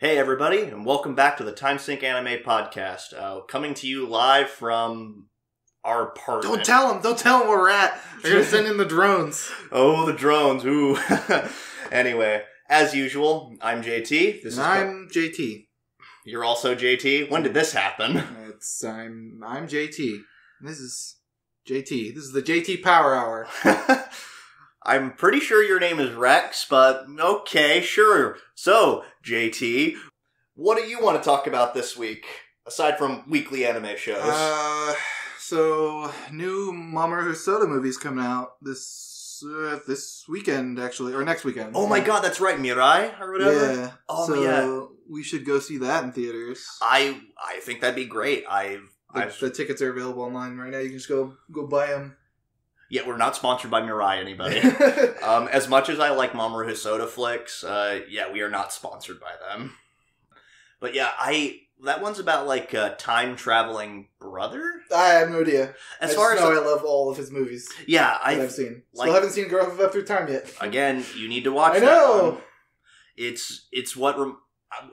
Hey everybody, and welcome back to the Timesink Anime Podcast. Coming to you live from our apartment. Don't tell them where we're at. They're gonna send in the drones. Oh, the drones, ooh. Anyway, as usual, I'm JT. I'm JT. You're also JT? When did this happen? I'm JT. This is JT. This is the JT Power Hour. I'm pretty sure your name is Rex, but okay, sure. So, JT, what do you want to talk about this week, aside from weekly anime shows? So, new Mamoru Hosoda movies coming out this weekend, actually, or next weekend. Oh my god, that's right, Mirai, or whatever? Yeah. Oh, so yeah. We should go see that in theaters. I think that'd be great. The tickets are available online right now. You can just go buy them. Yeah, we're not sponsored by Mirai, anybody. As much as I like Mamoru Hosoda flicks, we are not sponsored by them. But yeah, that one's about like a time-traveling brother? I have no idea. I love all of his movies. Yeah, I've seen. Still haven't seen Girl Up Through Time yet. Again, you need to watch that. I know! One.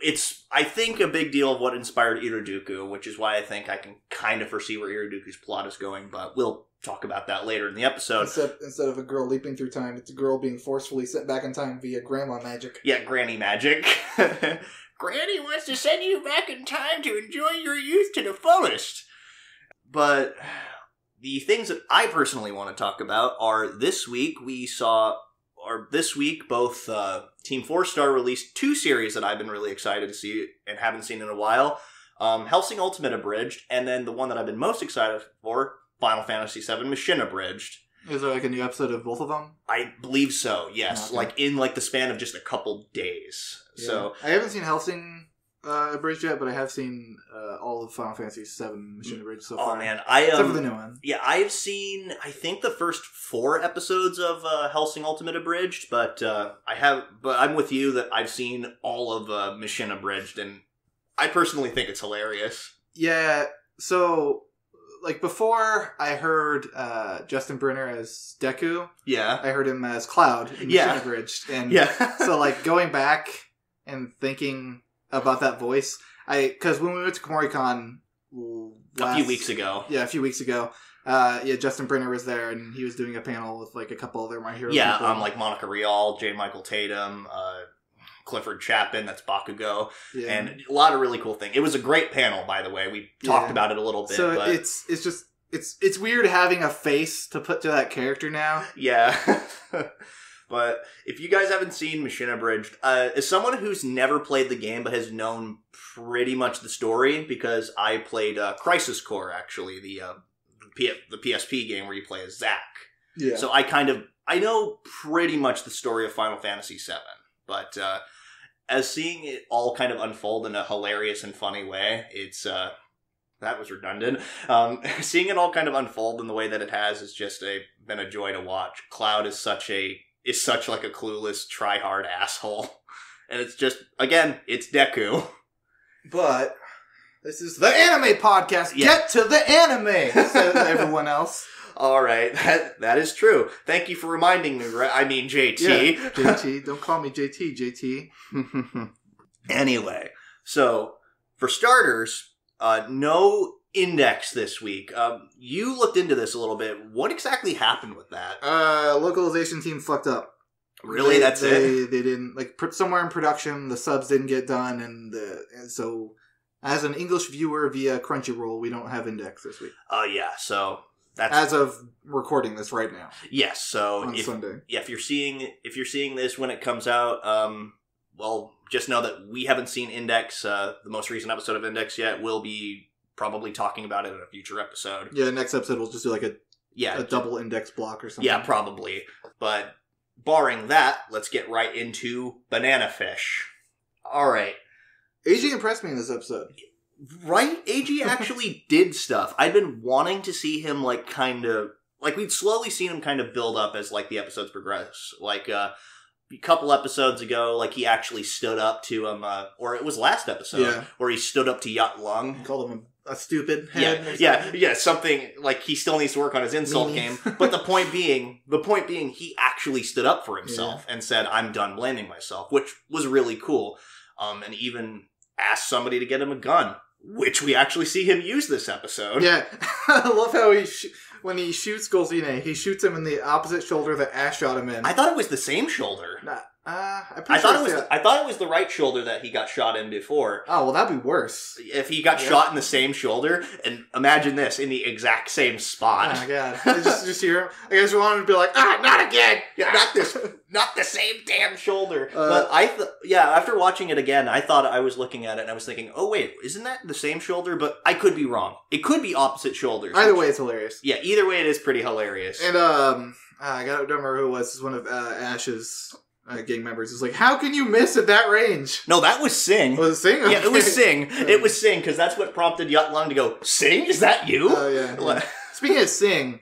It's I think a big deal of what inspired IRODUKU, which is why I think I can kind of foresee where IRODUKU's plot is going, but we'll talk about that later in the episode. Instead of a girl leaping through time, it's a girl being forcefully sent back in time via grandma magic. Yeah, granny magic. Granny wants to send you back in time to enjoy your youth to the fullest. But the things that I personally want to talk about are this week both Team 4-Star released two series that I've been really excited to see and haven't seen in a while. Hellsing Ultimate Abridged, and then the one that I've been most excited for, Final Fantasy VII Mission Abridged. Is there like a new episode of both of them? I believe so, yes. Okay. Like in like the span of just a couple days. Yeah. So I haven't seen Hellsing Abridged yet, but I have seen all of Final Fantasy VII Mission Abridged so far. Oh man, except for the new one. Yeah, I've seen I think the first 4 episodes of Hellsing Ultimate Abridged, but I'm with you that I've seen all of Mission Abridged, and I personally think it's hilarious. Yeah, so like before I heard Justin Brenner as Deku. Yeah. I heard him as Cloud in Mission Abridged. And so like going back and thinking about that voice, because when we went to KomoriCon a few weeks ago. Yeah, a few weeks ago. Justin Brenner was there, and he was doing a panel with like a couple other My Hero people. Like Monica Rial, J. Michael Tatum, Clifford Chapin, that's Bakugo, and a lot of really cool things. It was a great panel, by the way. We talked about it a little bit. So but it's weird having a face to put to that character now. Yeah. But if you guys haven't seen Mission Abridged, as someone who's never played the game but has known pretty much the story, because I played Crisis Core, actually, the PSP game where you play as Zack. Yeah. So I know pretty much the story of Final Fantasy VII, but as seeing it all kind of unfold in a hilarious and funny way, it's that was redundant. Seeing it all kind of unfold in the way that it has is just been a joy to watch. Cloud is such like a clueless, try-hard asshole. And it's just, again, it's Deku. But this is the anime podcast. Yeah. Get to the anime, says everyone else. All right, that is true. Thank you for reminding me. I mean, JT. Yeah, JT. Don't call me JT, JT. Anyway, so for starters, no index this week. You looked into this a little bit. What exactly happened with that? Localization team fucked up. Really? That's it? They didn't, somewhere in production, the subs didn't get done, and so as an English viewer via Crunchyroll, we don't have index this week. Yeah, so that's as of recording this right now. Yes, so on Sunday. Yeah, if you're seeing this when it comes out, well, just know that we haven't seen Index, the most recent episode of Index yet. We'll be probably talking about it in a future episode. Yeah, next episode we'll just do like a double index block or something. Yeah, probably. But barring that, let's get right into Banana Fish. All right. AG impressed me in this episode. Right? AG actually did stuff. I'd been wanting to see him we'd slowly seen him kind of build up as like the episodes progress. Like a couple episodes ago, like he actually stood up to him, or it was last episode, where he stood up to Yacht Lung. He called him a stupid head. Yeah, something like he still needs to work on his insult game. But the point being, he actually stood up for himself and said, "I'm done blaming myself," which was really cool. and even asked somebody to get him a gun, which we actually see him use this episode. Yeah, I love how when he shoots Golzine, he shoots him in the opposite shoulder that Ash shot him in. I thought it was the same shoulder. I thought it was the right shoulder that he got shot in before. Oh, well, that'd be worse. If he got shot in the same shoulder, and imagine this, in the exact same spot. Oh my god. just hear him. I guess we wanted to be like, not again! Not the same damn shoulder. But after watching it again, I thought I was looking at it and I was thinking, oh wait, isn't that the same shoulder? But I could be wrong. It could be opposite shoulders. Either way, it's hilarious. Yeah, either way it is pretty hilarious. And, I don't remember who it was. It's one of Ash's gang members. It's like, how can you miss at that range? No, that was Sing. Was it Sing? Okay. Yeah, it was Sing. It was Sing, because that's what prompted Yut Lung to go, Sing? Is that you? Oh, yeah. Speaking of Sing,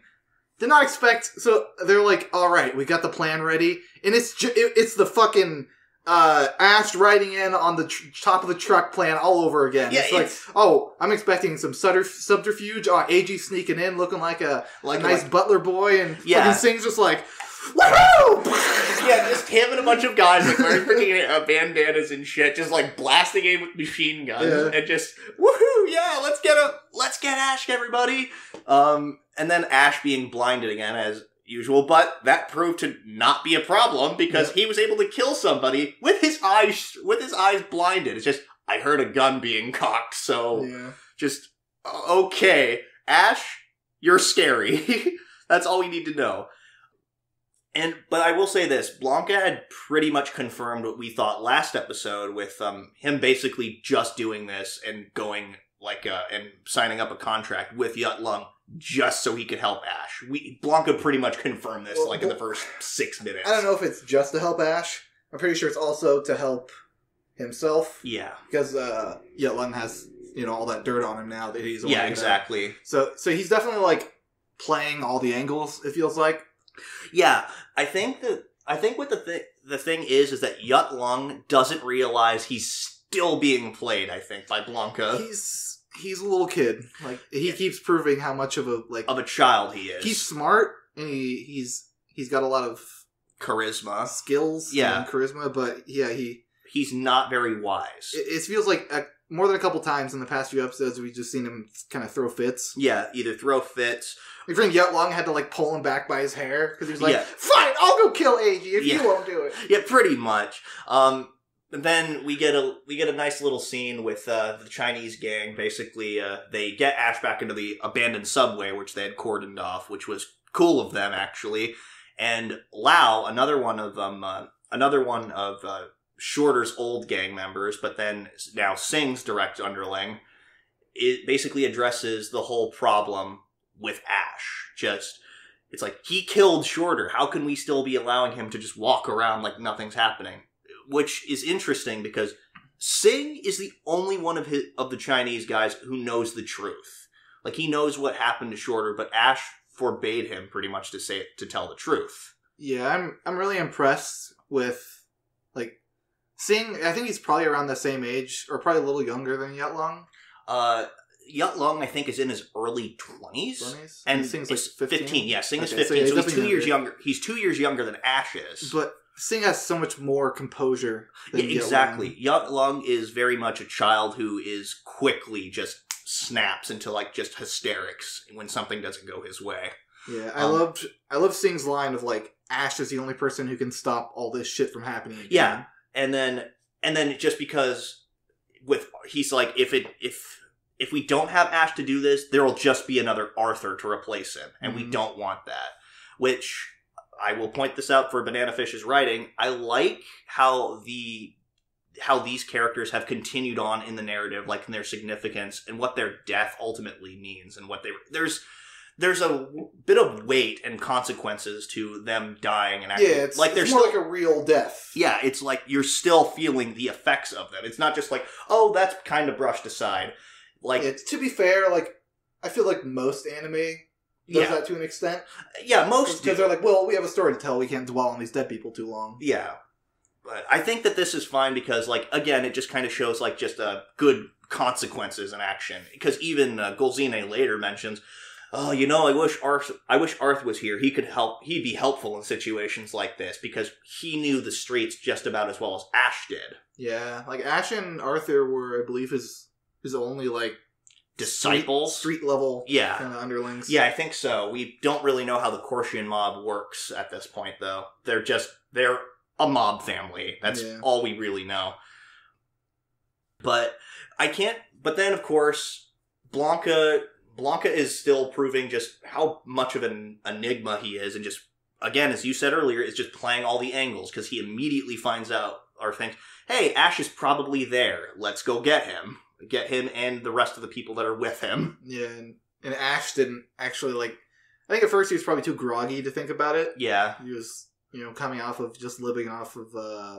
did not expect... So, they're like, alright, we got the plan ready, and it's the fucking... Ash riding in on the top of the truck plan all over again. Yeah, it's like, oh, I'm expecting some subterfuge. Oh, AG sneaking in, looking like a nice butler boy, and fucking Sing's just like, woohoo! Yeah, just him and a bunch of guys like wearing freaking bandanas and shit, just like blasting in with machine guns and just woohoo! Yeah, let's get Ash, everybody. And then Ash being blinded again as usual, but that proved to not be a problem because he was able to kill somebody with his eyes blinded. It's just, I heard a gun being cocked, so just, okay, Ash, you're scary. That's all we need to know. But I will say this, Blanca had pretty much confirmed what we thought last episode with him basically just doing this and going and signing up a contract with Yut Lung just so he could help Ash. Blanca pretty much confirmed this in the first 6 minutes. I don't know if it's just to help Ash. I'm pretty sure it's also to help himself. Yeah. Because Yut Lung has, all that dirt on him now that he's... Yeah, exactly. So he's definitely, playing all the angles, it feels like. Yeah. I think what the thing is that Yut Lung doesn't realize he's still being played, I think, by Blanca. He's a little kid. He keeps proving how much of a child he is. He's smart and he's got a lot of charisma, skills, and charisma. But he's not very wise. It feels like more than a couple times in the past few episodes we've just seen him kind of throw fits. Yeah, either throw fits. My friend Yut Lung had to pull him back by his hair because he was like, "Fine, I'll go kill AG if you won't do it." Yeah, pretty much. And then we get a nice little scene with the Chinese gang. Basically, they get Ash back into the abandoned subway, which they had cordoned off, which was cool of them, actually. And Lao, another one of Shorter's old gang members, but then now Sing's direct underling, it basically addresses the whole problem with Ash. It's like, he killed Shorter. How can we still be allowing him to just walk around like nothing's happening? Which is interesting because Sing is the only one of the Chinese guys who knows the truth. He knows what happened to Shorter, but Ash forbade him pretty much to tell the truth. Yeah, I'm really impressed with Sing. I think he's probably around the same age, or probably a little younger than Yut Lung. Yut Lung, I think, is in his early 20s. And Sing's 15. Yeah, Sing is 15, so he's 2 years younger. He's 2 years younger than Ash is. But Sing has so much more composure than exactly. Yut Lung is very much a child who is quickly just snaps into just hysterics when something doesn't go his way. Yeah, I love Sing's line of Ash is the only person who can stop all this shit from happening again. Yeah, and then just because he's like, if we don't have Ash to do this, there will just be another Arthur to replace him, and we don't want that. Which, I will point this out for Banana Fish's writing, I like how these characters have continued on in the narrative, in their significance, and what their death ultimately means, and there's a bit of weight and consequences to them dying, and actually, it's more like a real death. Yeah, it's you're still feeling the effects of them. It's not just oh, that's kind of brushed aside. To be fair, I feel like most anime does that to an extent. Yeah, most because they're well, we have a story to tell. We can't dwell on these dead people too long. Yeah, but I think that this is fine because, again, it just kind of shows just good consequences in action. Because even Golzine later mentions, oh, I wish Arth was here. He could help. He'd be helpful in situations like this because he knew the streets just about as well as Ash did. Yeah, like Ash and Arthur were, I believe, his only like disciples, street level, yeah, kind of underlings. Yeah, I think so. We don't really know how the Korshian mob works at this point, though. They're a mob family. That's all we really know. But But then, of course, Blanca is still proving just how much of an enigma he is, and just, again, as you said earlier, is just playing all the angles, because he immediately finds out, or thinks, hey, Ash is probably there. Let's go get him. Get him and the rest of the people that are with him. Yeah, and Ash didn't actually, like, I think at first he was probably too groggy to think about it. Yeah. He was, coming off of just living off of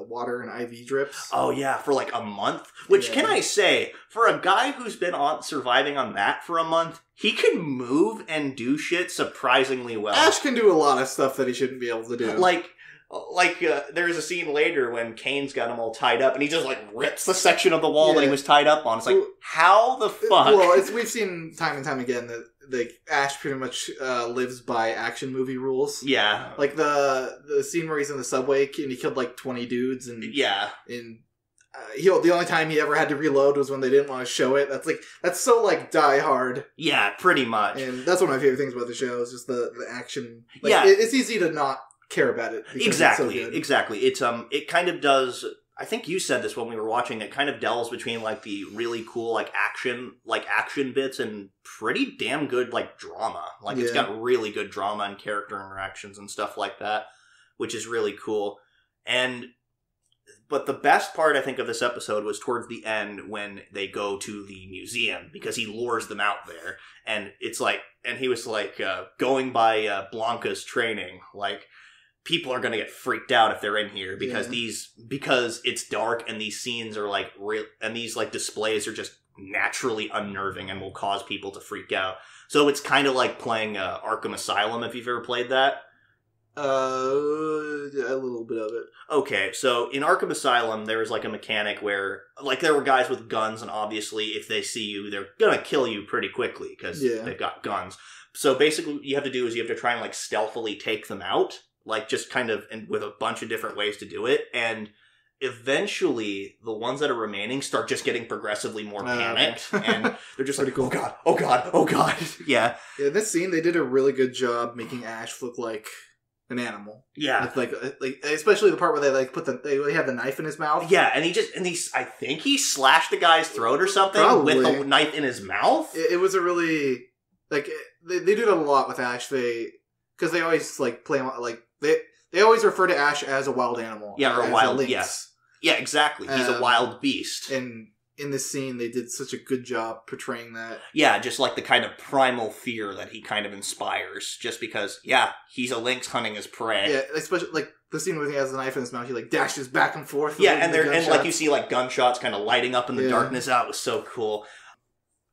water and IV drips. Oh, yeah, for like a month. Which, can I say, for a guy who's been surviving on that for a month, he can move and do shit surprisingly well. Ash can do a lot of stuff that he shouldn't be able to do. There's a scene later when Kane's got him all tied up, and he just, rips the section of the wall that he was tied up on. It's like, how the fuck? Well, we've seen time and time again that, Ash pretty much lives by action movie rules. Yeah. Like, the scene where he's in the subway, and he killed, 20 dudes, and... Yeah. And... the only time he ever had to reload was when they didn't want to show it. That's so, Die Hard. Yeah, pretty much. And that's one of my favorite things about the show, is just the action. It's easy to not care about it. Exactly, it's so good. Exactly. It's, it kind of does, I think you said this when we were watching, it kind of delves between, the really cool, action bits and pretty damn good, drama. It's got really good drama and character interactions and stuff like that, which is really cool. But the best part, I think, of this episode was towards the end when they go to the museum, because he lures them out there. And it's and he was going by Blanca's training, people are going to get freaked out if they're in here because because it's dark and these scenes are real, and these displays are just naturally unnerving and will cause people to freak out. So it's kind of like playing Arkham Asylum, if you've ever played that. A little bit of it. Okay, so in Arkham Asylum, there was a mechanic where, there were guys with guns, and obviously if they see you, they're gonna kill you pretty quickly, because they've got guns. So basically what you have to do is you have to try and, stealthily take them out, just kind of, and with a bunch of different ways to do it, and eventually the ones that are remaining start just getting progressively more panicked, and they're just cool. Oh god, oh god, oh god. Yeah. Yeah, this scene, they did a really good job making Ash look like an animal. Yeah. Especially the part where they have the knife in his mouth. Yeah, and I think he slashed the guy's throat or something with the knife in his mouth. It was a really, they did a lot with Ash. Because they always, play him, they always refer to Ash as a wild animal. Yeah, or a wild, yes. Yeah, exactly. He's a wild beast. And in this scene, they did such a good job portraying that. Yeah, just the kind of primal fear that he kind of inspires. Just because, he's a lynx hunting his prey. Yeah, especially, the scene where he has the knife in his mouth, he, dashes back and forth. Yeah, and you see, gunshots kind of lighting up in the darkness. That was so cool.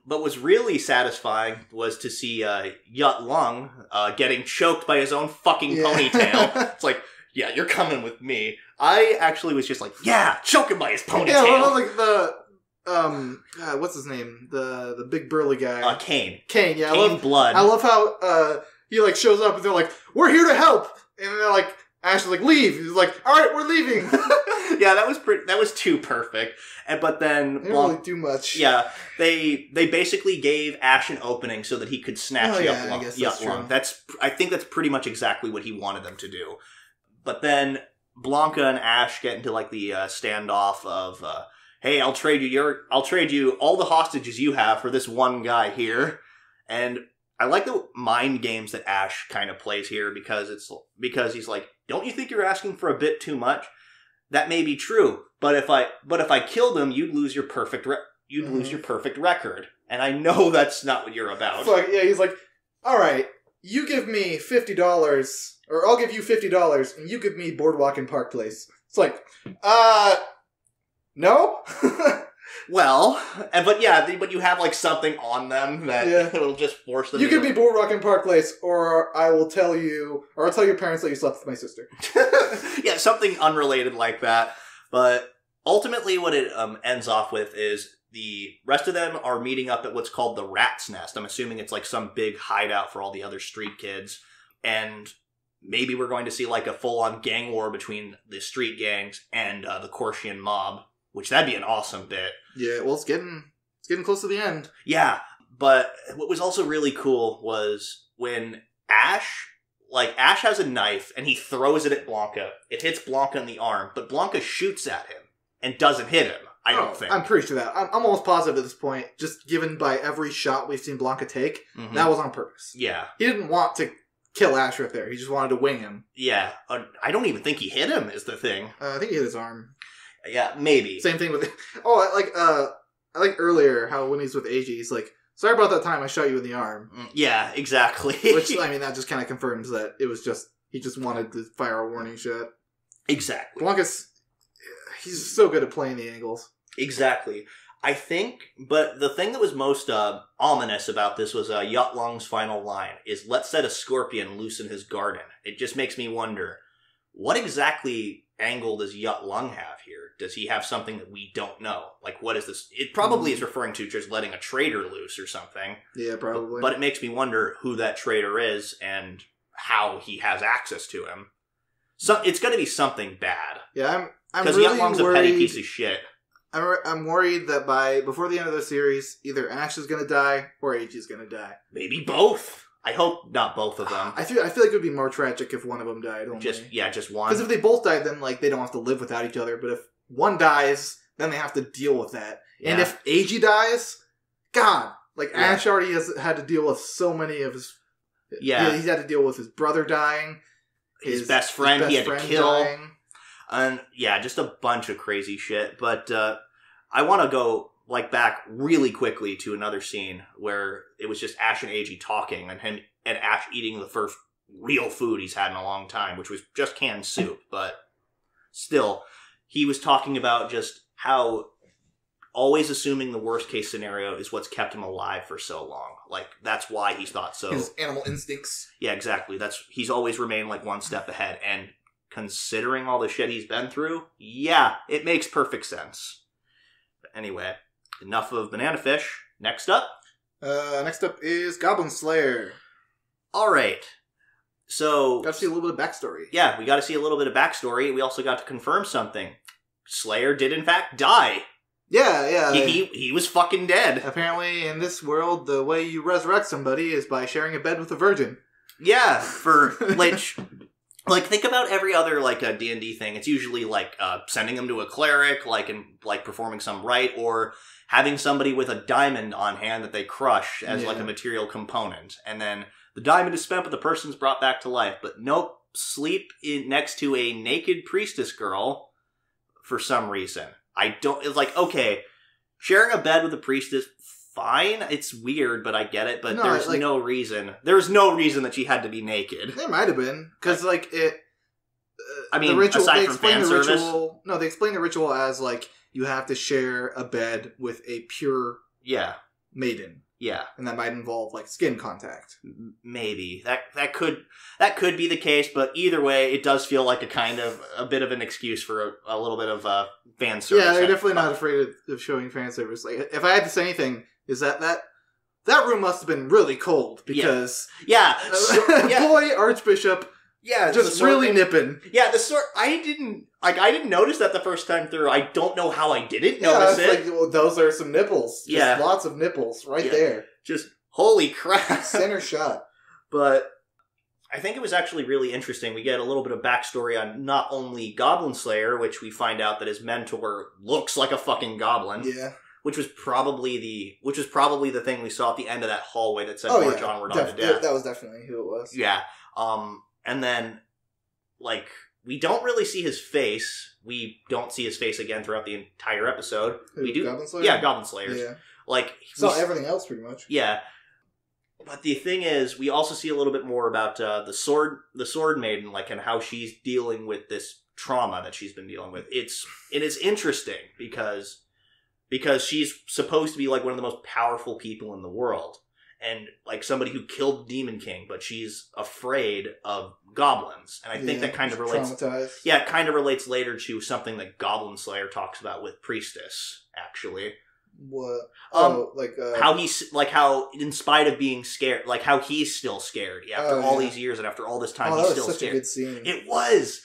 But what's really satisfying was to see Yut Lung getting choked by his own fucking ponytail. It's yeah, you're coming with me. I actually was just choke him by his ponytail. Yeah, God, what's his name? The big burly guy. Kane. Kane, yeah. Kane Blood. I love how he shows up and they're we're here to help! And they're Ash is leave! He's alright, we're leaving! Yeah, that was too perfect. But then they didn't really do much. Yeah, they basically gave Ash an opening so that he could snatch Yut Lung. I think that's pretty much exactly what he wanted them to do. But then Blanca and Ash get into the standoff of hey, I'll trade you all the hostages you have for this one guy here. And I like the mind games that Ash kind of plays here because he's don't you think you're asking for a bit too much? That may be true, but if I killed him, you'd lose your perfect lose your perfect record, and I know that's not what you're about. He's all right, you give me $50, or I'll give you $50, and you give me Boardwalk and Park Place. It's no. Well, but you have something on them that it'll just force them. You give me Boardwalk and Park Place, or I'll tell your parents that you slept with my sister. Yeah, something unrelated like that. But ultimately, what it ends off with is the rest of them are meeting up at what's called the Rat's Nest. I'm assuming it's like some big hideout for all the other street kids. And maybe we're going to see like a full-on gang war between the street gangs and the Korshian mob, which that'd be an awesome bit. Yeah, well, it's getting close to the end. Yeah, but what was also really cool was when Ash has a knife and he throws it at Blanca. It hits Blanca in the arm, but Blanca shoots at him and doesn't hit him. I don't think. I'm pretty sure that. I'm almost positive at this point, just given by every shot we've seen Blanca take, that was on purpose. Yeah. He didn't want to kill Ash right there. He just wanted to wing him. Yeah. I don't even think he hit him, is the thing. I think he hit his arm. Yeah, maybe. Same thing with... I like earlier how when he's with Eiji, he's like, sorry about that time I shot you in the arm. Yeah, exactly. Which, I mean, that just kind of confirms that it was just... He just wanted to fire a warning shot. Exactly. Blanca's... He's so good at playing the angles. Exactly. I think, but the thing that was most ominous about this was Yut Lung's final line, is let's set a scorpion loose in his garden. It just makes me wonder, what exactly angle does Yut Lung have here? Does he have something that we don't know? Like, what is this? It probably is referring to just letting a traitor loose or something. Yeah, probably. But it makes me wonder who that traitor is and how he has access to him. So it's going to be something bad. Yeah, I'm because really Yut Lung's worried. A petty piece of shit. I'm worried that before the end of the series, either Ash is going to die or Eiji is going to die. Maybe both. I hope not both of them. I feel like it would be more tragic if one of them died. Only. Just one. Because if they both died, then like they don't have to live without each other. But if one dies, then they have to deal with that. Yeah. And if Eiji dies, God, Ash already has had to deal with so many of his. Yeah, he's had to deal with his brother dying, his best friend he had to kill. Dying. And just a bunch of crazy shit. But I want to go back really quickly to another scene where it was just Ash and Eiji talking, and Ash eating the first real food he's had in a long time, which was just canned soup. But still, he was talking about just how always assuming the worst case scenario is what's kept him alive for so long. That's why he thought so. His animal instincts. Yeah, exactly. He's always remained one step ahead, and considering all the shit he's been through, yeah, it makes perfect sense. But anyway, enough of Banana Fish. Next up? Next up is Goblin Slayer. Alright. So... Got to see a little bit of backstory. Yeah, we got to see a little bit of backstory. We also got to confirm something. Slayer did in fact die. Yeah. He was fucking dead. Apparently, in this world, the way you resurrect somebody is by sharing a bed with a virgin. Yeah, for... think about every other, a D&D thing. It's usually, sending them to a cleric, and performing some rite, or having somebody with a diamond on hand that they crush as, a material component. And then the diamond is spent, but the person's brought back to life. But nope, sleep next to a naked priestess girl for some reason. It's okay, sharing a bed with a priestess, fine. It's weird, but I get it. But there's no reason. There's no reason that she had to be naked. There might have been because the ritual, aside from fan service. They explain the ritual as you have to share a bed with a pure maiden. Yeah, and that might involve skin contact. Maybe that could be the case, but either way, it does feel like a bit of an excuse for a little bit of fan service. Yeah, they're definitely not afraid of showing fan service. If I had to say anything, is that room must have been really cold because boy Archbishop just really nipping. Yeah, the sword. I didn't notice that the first time through. I don't know how I didn't notice it. Those are some nipples. Just lots of nipples right there. Just holy crap, center shot. But I think it was actually really interesting. We get a little bit of backstory on not only Goblin Slayer, which we find out that his mentor looks like a fucking goblin. Yeah. Which was probably the thing we saw at the end of that hallway that said "March onward onto death." That was definitely who it was. Yeah. And then, we don't really see his face. We don't see his face again throughout the entire episode. We do. Goblin Slayer? Yeah, Goblin Slayers. Yeah. Saw everything else pretty much. Yeah. But the thing is, we also see a little bit more about the sword maiden, and how she's dealing with this trauma that she's been dealing with. It is interesting because she's supposed to be one of the most powerful people in the world. And somebody who killed the Demon King, but she's afraid of goblins. And I think that kind of relates. Traumatized. Yeah, it kind of relates later to something that Goblin Slayer talks about with Priestess, actually. What? How in spite of being scared, like how he's still scared after all these years and after all this time, he's still scared. That was such a good scene. It was.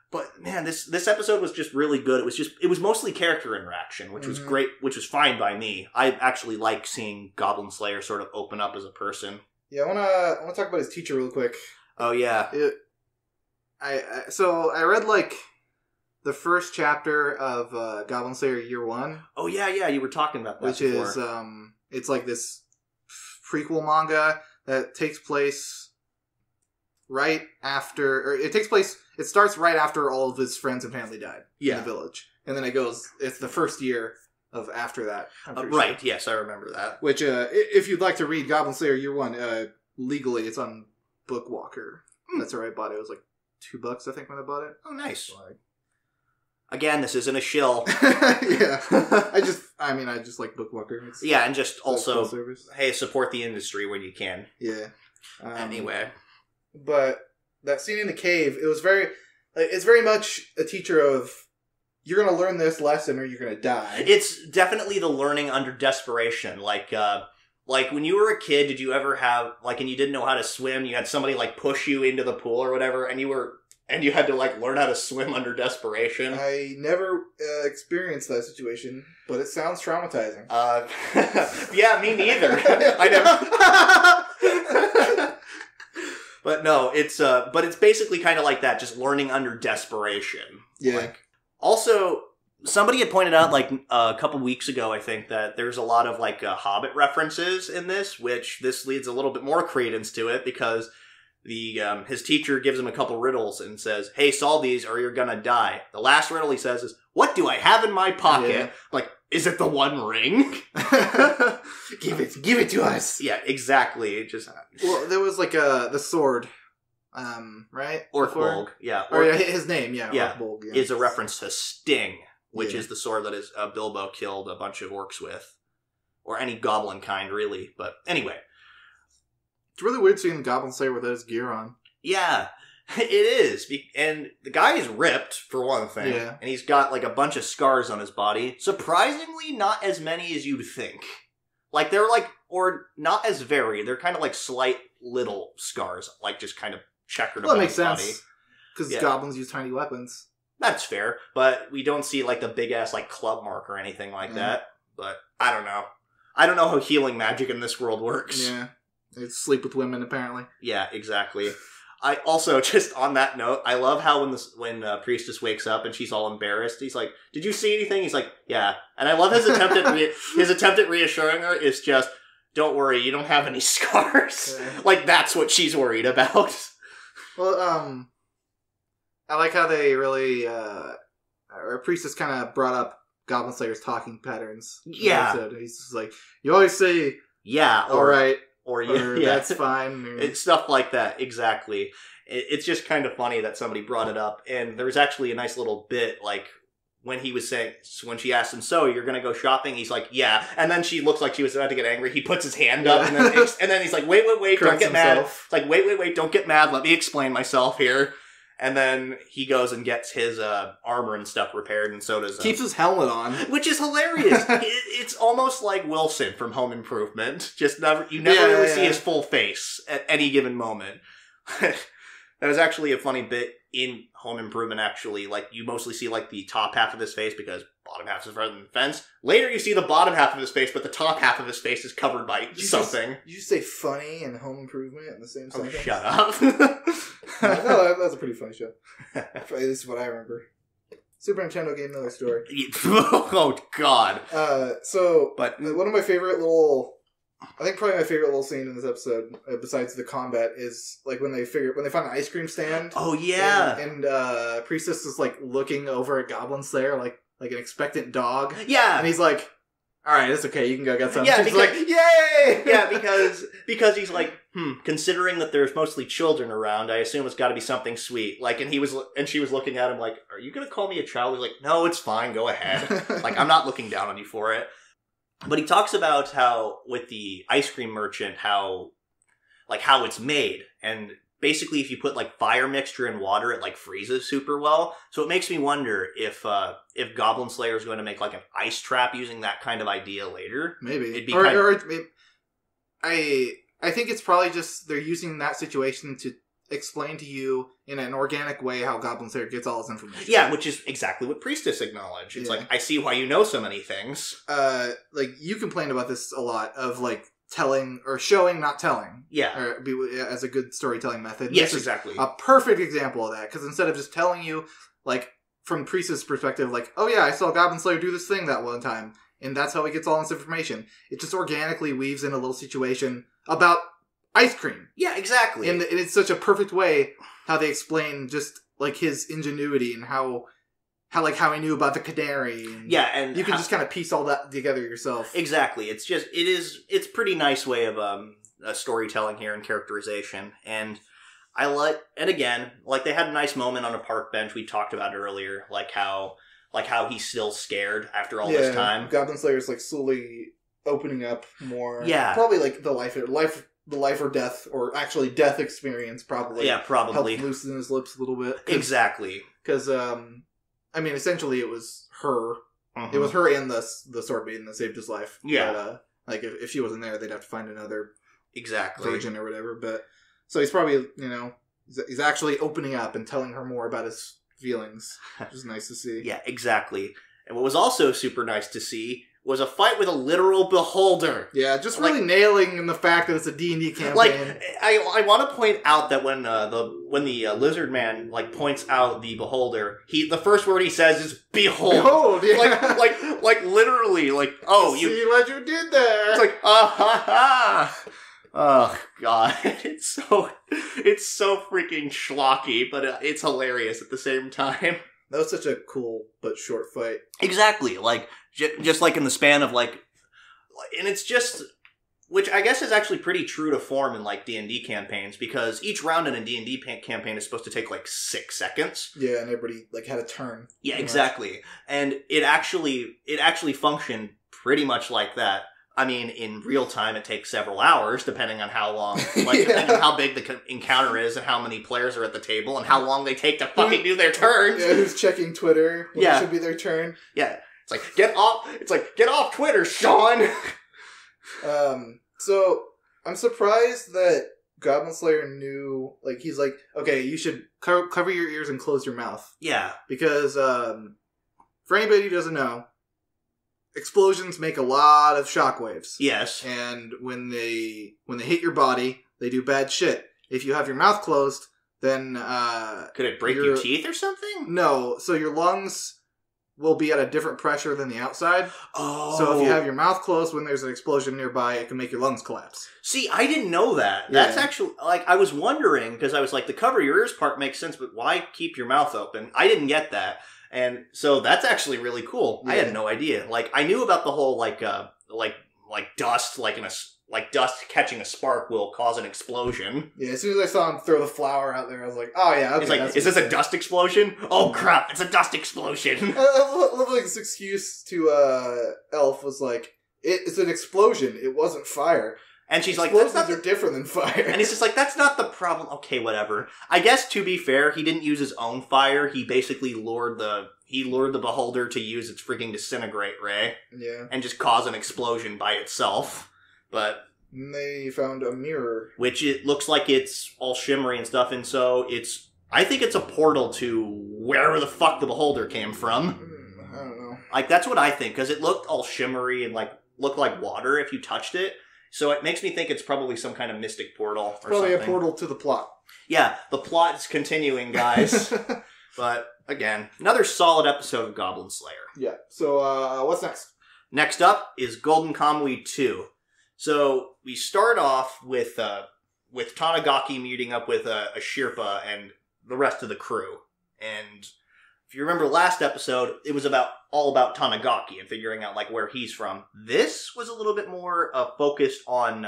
But man, this episode was just really good. It was mostly character interaction, which was great, which was fine by me. I actually like seeing Goblin Slayer sort of open up as a person. Yeah, I wanna talk about his teacher real quick. Oh yeah. I read like the first chapter of Goblin Slayer Year 1. Oh yeah, you were talking about that before. Which is it's like this prequel manga that takes place right after, or it starts right after all of his friends and family died in the village. And then it's the first year of after that. Right, sure. Yes, I remember that. Which, if you'd like to read Goblin Slayer Year 1, legally it's on Bookwalker. That's where I bought it. It was like $2, I think, when I bought it. Oh, nice. Again, this isn't a shill. Yeah. I just like Bookwalker. And just also, hey, support the industry when you can. Yeah. Anyway. But that scene in the cave, it's very much a teacher of, you're going to learn this lesson or you're going to die. It's definitely the learning under desperation. Like when you were a kid, did you ever have, like, and you didn't know how to swim, you had somebody, like, push you into the pool or whatever, and you had to, like, learn how to swim under desperation? I never experienced that situation, but it sounds traumatizing. Yeah, me neither. I never... But no, it's basically kind of like that, just learning under desperation. Yeah. Also, somebody had pointed out, like, a couple weeks ago, I think, that there's a lot of, like, Hobbit references in this, which this leads a little bit more credence to it, because his teacher gives him a couple riddles and says, hey, solve these or you're gonna die. The last riddle he says is, what do I have in my pocket? Yeah. Like, is it the One Ring? Give it to us. Yeah, exactly. Well, there was, like, the sword. Right? Orkbolg, yeah. Or his name, Orkbolg, is a reference to Sting, which is the sword that Bilbo killed a bunch of orcs with. Or any goblin kind, really. But anyway. It's really weird seeing Goblin Slayer without his gear on. Yeah, it is. And the guy is ripped, for one thing. Yeah. And he's got, like, a bunch of scars on his body. Surprisingly, not as many as you'd think. Like, they're, like, or not as varied. They're kind of, like, slight little scars. Like, just kind of checkered about his body. Well, that makes sense. Because goblins use tiny weapons. That's fair. But we don't see, like, the big-ass, like, club mark or anything like that. But I don't know. I don't know how healing magic in this world works. Yeah. They sleep with women, apparently. Yeah, exactly. I also, just on that note, I love how when Priestess wakes up and she's all embarrassed, he's like, did you see anything? He's like, yeah. And I love his attempt at reassuring her is just, don't worry, you don't have any scars. Yeah. Like, that's what she's worried about. Well, I like how they really, our Priestess kind of brought up Goblin Slayer's talking patterns. Yeah. He's just like, you always say, yeah, all right. Or that's fine. It's stuff like that, exactly. It's just kind of funny that somebody brought it up. And there was actually a nice little bit, like, when he was saying, when she asked him, so, you're going to go shopping? He's like, yeah. And then she looks like she was about to get angry. He puts his hand up, and then he's like, wait, don't get mad. It's like, wait, don't get mad. Let me explain myself here. And then he goes and gets his armor and stuff repaired, and so does... Keeps his helmet on. Which is hilarious. It's almost like Wilson from Home Improvement. Just you never really see his full face at any given moment. That was actually a funny bit in Home Improvement, actually. Like, you mostly see, like, the top half of his face, because bottom half is rather than the fence. Later, you see the bottom half of his face, but the top half of his face is covered by something. Did you say funny and Home Improvement in the same sentence? Oh, shut up. No, that's a pretty funny show. At least what I remember. Super Nintendo Game Another Story. Oh, God. But one of my favorite I think probably my favorite little scene in this episode, besides the combat, is like when they find an ice cream stand. Oh yeah, and Priestess is like looking over at Goblin Slayer like an expectant dog. Yeah, and he's like, "All right, it's okay. You can go get some." Yeah, she's like, "Yay!" Yeah, because he's like, considering that there's mostly children around, I assume it's got to be something sweet. Like, and she was looking at him like, "Are you gonna call me a child?" He's like, "No, it's fine. Go ahead. Like, I'm not looking down on you for it." But he talks about how, with the ice cream merchant, how it's made. And basically if you put like fire mixture in water, it like freezes super well. So it makes me wonder if Goblin Slayer is going to make like an ice trap using that kind of idea later. Maybe. It'd be I think it's probably just they're using that situation to explain to you in an organic way how Goblin Slayer gets all his information. Yeah, which is exactly what Priestess acknowledged. It's like, I see why you know so many things. Like, you complained about this a lot, of, like, telling, or showing, not telling. Yeah. Or as a good storytelling method. Yes, exactly. A perfect example of that, because instead of just telling you, like, from Priestess' perspective, like, oh yeah, I saw Goblin Slayer do this thing that one time, and that's how he gets all this information. It just organically weaves in a little situation about ice cream. Yeah, exactly. And it's such a perfect way how they explain just, like, his ingenuity and how he knew about the canary. And and you can just kind of piece all that together yourself. Exactly. It's pretty nice way of storytelling here and characterization. And again, like, they had a nice moment on a park bench we talked about earlier, like how he's still scared after all this time. Goblin Slayer's, like, slowly opening up more. Yeah. Probably, like, the life or death, or actually death experience probably. Yeah, probably. Helped loosen his lips a little bit. Exactly. Because, I mean, essentially it was her. Mm-hmm. It was her and the Sword Maiden that saved his life. Yeah. But, like, if she wasn't there, they'd have to find another virgin or whatever. But, so he's probably, he's actually opening up and telling her more about his feelings, which is nice to see. Yeah, exactly. And what was also super nice to see was a fight with a literal beholder. Yeah, just really nailing the fact that it's a D&D campaign. Like, I want to point out that when the lizard man like points out the beholder, the first word he says is "behold." Behold, yeah. like literally, like, oh, see what you did there. It's like, ah ha ha. Oh god, it's so freaking schlocky, but it's hilarious at the same time. That was such a cool but short fight. Exactly, like, just like in the span of, like, and it's just, which I guess is actually pretty true to form in, like, D&D campaigns, because each round in a D&D campaign is supposed to take, like, 6 seconds. Yeah, and everybody, like, had a turn. Yeah, exactly. Much. And it actually functioned pretty much like that. I mean, in real time, it takes several hours, depending on how long, depending on how big the encounter is, and how many players are at the table, and how long they take to fucking do their turns. Yeah, who's checking Twitter when it should be their turn. Yeah, it's like, get off Twitter, Sean! So, I'm surprised that Goblin Slayer knew, like, he's like, okay, you should cover your ears and close your mouth. Yeah. Because, for anybody who doesn't know, explosions make a lot of shockwaves. Yes. And when they hit your body, they do bad shit. If you have your mouth closed, then could it break your teeth or something? No. So your lungs will be at a different pressure than the outside. Oh. So if you have your mouth closed when there's an explosion nearby, it can make your lungs collapse. See, I didn't know that. Yeah. That's actually, like, I was wondering, because I was like, the cover your ears part makes sense, but why keep your mouth open? I didn't get that. And so that's actually really cool. Yeah. I had no idea. Like, I knew about the whole like dust, like dust catching a spark will cause an explosion. Yeah, as soon as I saw him throw the flower out there, I was like, oh yeah, okay. It's like, is this a dust explosion? Oh crap, it's a dust explosion. I love like this excuse to Elf was like, it's an explosion. It wasn't fire. And she's Explosions like, are different than fire. And he's just like, that's not the problem. Okay, whatever. I guess, to be fair, he didn't use his own fire. He basically lured the beholder to use its freaking disintegrate ray. Yeah. And just cause an explosion by itself. But and they found a mirror. Which it looks like it's all shimmery and stuff, and so I think it's a portal to wherever the fuck the beholder came from. I don't know. Like, that's what I think, because it looked all shimmery and, like, looked like water if you touched it. So it makes me think it's probably some kind of mystic portal or probably something. A portal to the plot. Yeah, the plot is continuing, guys. But, again, another solid episode of Goblin Slayer. Yeah, so what's next? Next up is Golden Kamuy 2. So we start off with Tanigaki meeting up with a Sherpa and the rest of the crew. And if you remember last episode, it was all about Tanigaki and figuring out, like, where he's from. This was a little bit more focused on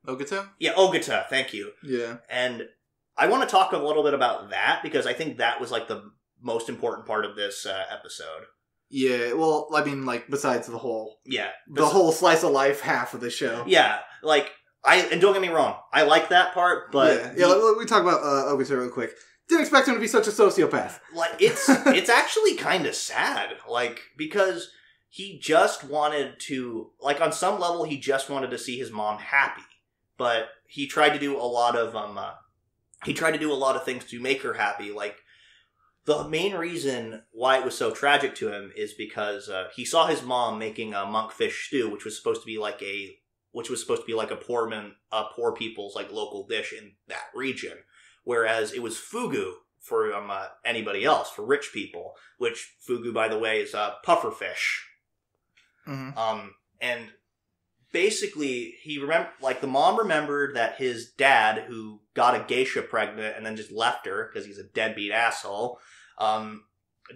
Ogata? Yeah, Ogata, thank you. Yeah. And I want to talk a little bit about that, because I think that was, like, the most important part of this episode. Yeah, well, I mean, like, besides the whole... Yeah. The whole slice of life half of the show. Yeah, like, And don't get me wrong, I like that part, but... Yeah, we talk about Ogata real quick. Didn't expect him to be such a sociopath. Like, it's actually kind of sad, like, because he just wanted to, like, on some level, he just wanted to see his mom happy, but he tried to do a lot of, things to make her happy. Like, the main reason why it was so tragic to him is because he saw his mom making a monkfish stew, which was supposed to be like a poor people's like local dish in that region, whereas it was fugu for anybody else, for rich people. Which fugu, by the way, is puffer fish. Mm-hmm. And basically, the mom remembered that his dad, who got a geisha pregnant and then just left her because he's a deadbeat asshole,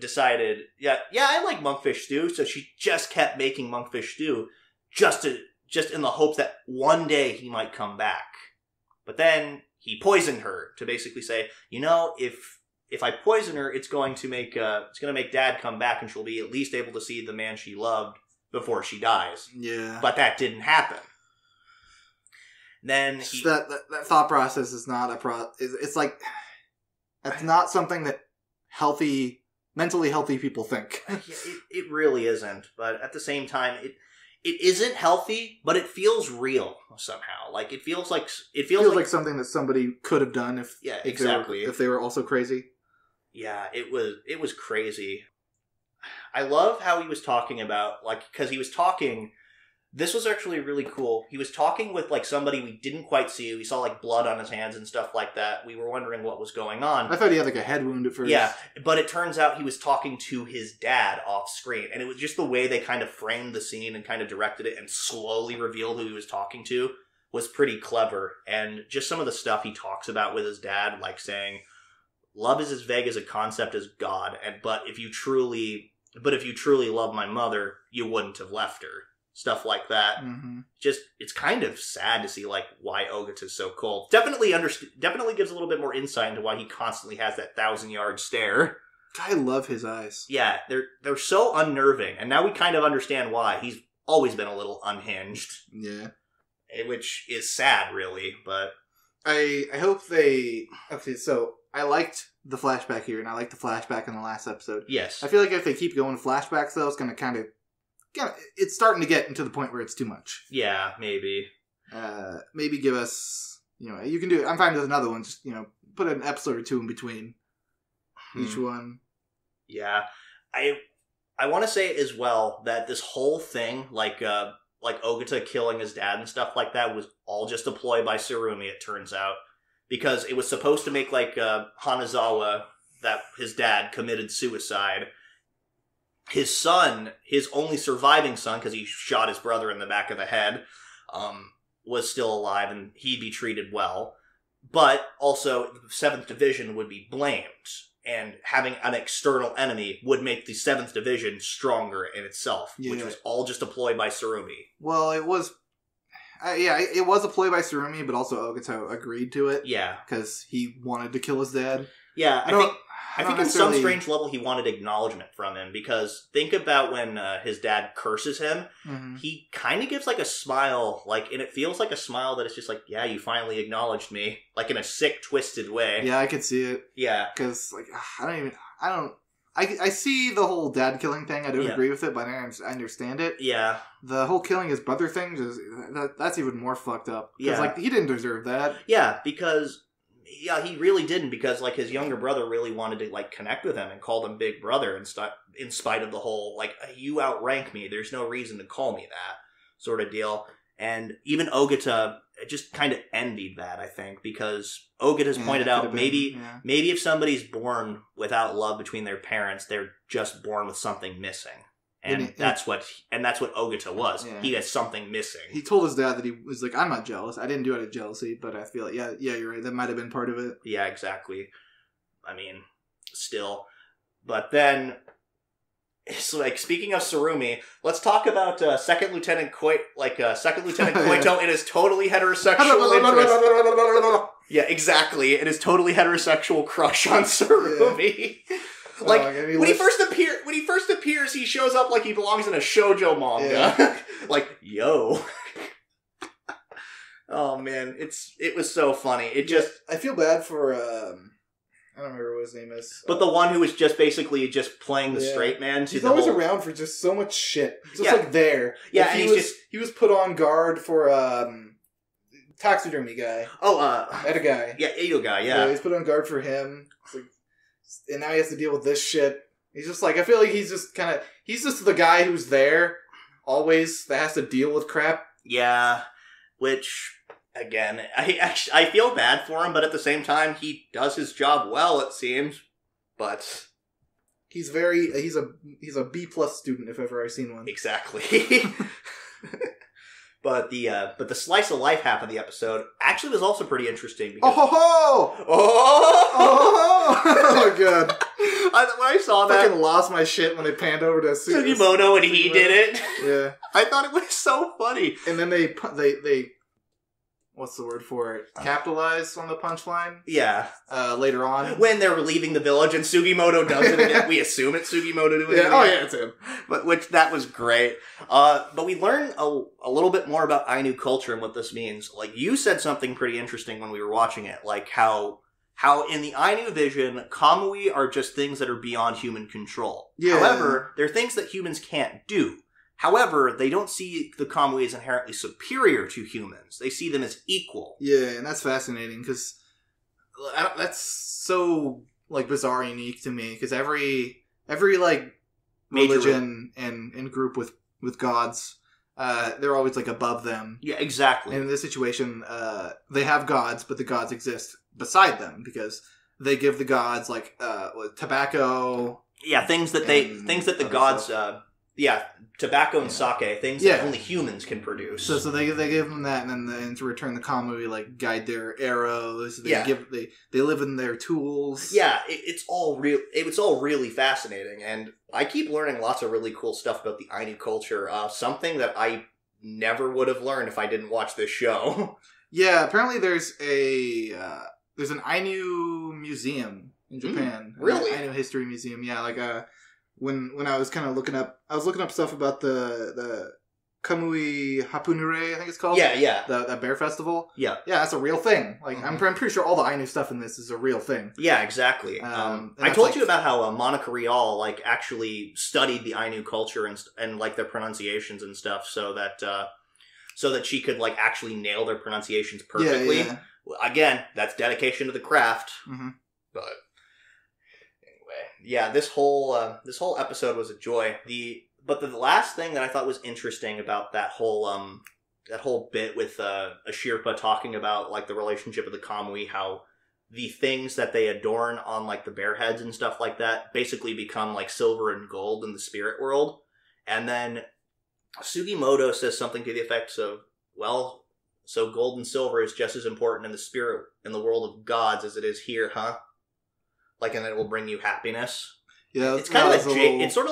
decided, I like monkfish stew, so she just kept making monkfish stew just in the hopes that one day he might come back. But then he poisoned her to basically say, if I poison her, it's going to make Dad come back, and she'll be at least able to see the man she loved before she dies. Yeah. But that didn't happen. Then that thought process is not it's like, that's not something that mentally healthy people think. It really isn't. But at the same time, it isn't healthy, but it feels real somehow. Like, it feels like something that somebody could have done if they were also crazy. Yeah, it was crazy. I love how he was talking about, like, because he was talking... This was actually really cool. He was talking with, like, somebody we didn't quite see. We saw, like, blood on his hands and stuff like that. We were wondering what was going on. I thought he had, like, a head wound at first. Yeah, but it turns out he was talking to his dad off screen. And it was just the way they kind of framed the scene and kind of directed it and slowly revealed who he was talking to was pretty clever. And just some of the stuff he talks about with his dad, like saying, love is as vague as a concept as God. But if you truly love my mother, you wouldn't have left her. Stuff like that. Mm-hmm. Just, it's kind of sad to see, like, why Ogata's so cold. Definitely gives a little bit more insight into why he constantly has that 1,000-yard stare. I love his eyes. Yeah, they're so unnerving, and now we kind of understand why. He's always been a little unhinged. Yeah. Which is sad, really, but... I hope they... Okay, so, I liked the flashback here, and I liked the flashback in the last episode. Yes. I feel like if they keep going flashbacks, though, it's going to kind of... Yeah, it's starting to get into the point where it's too much. Yeah, maybe. Maybe give us, you can do it. I'm fine with another one. Just, put an episode or two in between each one. Yeah. I want to say as well that this whole thing, like Ogata killing his dad and stuff like that, was all just a ploy by Tsurumi, it turns out. Because it was supposed to make, like, Hanazawa, that his dad, committed suicide. His son, his only surviving son, because he shot his brother in the back of the head, was still alive, and he'd be treated well. But also, the 7th Division would be blamed, and having an external enemy would make the 7th Division stronger in itself, which was all just a ploy by Tsurumi. Well, it was... it was a ploy by Tsurumi, but also Ogata agreed to it. Yeah. Because he wanted to kill his dad. Yeah, I think in some strange level he wanted acknowledgement from him, because think about when his dad curses him, mm-hmm. He kind of gives like a smile, and it feels like a smile that it's just like, yeah, you finally acknowledged me, like in a sick, twisted way. Yeah, I could see it. Yeah. Because, I see the whole dad killing thing, I don't agree with it, but I understand it. Yeah. The whole killing his brother thing, that's even more fucked up. Because, he didn't deserve that. Yeah, because... Yeah, he really didn't, because, his younger brother really wanted to, connect with him and called him Big Brother in spite of the whole, you outrank me, there's no reason to call me that sort of deal. And even Ogata just kind of envied that, I think, because Ogata's pointed out maybe if somebody's born without love between their parents, they're just born with something missing. And that's what Ogata was. Yeah. He has something missing. He told his dad that he was like, I'm not jealous. I didn't do it out of jealousy, but I feel like, yeah, you're right. That might have been part of it. Yeah, exactly. I mean, still. But then, it's speaking of Tsurumi, let's talk about Second Lieutenant Koito and his totally heterosexual interest. Yeah, exactly. And his totally heterosexual crush on Tsurumi. Yeah. When he first appears, he shows up like he belongs in a shoujo manga. Yeah. Yo. Oh man, it was so funny. It just I feel bad for I don't remember what his name is. But the one who was just basically just playing the straight man. He's always around for just so much shit. Just like there. Yeah, like and he was put on guard for taxidermy guy. Eda guy. Yeah, Edo guy. Yeah, he's put on guard for him. Like, and now he has to deal with this shit. He's just like, I feel like he's just the guy who's there always that has to deal with crap. Yeah, which. Again, I feel bad for him, but at the same time, he does his job well, it seems. But he's a B+ student if ever I've seen one. Exactly. But the slice of life half of the episode actually was also pretty interesting. Because oh my god! When I saw that, I fucking lost my shit when they panned over to Sugimoto and he did it. Yeah, I thought it was so funny. And then they what's the word for it? Capitalize on the punchline? Yeah. Later on. When they're leaving the village and Sugimoto does it again. We assume it's Sugimoto doing it again. Oh yeah, it's him. That was great. But we learned a little bit more about Ainu culture and what this means. Like, you said something pretty interesting when we were watching it. Like, how in the Ainu vision, Kamui are just things that are beyond human control. Yeah. However, they're things that humans can't do. However, they don't see the Kamui as inherently superior to humans. They see them as equal. Yeah, and that's fascinating, because that's so, like, bizarre and unique to me, because every like, religion and group with gods, they're always, like, above them. Yeah, exactly. And in this situation, they have gods, but the gods exist beside them, because they give the gods, like, tobacco. Yeah, things that the gods... tobacco and sake, things that only humans can produce. So they give them that, and then to return the Kamui, like, guide their arrows. They live in their tools. Yeah, it's all real. It's all really fascinating, and I keep learning lots of really cool stuff about the Ainu culture. Something that I never would have learned if I didn't watch this show. Yeah, apparently there's an Ainu museum in Japan. Really? An Ainu history museum. Yeah, like when I was kind of looking up stuff about the Kamuy Hapunure, I think it's called. Yeah. That bear festival. Yeah. Yeah, that's a real thing. Like, I'm pretty sure all the Ainu stuff in this is a real thing. Yeah, exactly. I told you about how Monica Rial, like, actually studied the Ainu culture and like their pronunciations and stuff, so that she could, like, actually nail their pronunciations perfectly. Yeah. Again, that's dedication to the craft. Mm-hmm. But yeah, this whole episode was a joy. But the last thing that I thought was interesting about that whole bit with Ashirpa talking about, like, the relationship of the Kamui, how the things that they adorn on, like, the bear heads and stuff like that basically become, like, silver and gold in the spirit world. And then Sugimoto says something to the effects of, well, so gold and silver is just as important in the world of gods as it is here, huh? Like, and it will bring you happiness. Yeah, it's kind of it's sort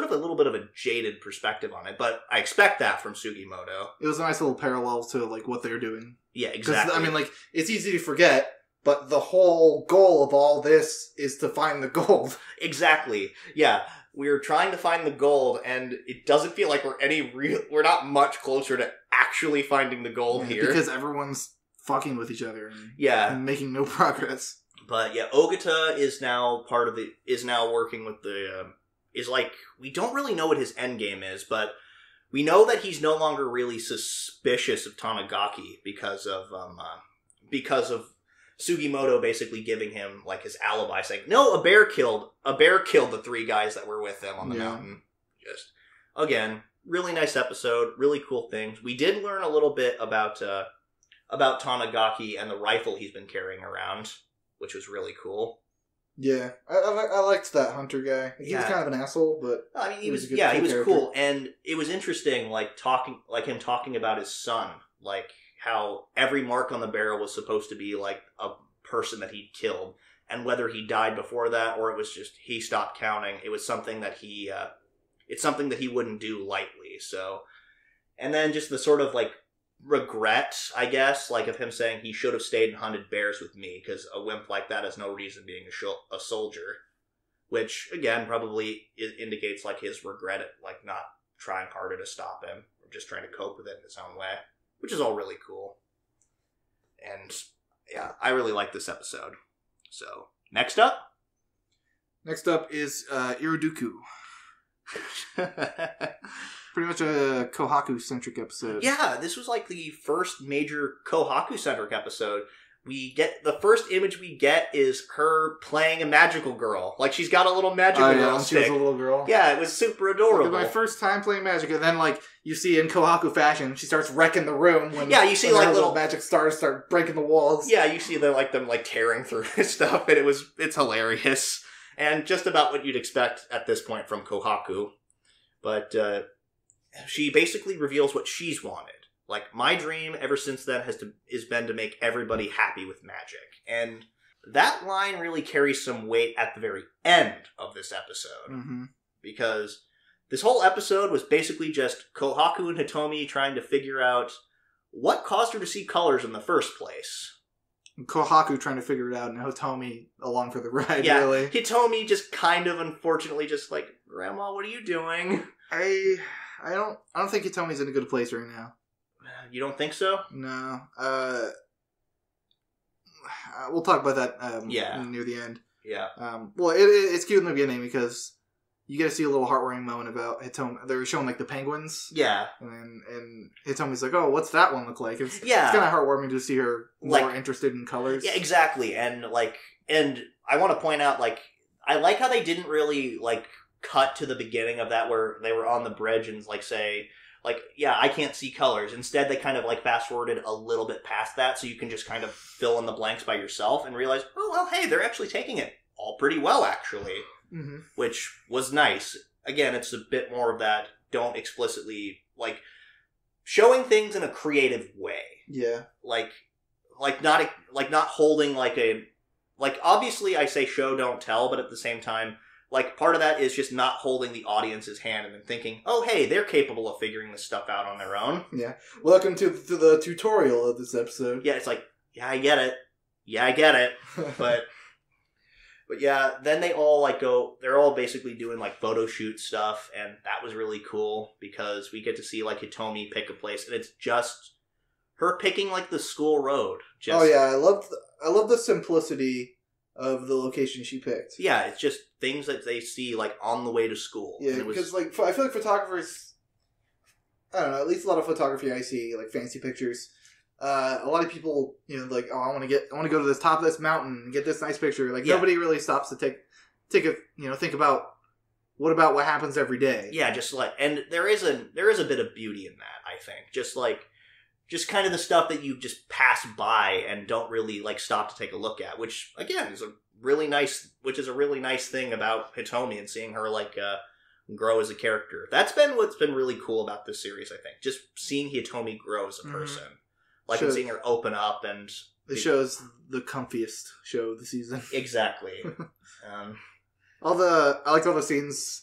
of a little bit of a jaded perspective on it, but I expect that from Sugimoto. It was a nice little parallel to, like, what they're doing. Yeah, exactly. I mean, like, it's easy to forget, but the whole goal of all this is to find the gold. Exactly. Yeah, we're trying to find the gold, and it doesn't feel like we're not much closer to actually finding the gold here, because everyone's fucking with each other and making no progress. But yeah, Ogata is now working with we don't really know what his end game is, but we know that he's no longer really suspicious of Tanigaki because of Sugimoto basically giving him, like, his alibi, saying, no, a bear killed the 3 guys that were with them on the mountain. Just, again, really nice episode, really cool things. We did learn a little bit about Tanigaki and the rifle he's been carrying around, which was really cool. Yeah, I liked that hunter guy. He was kind of an asshole, but I mean, he was cool, and it was interesting, like, him talking about his son, like, how every mark on the barrel was supposed to be, like, a person that he'd killed, and whether he died before that or it was just he stopped counting, it was something that it's something that he wouldn't do lightly. So, and then just the sort of, like, regret, I guess, like, of him saying he should have stayed and hunted bears with me, because a wimp like that has no reason being a soldier, which, again, probably indicates, like, his regret at, like, not trying harder to stop him, or just trying to cope with it in his own way, which is all really cool. And yeah, I really like this episode. So, next up? Next up is IRODUKU. Pretty much a Kohaku-centric episode. Yeah, this was like the first major Kohaku-centric episode. The first image we get is her playing a magical girl. Like, she's got a little magical girl stick. She was a little girl. Yeah, it was super adorable. It was my first time playing magic, and then, like, you see in Kohaku fashion, she starts wrecking the room when, you see, like, little magic stars start breaking the walls. Yeah, you see them tearing through stuff, and it's hilarious. And just about what you'd expect at this point from Kohaku. But, she basically reveals what she's wanted. Like, my dream ever since then has been to make everybody happy with magic. And that line really carries some weight at the very end of this episode. Mm-hmm. Because this whole episode was basically just Kohaku and Hitomi trying to figure out what caused her to see colors in the first place. Kohaku trying to figure it out, and Hitomi along for the ride, yeah, really. Hitomi just kind of, unfortunately, just like, Grandma, what are you doing? I don't think Hitomi's in a good place right now. You don't think so? No. We'll talk about that near the end. Yeah. Well, it's cute in the beginning because you get to see a little heartwarming moment about Hitomi. They're showing, like, the penguins. Yeah. And Hitomi's like, oh, what's that one look like? It's kind of heartwarming to see her more interested in colors. Yeah, exactly. And I want to point out, like, I like how they didn't really, like, cut to the beginning of that where they were on the bridge and, like, say, like, yeah, I can't see colors. Instead, they kind of, like, fast-forwarded a little bit past that so you can just kind of fill in the blanks by yourself and realize, oh, well, hey, they're actually taking it all pretty well, actually. Mm-hmm. Which was nice. Again, it's a bit more of that, don't explicitly, like, showing things in a creative way. Yeah. Like not holding, like, obviously I say show, don't tell, but at the same time, like, part of that is just not holding the audience's hand and then thinking, oh, hey, they're capable of figuring this stuff out on their own. Yeah. Welcome to the tutorial of this episode. Yeah, it's like, yeah, I get it. Yeah, I get it. But yeah, then they all, like, they're all basically doing, like, photo shoot stuff, and that was really cool because we get to see, like, Hitomi pick a place, and it's just her picking, like, the school road. Oh, yeah, I love the simplicity of the location she picked. Yeah, it's just things that they see, like, on the way to school. Yeah, because, like, I feel like photographers, I don't know, at least a lot of photography I see, like, fancy pictures. A lot of people, you know, like, oh, I want to go to this top of this mountain and get this nice picture. Like, nobody really stops to take a, you know, think about what happens every day. Yeah, just like, and there is a bit of beauty in that, I think. Just kind of the stuff that you just pass by and don't really, like, stop to take a look at, which, again, is a really nice thing about Hitomi and seeing her, like, grow as a character. That's been what's been really cool about this series, I think. Just seeing Hitomi grow as a person. Mm-hmm. Like, and seeing her open up and... The show's the comfiest show of the season. Exactly. I liked all the scenes.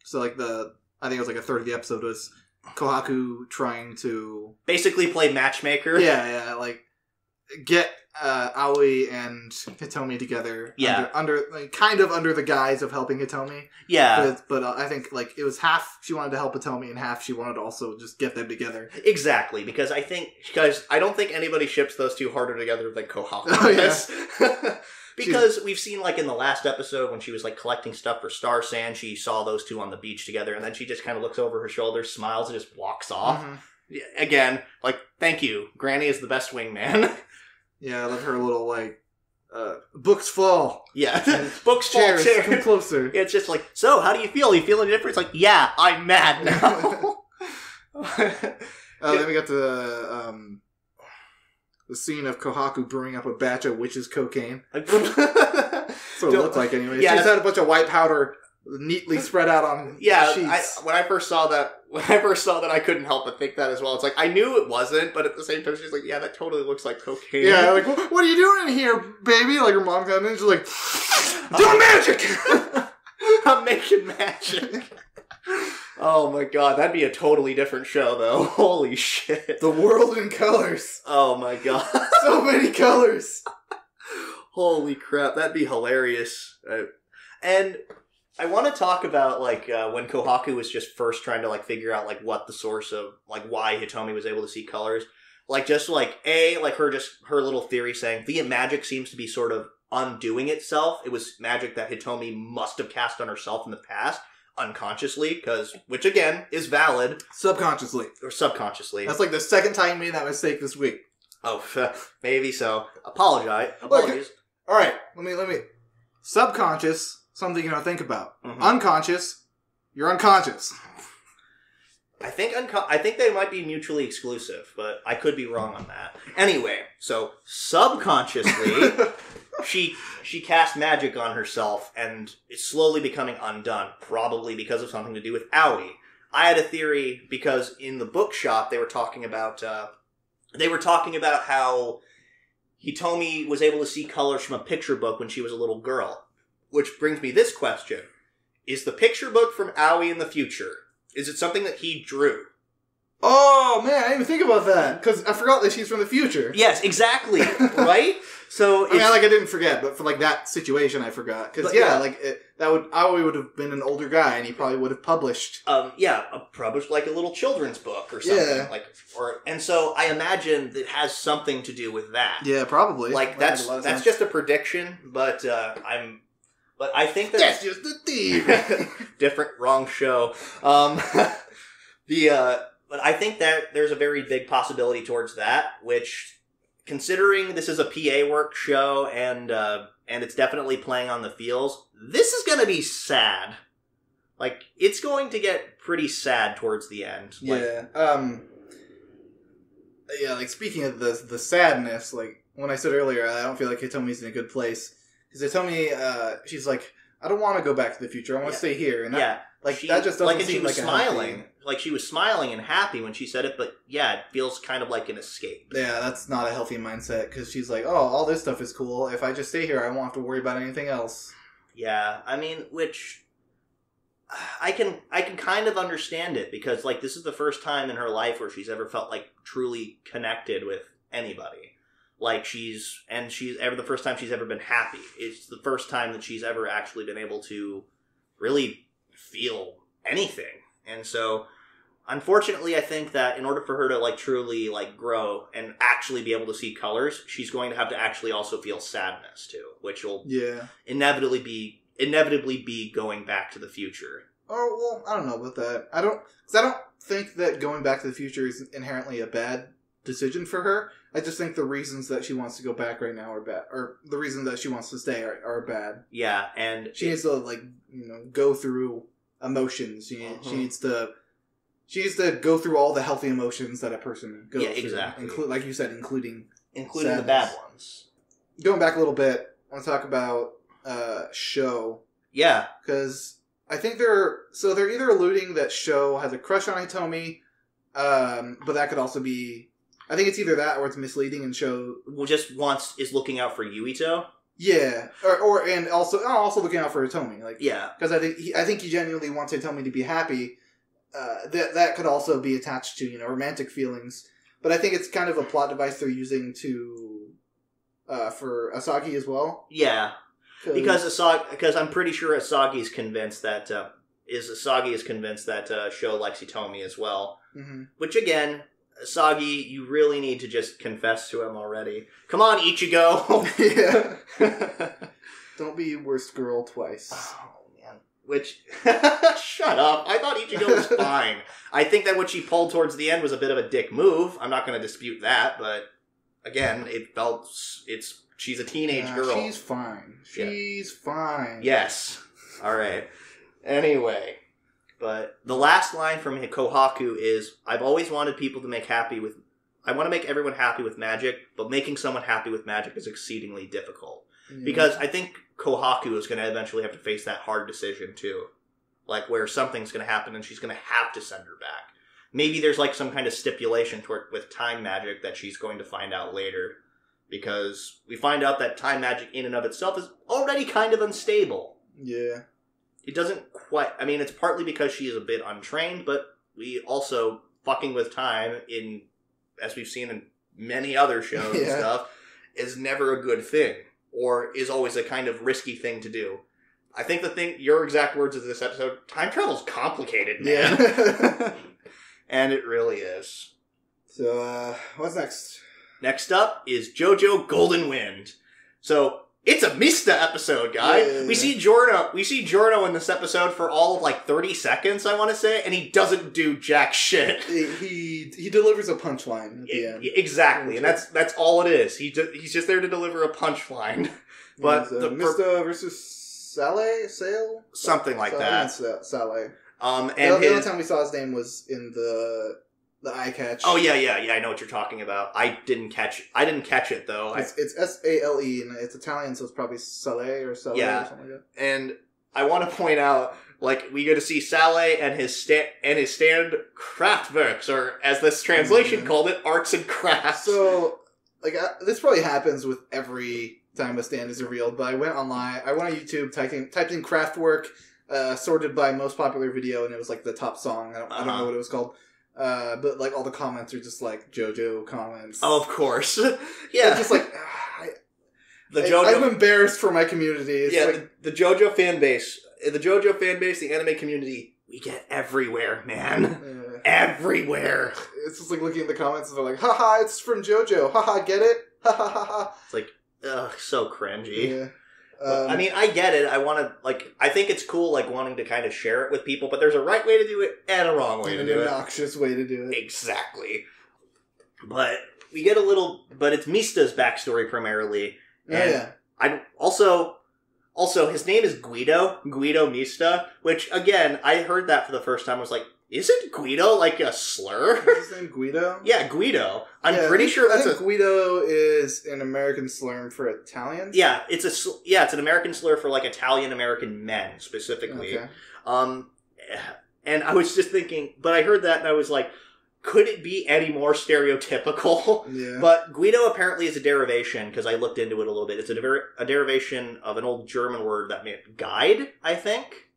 So, like, I think it was like a third of the episode was Kohaku trying to... basically play matchmaker. Yeah, like, get Aoi and Hitomi together. Yeah. Under the guise of helping Hitomi. Yeah. But I think, like, it was half she wanted to help Hitomi and half she wanted to also just get them together. Exactly, because I don't think anybody ships those two harder together than Kohaku. Oh, yeah. Because we've seen, like, in the last episode when she was, like, collecting stuff for Star Sand, she saw those two on the beach together, and then she just kind of looks over her shoulder, smiles, and just walks off. Mm-hmm. Again, like, thank you. Granny is the best wingman. Yeah, I love her little, like, books fall. Yeah, books fall, chairs. Come closer. It's just like, so, how do you feel? Are you feeling different? It's like, yeah, I'm mad now. Then we got the scene of Kohaku brewing up a batch of witch's cocaine. That's what it looked like anyway. Yeah, she just had a bunch of white powder neatly spread out on sheets. When I first saw that, I couldn't help but think that as well. It's like, I knew it wasn't, but at the same time, she's like, yeah, that totally looks like cocaine. Yeah, like, what are you doing in here, baby? Like, her mom got in, she's like, doing magic! I'm making magic. Oh my god, that'd be a totally different show, though. Holy shit. The world in colors. Oh my god. So many colors. Holy crap, that'd be hilarious. And I want to talk about, like, when Kohaku was just first trying to, like, figure out, like, what the source of, like, why Hitomi was able to see colors. Like, her little theory saying the magic seems to be sort of undoing itself. It was magic that Hitomi must have cast on herself in the past, unconsciously, which again, is valid. Subconsciously. Or subconsciously. That's like the second time you made that mistake this week. Oh, maybe so. Apologies. Alright, let me... Subconscious, something you don't think about. Mm-hmm. Unconscious, you're unconscious. I think they might be mutually exclusive, but I could be wrong on that. Anyway, so subconsciously, she cast magic on herself and is slowly becoming undone, probably because of something to do with Aoi. I had a theory because in the bookshop they were talking about how Hitomi was able to see colors from a picture book when she was a little girl. Which brings me this question. Is the picture book from Aoi in the future? Is it something that he drew? Oh, man, I didn't even think about that. Because I forgot that she's from the future. Yes, exactly. Right? So I didn't forget, but for, like, that situation, I forgot. Because, Aoi would have been an older guy, and he probably would have published... published, like, a little children's book or something. Yeah. And so I imagine it has something to do with that. Yeah, probably. Like, that's just a prediction, but I think that's just the theme. Different, wrong show. But I think that there's a very big possibility towards that, which, considering this is a PA work show and it's definitely playing on the feels, this is going to be sad. Like, it's going to get pretty sad towards the end. Yeah. Like, speaking of the sadness, like, when I said earlier, I don't feel like Hitomi's in a good place. Because Hitomi, she's like, I don't want to go back to the future. I want to stay here. And that just doesn't seem like smiling. Like, she was smiling and happy when she said it, but yeah, it feels kind of like an escape. Yeah, that's not a healthy mindset, because she's like, oh, all this stuff is cool. If I just stay here, I won't have to worry about anything else. Yeah, I mean, which... I can kind of understand it, because, like, this is the first time in her life where she's ever felt, like, truly connected with anybody. Like, the first time she's ever been happy. It's the first time that she's ever actually been able to really feel anything. And so, unfortunately, I think that in order for her to, like, truly, like, grow and actually be able to see colors, she's going to have to actually also feel sadness, too. Which will inevitably be going back to the future. Oh, well, I don't know about that. I don't think that going back to the future is inherently a bad decision for her. I just think the reasons that she wants to go back right now are bad, or the reasons that she wants to stay are bad. Yeah, and she needs to, like, go through emotions. She needs to go through all the healthy emotions that a person goes through. Exactly. Like you said, including the bad ones. Going back a little bit, I want to talk about Sho. Yeah, because I think they're either alluding that Sho has a crush on Hitomi, but that could also be. I think it's either that or it's misleading and Sho is looking out for Yuito. Yeah, and also looking out for Hitomi. Like, yeah, because I think he genuinely wants Hitomi to be happy. That could also be attached to romantic feelings, but I think it's kind of a plot device they're using for Asagi as well. Yeah, because I'm pretty sure Asagi is convinced that Sho likes Hitomi as well. Mm-hmm. Which again. Asagi, you really need to just confess to him already. Come on, Ichigo! Yeah. Don't be worst girl twice. Oh, man. Shut up. I thought Ichigo was fine. I think that what she pulled towards the end was a bit of a dick move. I'm not going to dispute that, but again, she's a teenage girl. She's fine. She's fine. Yes. Alright. Anyway. But the last line from Kohaku is, I've always wanted people to I want to make everyone happy with magic, but making someone happy with magic is exceedingly difficult. Mm. Because I think Kohaku is going to eventually have to face that hard decision too. Like, where something's going to happen and she's going to have to send her back. Maybe there's like some kind of stipulation with time magic that she's going to find out later. Because we find out that time magic in and of itself is already kind of unstable. Yeah. It doesn't quite... I mean, it's partly because she is a bit untrained, but we also, fucking with time, as we've seen in many other shows and stuff, is never a good thing. Or is always a kind of risky thing to do. I think your exact words of this episode, time travel's complicated, man. Yeah. And it really is. So, what's next? Next up is JoJo Golden Wind. So, it's a Mista episode, guy. Yeah. We see Giorno in this episode for all of like 30 seconds, I want to say, and he doesn't do jack shit. He delivers a punchline at the end. Exactly, and that's all it is. He's just there to deliver a punchline. But Mista versus Sale? Something like that. Sale. And the only time we saw his name was in the eye catch. Oh yeah, I know what you're talking about. I didn't catch it though. It's Sale, and it's Italian, so it's probably Sale or something like that. And I want to point out, like, we get to see Sale and his stand Kraftwerks, or as this translation called it, arts and crafts. So, like, this probably happens with every time a stand is revealed. But I went on YouTube, typed in Kraftwerk, sorted by most popular video, and it was like the top song. I don't know what it was called. But like all the comments are just like JoJo comments. Oh, of course. Yeah. It's just like I'm embarrassed for my community. It's the JoJo fan base, the anime community, we get everywhere, man. Everywhere. It's just like looking at the comments and they're like, haha, it's from JoJo. Haha, get it? Ha ha ha ha. It's like, ugh, so cringy. Yeah. I mean, I get it. I think it's cool, like, wanting to kind of share it with people, but there's a right way to do it and a wrong way to do it. An obnoxious way to do it. Exactly. But we get but it's Mista's backstory primarily. And also, his name is Guido Mista, which, again, I heard that for the first time. I was like, isn't Guido like a slur? Is his name Guido? Yeah, Guido. I'm pretty sure that's Guido is an American slur for Italians. Yeah, it's an American slur for like Italian American men specifically. Okay. And I was just thinking, but I heard that and I was like, could it be any more stereotypical? Yeah. But Guido apparently is a derivation, because I looked into it a little bit. It's a derivation of an old German word that meant guide, I think.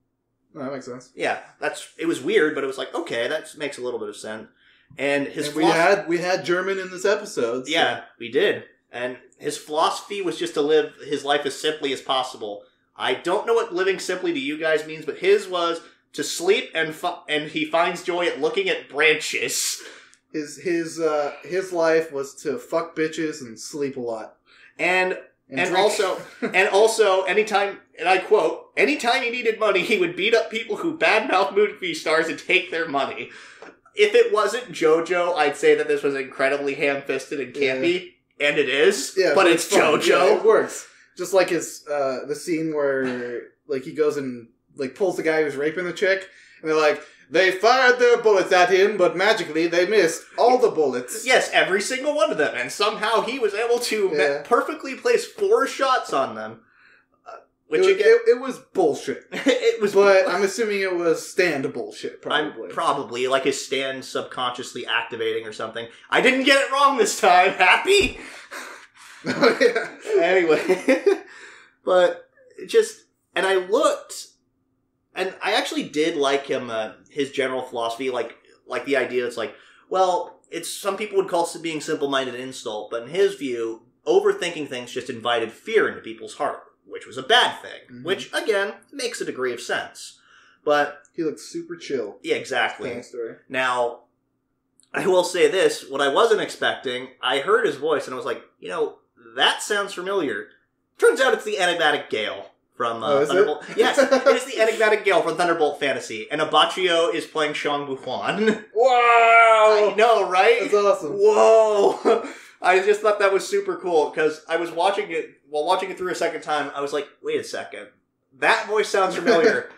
Oh, that makes sense. Yeah, it was weird, but it was like, okay, that makes a little bit of sense. And we had German in this episode. So. Yeah, we did. And his philosophy was just to live his life as simply as possible. I don't know what living simply to you guys means, but his was to sleep and he finds joy at looking at branches. His life was to fuck bitches and sleep a lot. And also, anytime, and I quote, anytime he needed money, he would beat up people who badmouth movie stars and take their money. If it wasn't JoJo, I'd say that this was incredibly ham-fisted and campy, and it is, but it's JoJo. Yeah, it works. Just like the scene where, like, he goes and, like, pulls the guy who's raping the chick, and they're like, they fired their bullets at him, but magically they missed all the bullets. Yes, every single one of them, and somehow he was able to perfectly place 4 shots on them. It was bullshit. It was, but I'm assuming it was stand bullshit. Probably like his stand subconsciously activating or something. I didn't get it wrong this time. Happy. Oh, yeah. Anyway, but and I looked, and I actually did like him. His general philosophy, like the idea, it's like, well, it's some people would call being simple-minded an insult, but in his view, overthinking things just invited fear into people's heart, which was a bad thing, which, again, makes a degree of sense. But he looks super chill. Yeah, exactly. Now, I will say this, what I wasn't expecting, I heard his voice and I was like, that sounds familiar. Turns out it's the enigmatic Gale from Thunderbolt. Yes, it is the enigmatic Gale from Thunderbolt Fantasy, and Abachio is playing Shang Buhuan. Wow! I know, right? That's awesome. Whoa! I just thought that was super cool, because I was watching it through a second time, I was like, wait a second. That voice sounds familiar.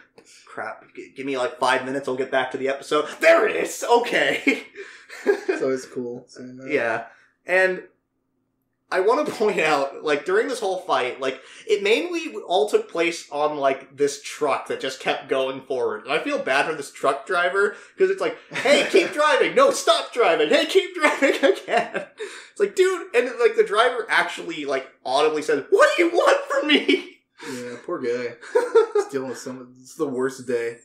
Crap. Give me like 5 minutes, I'll get back to the episode. There it is! Okay. So it's cool. Yeah. And I want to point out, like, during this whole fight, like, it mainly all took place on, like, this truck that just kept going forward. And I feel bad for this truck driver, because it's like, hey, keep driving! No, stop driving! Hey, keep driving again! It's like, dude, and, like, the driver actually, like, audibly says, what do you want from me? Yeah, poor guy. He's dealing with it's the worst day.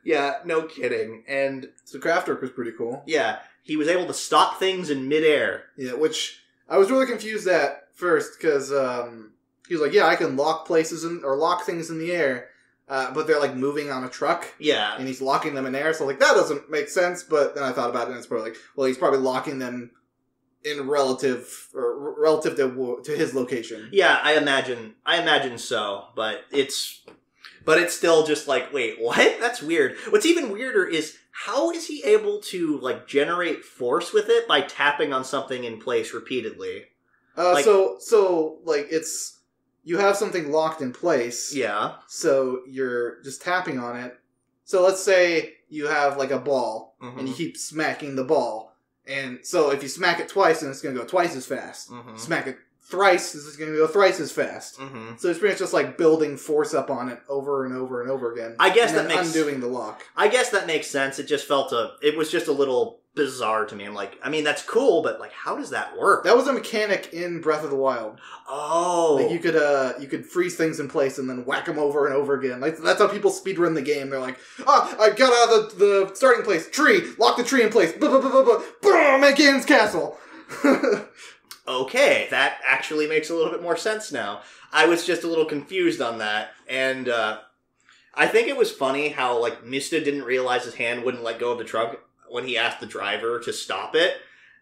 Yeah, no kidding. And so Kraftwerk was pretty cool. Yeah, he was able to stop things in midair. Yeah, which I was really confused at first, because he was like, yeah, I can lock things in the air. but they're like moving on a truck. Yeah. And he's locking them in air, so like that doesn't make sense, but then I thought about it and it's probably like, well, he's probably locking them in relative to his location. Yeah, I imagine so, but it's still just like, wait, what? That's weird. What's even weirder is how is he able to like generate force with it by tapping on something in place repeatedly? So like it's you have something locked in place. Yeah. So you're just tapping on it. So let's say you have like a ball and you keep smacking the ball. And so if you smack it twice, then it's going to go twice as fast. Smack it thrice, it's going to go thrice as fast. So it's pretty much just like building force up on it over and over and over again. I guess that makes undoing the lock. I guess that makes sense. It just it was just a little bizarre to me. I'm like, I mean, that's cool, but like, how does that work? That was a mechanic in Breath of the Wild. Oh, like you could freeze things in place and then whack them over and over again. Like that's how people speedrun the game. They're like, I got out of the starting place, tree, lock the tree in place, boom, at Ganon's castle. Okay, that actually makes a little bit more sense now. I was just a little confused on that, and I think it was funny how like Mista didn't realize his hand wouldn't let go of the truck when he asked the driver to stop it,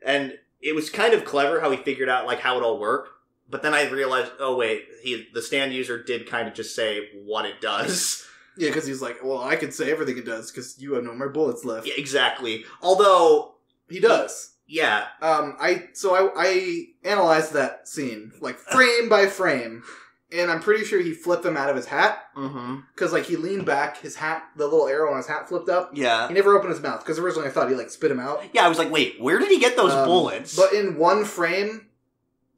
and it was kind of clever how he figured out like how it all worked. But then I realized, oh wait, the stand user did kind of just say what it does. Yeah, because he's like, well, I can say everything it does because you have no more bullets left. Yeah, exactly. Although he does. Yeah. I analyzed that scene like frame by frame. And I'm pretty sure he flipped them out of his hat. Because, like, he leaned back, his hat, the little arrow on his hat flipped up. Yeah. He never opened his mouth, because originally I thought he, like, spit him out. Yeah, I was like, wait, where did he get those bullets? But in one frame,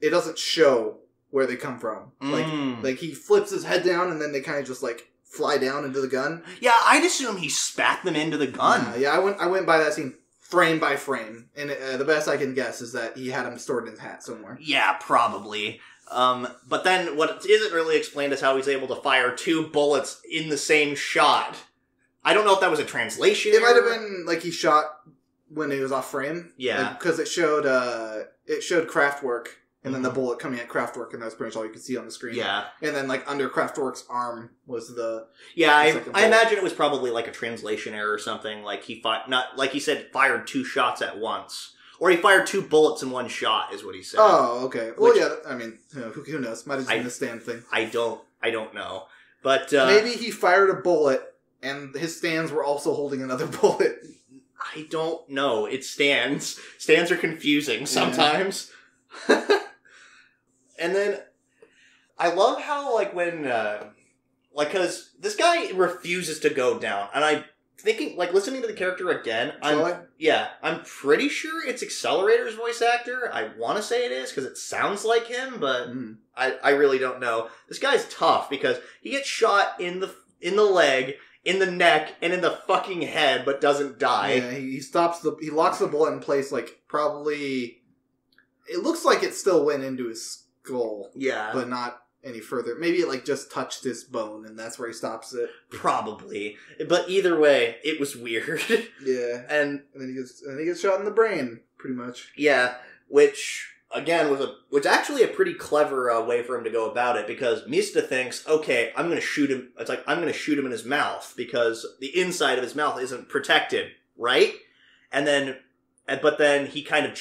it doesn't show where they come from. Like, he flips his head down, and then they kind of just, like, fly down into the gun. Yeah, I'd assume he spat them into the gun. Yeah, I went by that scene frame by frame. And the best I can guess is that he had them stored in his hat somewhere. Yeah, probably. But then what isn't really explained is how he's able to fire 2 bullets in the same shot. I don't know if that was a translation It error. might have been like he shot when he was off frame. Yeah. Because it showed Kraftwerk, and then the bullet coming at Kraftwerk, and that's pretty much all you could see on the screen. Yeah. And then like under Kraftwerk's arm was the... Yeah, I imagine it was probably like a translation error or something. Like he not like he said fired 2 shots at once. Or he fired 2 bullets in one shot, is what he said. Oh, okay. Well, yeah, I mean, who knows? Might have just been a stand thing. I don't know. But, maybe he fired a bullet, and his stands were also holding another bullet. I don't know. It's stands. Stands are confusing sometimes. Yeah. And then, I love how, like, when, like, because this guy refuses to go down, and I... Thinking, like, listening to the character again, I'm pretty sure it's Accelerator's voice actor. I want to say it is, because it sounds like him, but I really don't know. This guy's tough, because he gets shot in the leg, in the neck, and in the fucking head, but doesn't die. Yeah, he locks the bullet in place, like, probably... It looks like it still went into his skull. Yeah. But not any further. Maybe it like just touched his bone and that's where he stops it. Probably. But either way, it was weird. Yeah. And then he gets shot in the brain, pretty much. Yeah. Which again was actually a pretty clever way for him to go about it, because Mista thinks, okay, I'm gonna shoot him. It's like, I'm gonna shoot him in his mouth because the inside of his mouth isn't protected, right? But then he kind of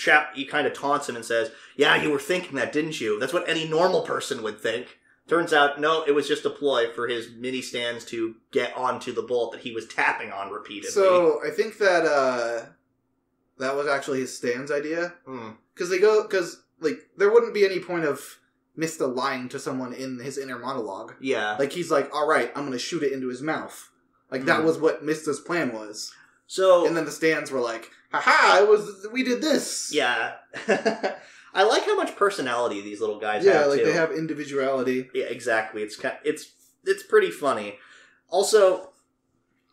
taunts him and says, yeah, you were thinking that, didn't you? That's what any normal person would think. Turns out, no, it was just a ploy for his mini stands to get onto the bullet that he was tapping on repeatedly. So, I think that, that was actually his stands idea. Because there wouldn't be any point of Mista lying to someone in his inner monologue. Yeah. Like, he's like, alright, I'm gonna shoot it into his mouth. Like, that was what Mista's plan was. So... And then the stands were like, haha, we did this! Yeah. I like how much personality these little guys have, yeah, like, too. they have individuality. Yeah, exactly. It's pretty funny. Also,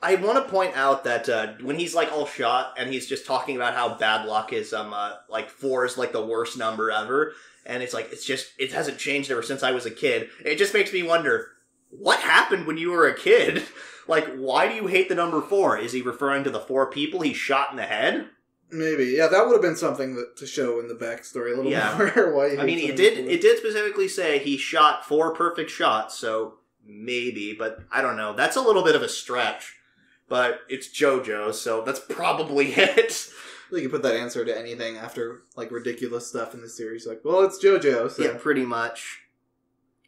I want to point out that when he's, like, all shot, and he's just talking about how bad luck is, 4 is, like, the worst number ever, and it's like, it hasn't changed ever since I was a kid. It just makes me wonder, what happened when you were a kid? Like, why do you hate the number 4? Is he referring to the 4 people he shot in the head? Maybe. Yeah, that would have been something to show in the backstory a little more. Why I mean, it did specifically say he shot 4 perfect shots, so maybe, but I don't know. That's a little bit of a stretch. But it's JoJo, so that's probably it. You can put that answer to anything after, like, ridiculous stuff in the series. Like, well, it's JoJo, so... Yeah, pretty much.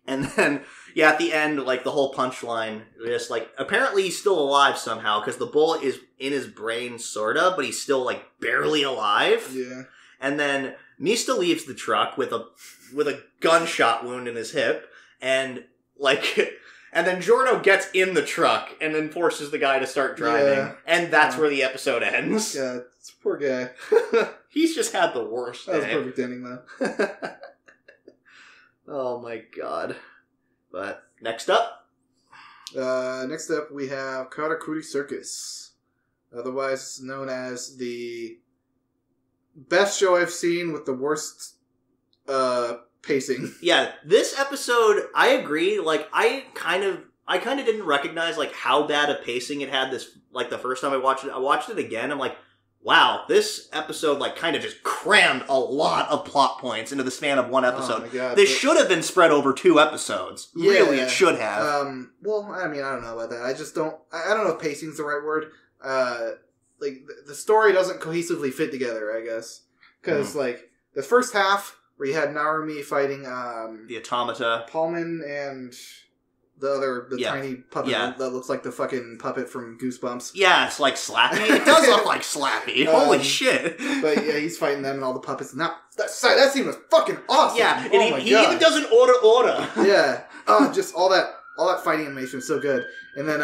And then, yeah, at the end, like, the whole punchline, just, like, apparently he's still alive somehow, because the bullet is in his brain, sorta, but he's still, like, barely alive. Yeah. And then Mista leaves the truck with a gunshot wound in his hip, and, like... And then Giorno gets in the truck and then forces the guy to start driving. Yeah. And that's where the episode ends. Yeah, it's a poor guy. He's just had the worst day. That was a perfect ending, though. Oh my god. But, next up? Next up, we have Karakuri Circus. Otherwise known as the best show I've seen with the worst pacing. Yeah, this episode, I agree. Like, I kind of didn't recognize, like, how bad a pacing it had this, like, the first time I watched it. I watched it again, I'm like, wow, this episode, like, kind of just crammed a lot of plot points into the span of one episode. Oh my God, this should have been spread over 2 episodes. Yeah, really, it should have. Well, I mean, I don't know about that. I just don't... I don't know if pacing's the right word. Like, the story doesn't cohesively fit together, I guess. Because, like, the first half... where you had Narumi fighting the Automata, Paulman, and the tiny puppet that looks like the fucking puppet from Goosebumps. Yeah, it's like Slappy. It does look like Slappy. Holy shit! But yeah, he's fighting them and all the puppets. Now that scene was fucking awesome. Yeah, and he even does an order. Yeah, just all that fighting animation was so good. And then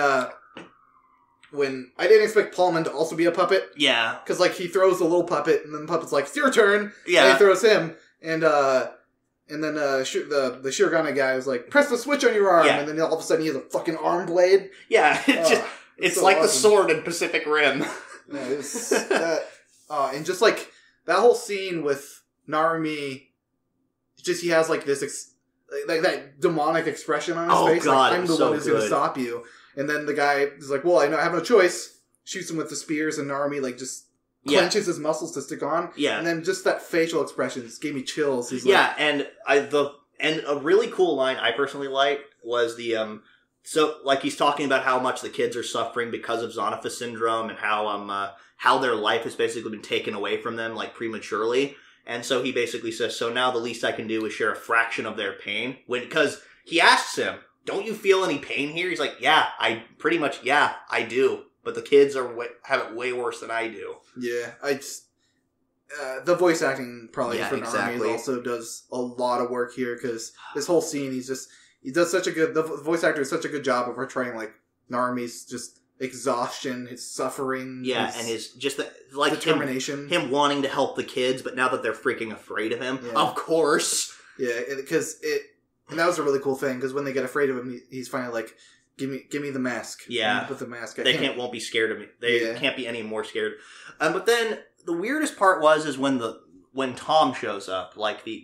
when I didn't expect Paulman to also be a puppet. Yeah, because like he throws the little puppet, and then the puppet's like, "It's your turn." Yeah, and he throws him. And then the Shirogane guy was like, press the switch on your arm, and then all of a sudden he has a fucking arm blade. Yeah, it's so like awesome. The sword in Pacific Rim. Yeah, it was and just like that whole scene with Narumi, just he has like this like that demonic expression on his face. God, like, I'm the one who's going to stop you. And then the guy is like, well, I have no choice. Shoots him with the spears, and Narumi like just clenches his muscles to stick on. Yeah. And then just that facial expression just gave me chills. He's like, and a really cool line I personally liked was the so like he's talking about how much the kids are suffering because of Zonapha syndrome and how their life has basically been taken away from them like prematurely. And so he basically says, so now the least I can do is share a fraction of their pain. Because he asks him, don't you feel any pain here? He's like, yeah, I do. But the kids have it way worse than I do. Yeah, the voice acting probably for Narumi also does a lot of work here because this whole scene, the voice actor does such a good job of portraying like Narumi's just exhaustion, his suffering, and his just like determination, him wanting to help the kids, but now that they're freaking afraid of him, of course. Yeah, and that was a really cool thing because when they get afraid of him, he's finally like, Give me the mask. Yeah. Put the mask. They won't be scared of me. They can't be any more scared. But then the weirdest part is when Tom shows up,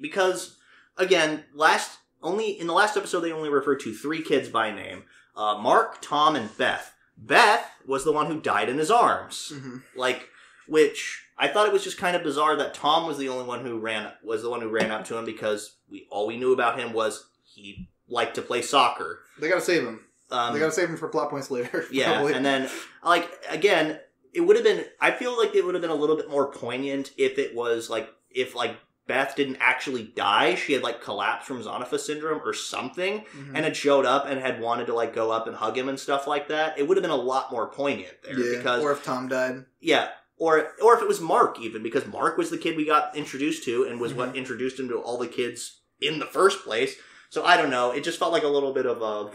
because again, in the last episode they only referred to 3 kids by name. Mark, Tom, and Beth. Beth was the one who died in his arms. Mm-hmm. Which I thought it was just kind of bizarre that Tom was the only one who ran up to him because all we knew about him was he liked to play soccer. They gotta save him. They gotta save him for plot points later. Yeah, probably. And then, again, it would have been... I feel like it would have been a little bit more poignant if it was, if Beth didn't actually die. She had, collapsed from Zonapha syndrome or something, mm-hmm. and had showed up and had wanted to, go up and hug him and stuff like that. It would have been a lot more poignant there. Yeah, because, or if Tom died. Yeah, or if it was Mark, even, because Mark was the kid we got introduced to and was mm-hmm. what introduced him to all the kids in the first place. So I don't know. It just felt like a little bit of a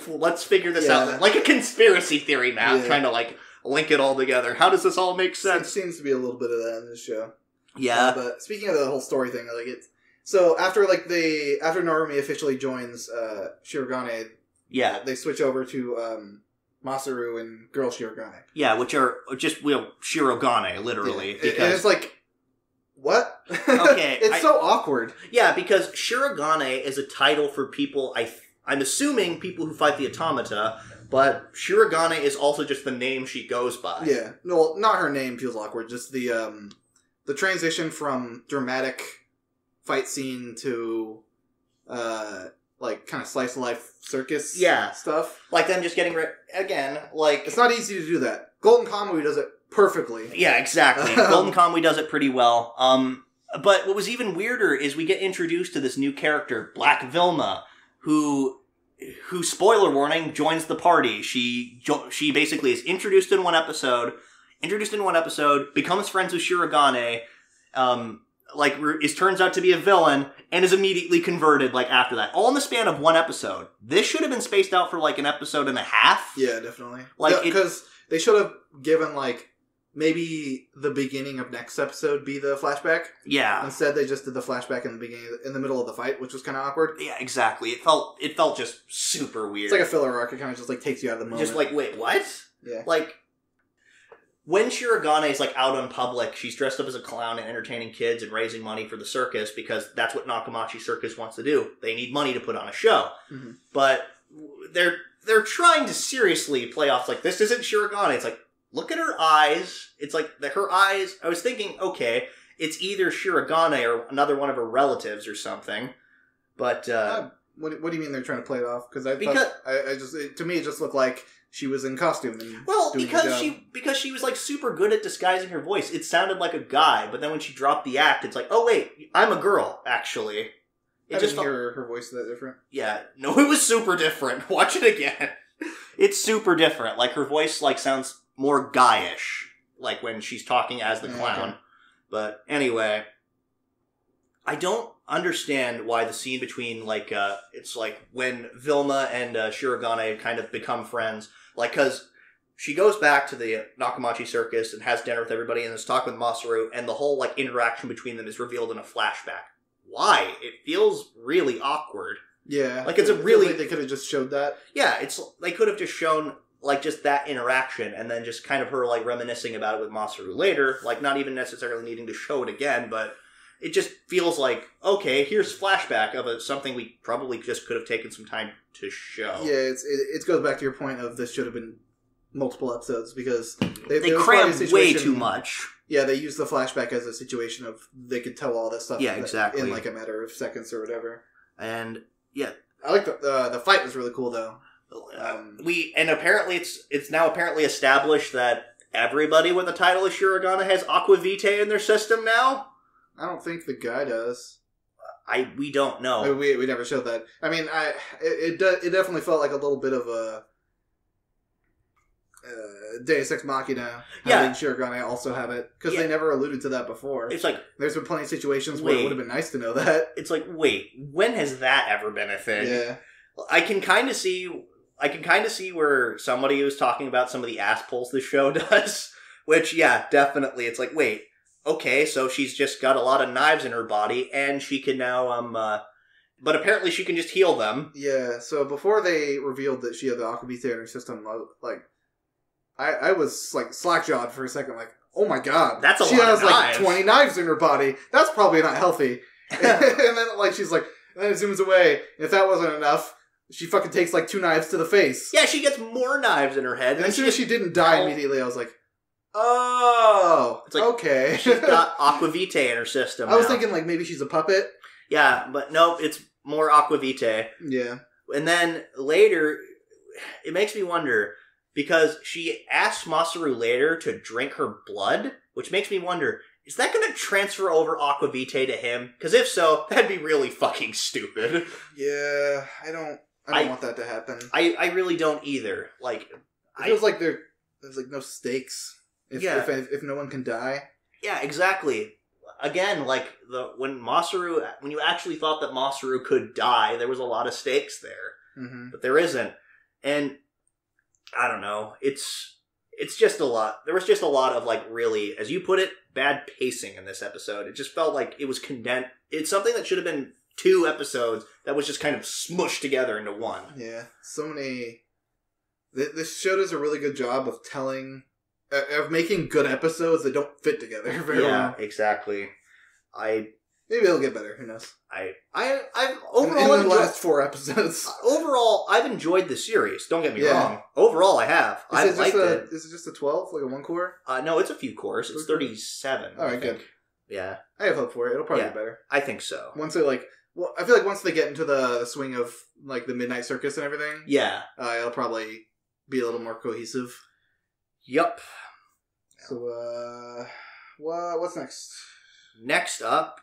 let's figure this out, like a conspiracy theory map, trying to link it all together. How does this all make sense? It seems to be a little bit of that in this show. Yeah. But speaking of the whole story thing, so after after Narumi officially joins Shirogane, they switch over to Masaru and Girl Shirogane. Yeah, which are just Shirogane, literally. Yeah. And it's like, what? Okay. It's so awkward. Yeah, because Shirogane is a title for people, I'm assuming people who fight the automata, but Shirogane is also just the name she goes by. Yeah. No, not her name feels awkward, just the transition from dramatic fight scene to like kind of slice of life circus stuff. Like them just getting again, like it's not easy to do that. Golden Kamuy does it perfectly. Yeah, exactly. Golden Kamuy does it pretty well. But what was even weirder is we get introduced to this new character, Black Vilma, who spoiler warning, joins the party. She basically is introduced in one episode, becomes friends with Shirogane, turns out to be a villain, and is immediately converted, like, after that. All in the span of one episode. This should have been spaced out for, like, an episode and a half. Yeah, definitely. Like, because they should have given, like, maybe the beginning of next episode be the flashback. Yeah. Instead, they just did the flashback in the middle of the fight, which was kind of awkward. Yeah, exactly. It felt just super weird. It's like a filler arc. It kind of just, like, takes you out of the moment. Just like, wait, what? Yeah. Like, when Shirogane is, like, out in public, she's dressed up as a clown and entertaining kids and raising money for the circus because that's what Nakamachi Circus wants to do. They need money to put on a show. Mm-hmm. But they're trying to seriously play off, like, this isn't Shirogane. It's like, look at her eyes. It's like, her eyes, I was thinking, okay, it's either Shirogane or another one of her relatives or something. But, what do you mean they're trying to play it off? Because to me, it just looked like she was in costume. Because she was, like, super good at disguising her voice. It sounded like a guy, but then when she dropped the act, it's like, oh wait, I'm a girl, actually. I didn't hear her voice that different. Yeah, no, it was super different. Watch it again. It's super different. Like, her voice, like, sounds more guyish, like, when she's talking as the clown. Okay. But anyway, I don't understand why the scene between, like, it's like when Vilma and Shirogane kind of become friends, like, because she goes back to the Nakamachi Circus and has dinner with everybody and is talking with Masaru, and the whole, like, interaction between them is revealed in a flashback. Why? It feels really awkward. Yeah. Like, it's a really... Like they could have just showed that. Yeah, they could have just shown, like, just that interaction, and then just kind of her, like, reminiscing about it with Masaru later, like, not even necessarily needing to show it again, but it just feels like, okay, here's flashback of something we probably just could have taken some time to show. Yeah, it goes back to your point of this should have been multiple episodes, because they crammed way too much. Yeah, they used the flashback as a situation of they could tell all this stuff exactly. in, like, a matter of seconds or whatever. And, yeah. I like the fight was really cool, though. And apparently it's now apparently established that everybody with the title of Shirogane has Aqua Vitae in their system now. I don't think the guy does. We don't know. We never showed that. I mean, it definitely felt like a little bit of a Deus Ex Machina. Having Shirogane also have it, because they never alluded to that before. It's like there's been plenty of situations where it would have been nice to know that. It's like, wait, when has that ever been a thing? Yeah, I can kind of see where somebody was talking about some of the ass pulls the show does. Which, yeah, definitely. It's like, wait, okay, so she's just got a lot of knives in her body, and she can now, but apparently she can just heal them. Yeah, so before they revealed that she had the Aqua Vitae in her system, like, I was, like, slack-jawed for a second, like, oh my god. That's a lot of knives. She has, like, 20 knives in her body. That's probably not healthy. And then, like, she's like, and then it zooms away, and if that wasn't enough, she fucking takes, like, 2 knives to the face. Yeah, she gets more knives in her head. And as soon as she didn't die immediately, I was like, oh, it's like, okay. She's got Aqua Vitae in her system I was thinking, like, maybe she's a puppet. Yeah, but no, it's more Aqua Vitae. Yeah. And then later, it makes me wonder, because she asks Masaru later to drink her blood, which makes me wonder, is that going to transfer over Aqua Vitae to him? Because if so, that'd be really fucking stupid. Yeah, I don't want that to happen. I really don't either. Like, it feels like there's like no stakes if no one can die. Yeah, exactly. Again, like when you actually thought that Masaru could die, there was a lot of stakes there, but there isn't. And I don't know. It's just a lot. There was just a lot of, like, really, as you put it, bad pacing in this episode. It just felt like it was condensed. It's something that should have been 2 episodes that was just kind of smushed together into one. Yeah, so many. This show does a really good job of of making good episodes that don't fit together very well. Yeah, exactly. Maybe it'll get better. Who knows? I've overall in the last 4 episodes. Overall, I've enjoyed the series. Don't get me wrong. Overall, I have. I liked it. Is it just a 12, like a 1 core? No, it's a few cores. It's 37. All right, good. Yeah, I have hope for it. It'll probably get better. I think so. Once Well, I feel like once they get into the swing of like the Midnight Circus and everything, Yeah. It'll probably be a little more cohesive. Yup. So, what's next? Next up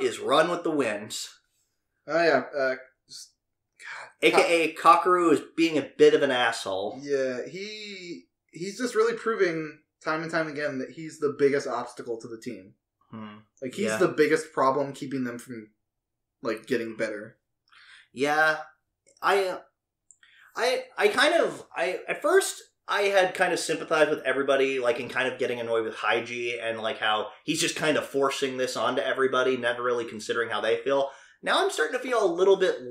is Run with the Winds. Oh yeah, AKA Kakaroo is being a bit of an asshole. Yeah, he's just really proving time and time again that he's the biggest obstacle to the team. Like he's the biggest problem keeping them from like getting better. Yeah, at first I had kind of sympathized with everybody, like, and kind of getting annoyed with Haiji and like how he's just kind of forcing this onto everybody, never really considering how they feel. Now I'm starting to feel a little bit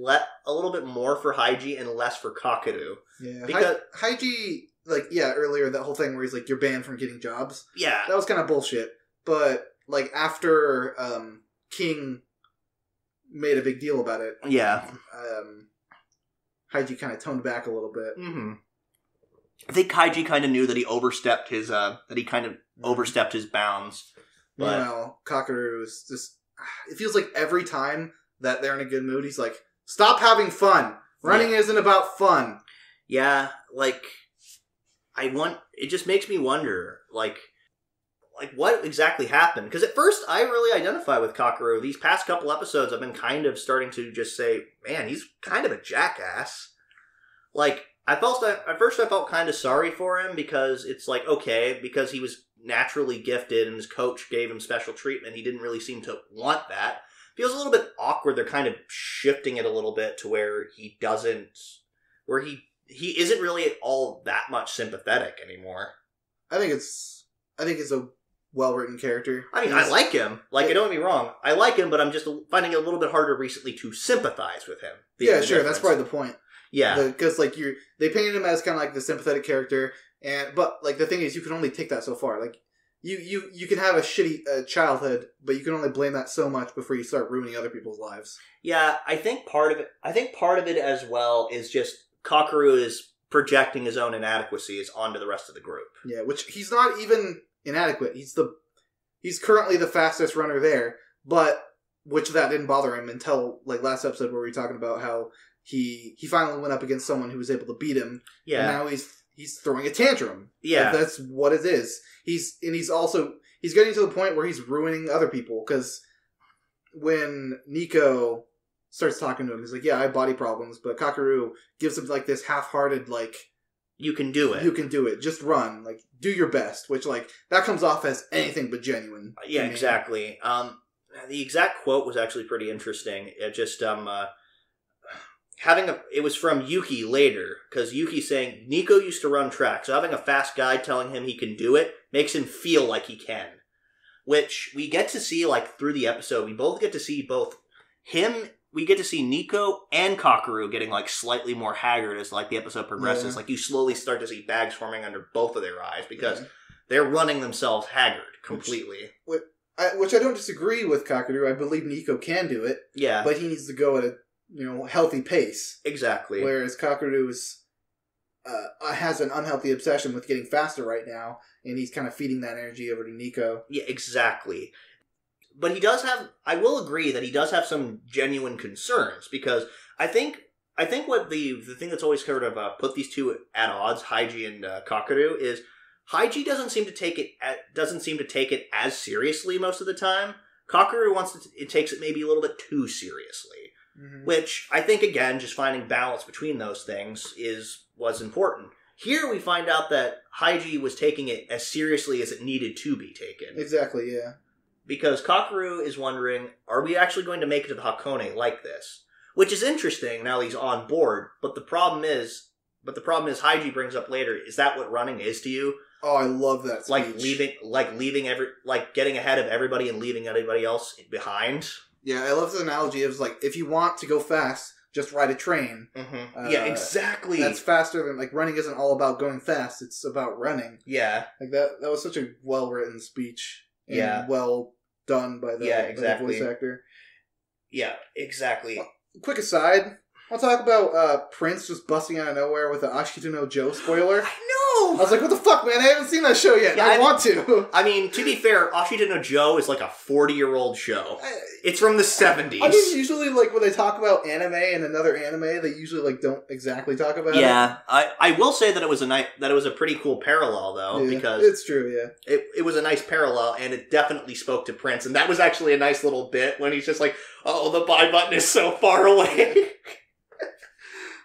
more for Haiji and less for Kakeru. Yeah, because Haiji, like, earlier that whole thing where he's like, you're banned from getting jobs. Yeah, that was kind of bullshit. But like after King made a big deal about it, Haiji kind of toned back a little bit. Mm-hmm. I think Haiji kind of knew that he overstepped his bounds. But meanwhile, Kakeru is just. It feels like every time that they're in a good mood, he's like, "Stop having fun. Running isn't about fun." Yeah, like it just makes me wonder, like what exactly happened? Because at first I really identify with Kakeru. These past couple episodes, I've been kind of starting to just say, man, he's kind of a jackass. Like, at first I felt kind of sorry for him because it's like, okay, because he was naturally gifted and his coach gave him special treatment, he didn't really seem to want that. Feels a little bit awkward. They're kind of shifting it a little bit to where he isn't really all that much sympathetic anymore. I think it's a well-written character. I mean, I like him. Like, don't get me wrong. I like him, but I'm just finding it a little bit harder recently to sympathize with him. Yeah, sure. That's probably the point. Yeah. Because, like, they painted him as kind of like the sympathetic character, but, like, the thing is, you can only take that so far. Like, you can have a shitty childhood, but you can only blame that so much before you start ruining other people's lives. Yeah, I think part of it as well is just Kakeru is projecting his own inadequacies onto the rest of the group. Yeah, which he's not even inadequate. He's currently the fastest runner there, but which that didn't bother him until like last episode where we were talking about how he finally went up against someone who was able to beat him. Yeah, and now he's throwing a tantrum. Yeah, that's what it is. He's getting to the point where he's ruining other people because when Nico starts talking to him, he's like, "Yeah, I have body problems," but Kakeru gives him like this half-hearted like. You can do it. You can do it. Just run. Like, do your best. Which, like, that comes off as anything but genuine. Yeah, exactly. The exact quote was actually pretty interesting. It just, it was from Yuki later, because Yuki's saying, Nico used to run track, so having a fast guy telling him he can do it makes him feel like he can. Which we get to see, like, through the episode. We both get to see both him... We get to see Nico and Kakeru getting, like, slightly more haggard as, like, the episode progresses. Yeah. Like, you slowly start to see bags forming under both of their eyes because they're running themselves haggard completely. Which I don't disagree with Kakeru. I believe Nico can do it. Yeah. But he needs to go at a, healthy pace. Exactly. Whereas Kakeru has an unhealthy obsession with getting faster right now, and he's kind of feeding that energy over to Nico. Yeah, exactly. But I will agree that he does have some genuine concerns, because I think what the thing that's always sort of put these two at odds, Haiji and Kakeru, is Haiji doesn't seem to take it as seriously most of the time. Kakeru takes it maybe a little bit too seriously, which I think, again, just finding balance between those things was important. Here we find out that Haiji was taking it as seriously as it needed to be taken. Exactly, yeah. Because Kakeru is wondering, are we actually going to make it to the Hakone like this? Which is interesting now he's on board, but the problem is Haiji brings up later, is that what running is to you? Oh, I love that speech. Getting ahead of everybody and leaving everybody else behind. Yeah, I love the analogy of like, if you want to go fast, just ride a train. Mm-hmm. Yeah, exactly. That's faster than, like, running isn't all about going fast, it's about running. Yeah. Like that was such a well-written speech. And well done by the voice actor. Yeah, exactly. Quick aside, I'll talk about Prince just busting out of nowhere with the Ashikito no Joe spoiler. I I was like, what the fuck, man? I haven't seen that show yet. Yeah, I want to. I mean, to be fair, Ashita no Joe is like a 40-year-old show. It's from the 70s. I mean, usually, like, when they talk about anime and another anime, they usually, like, don't exactly talk about it. Yeah, I will say that it was a pretty cool parallel, though, because... It's true, yeah. It was a nice parallel, and it definitely spoke to Prince, and that was actually a nice little bit when he's just like, oh, the buy button is so far away.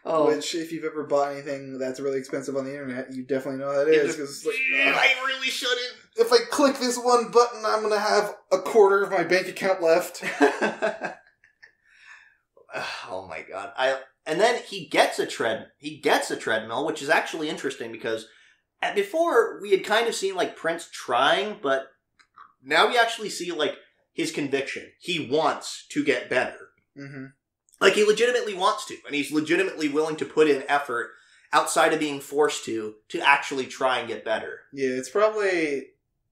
Which, if you've ever bought anything that's really expensive on the internet, you definitely know that it is. Cause it's like, I really shouldn't. If I click this one button, I'm going to have a quarter of my bank account left. Oh my god! And then he gets a treadmill, which is actually interesting because before we had kind of seen like Prince trying, but now we actually see like his conviction. He wants to get better. Mm-hmm. Like, he legitimately wants to, and he's legitimately willing to put in effort outside of being forced to actually try and get better. Yeah, it's probably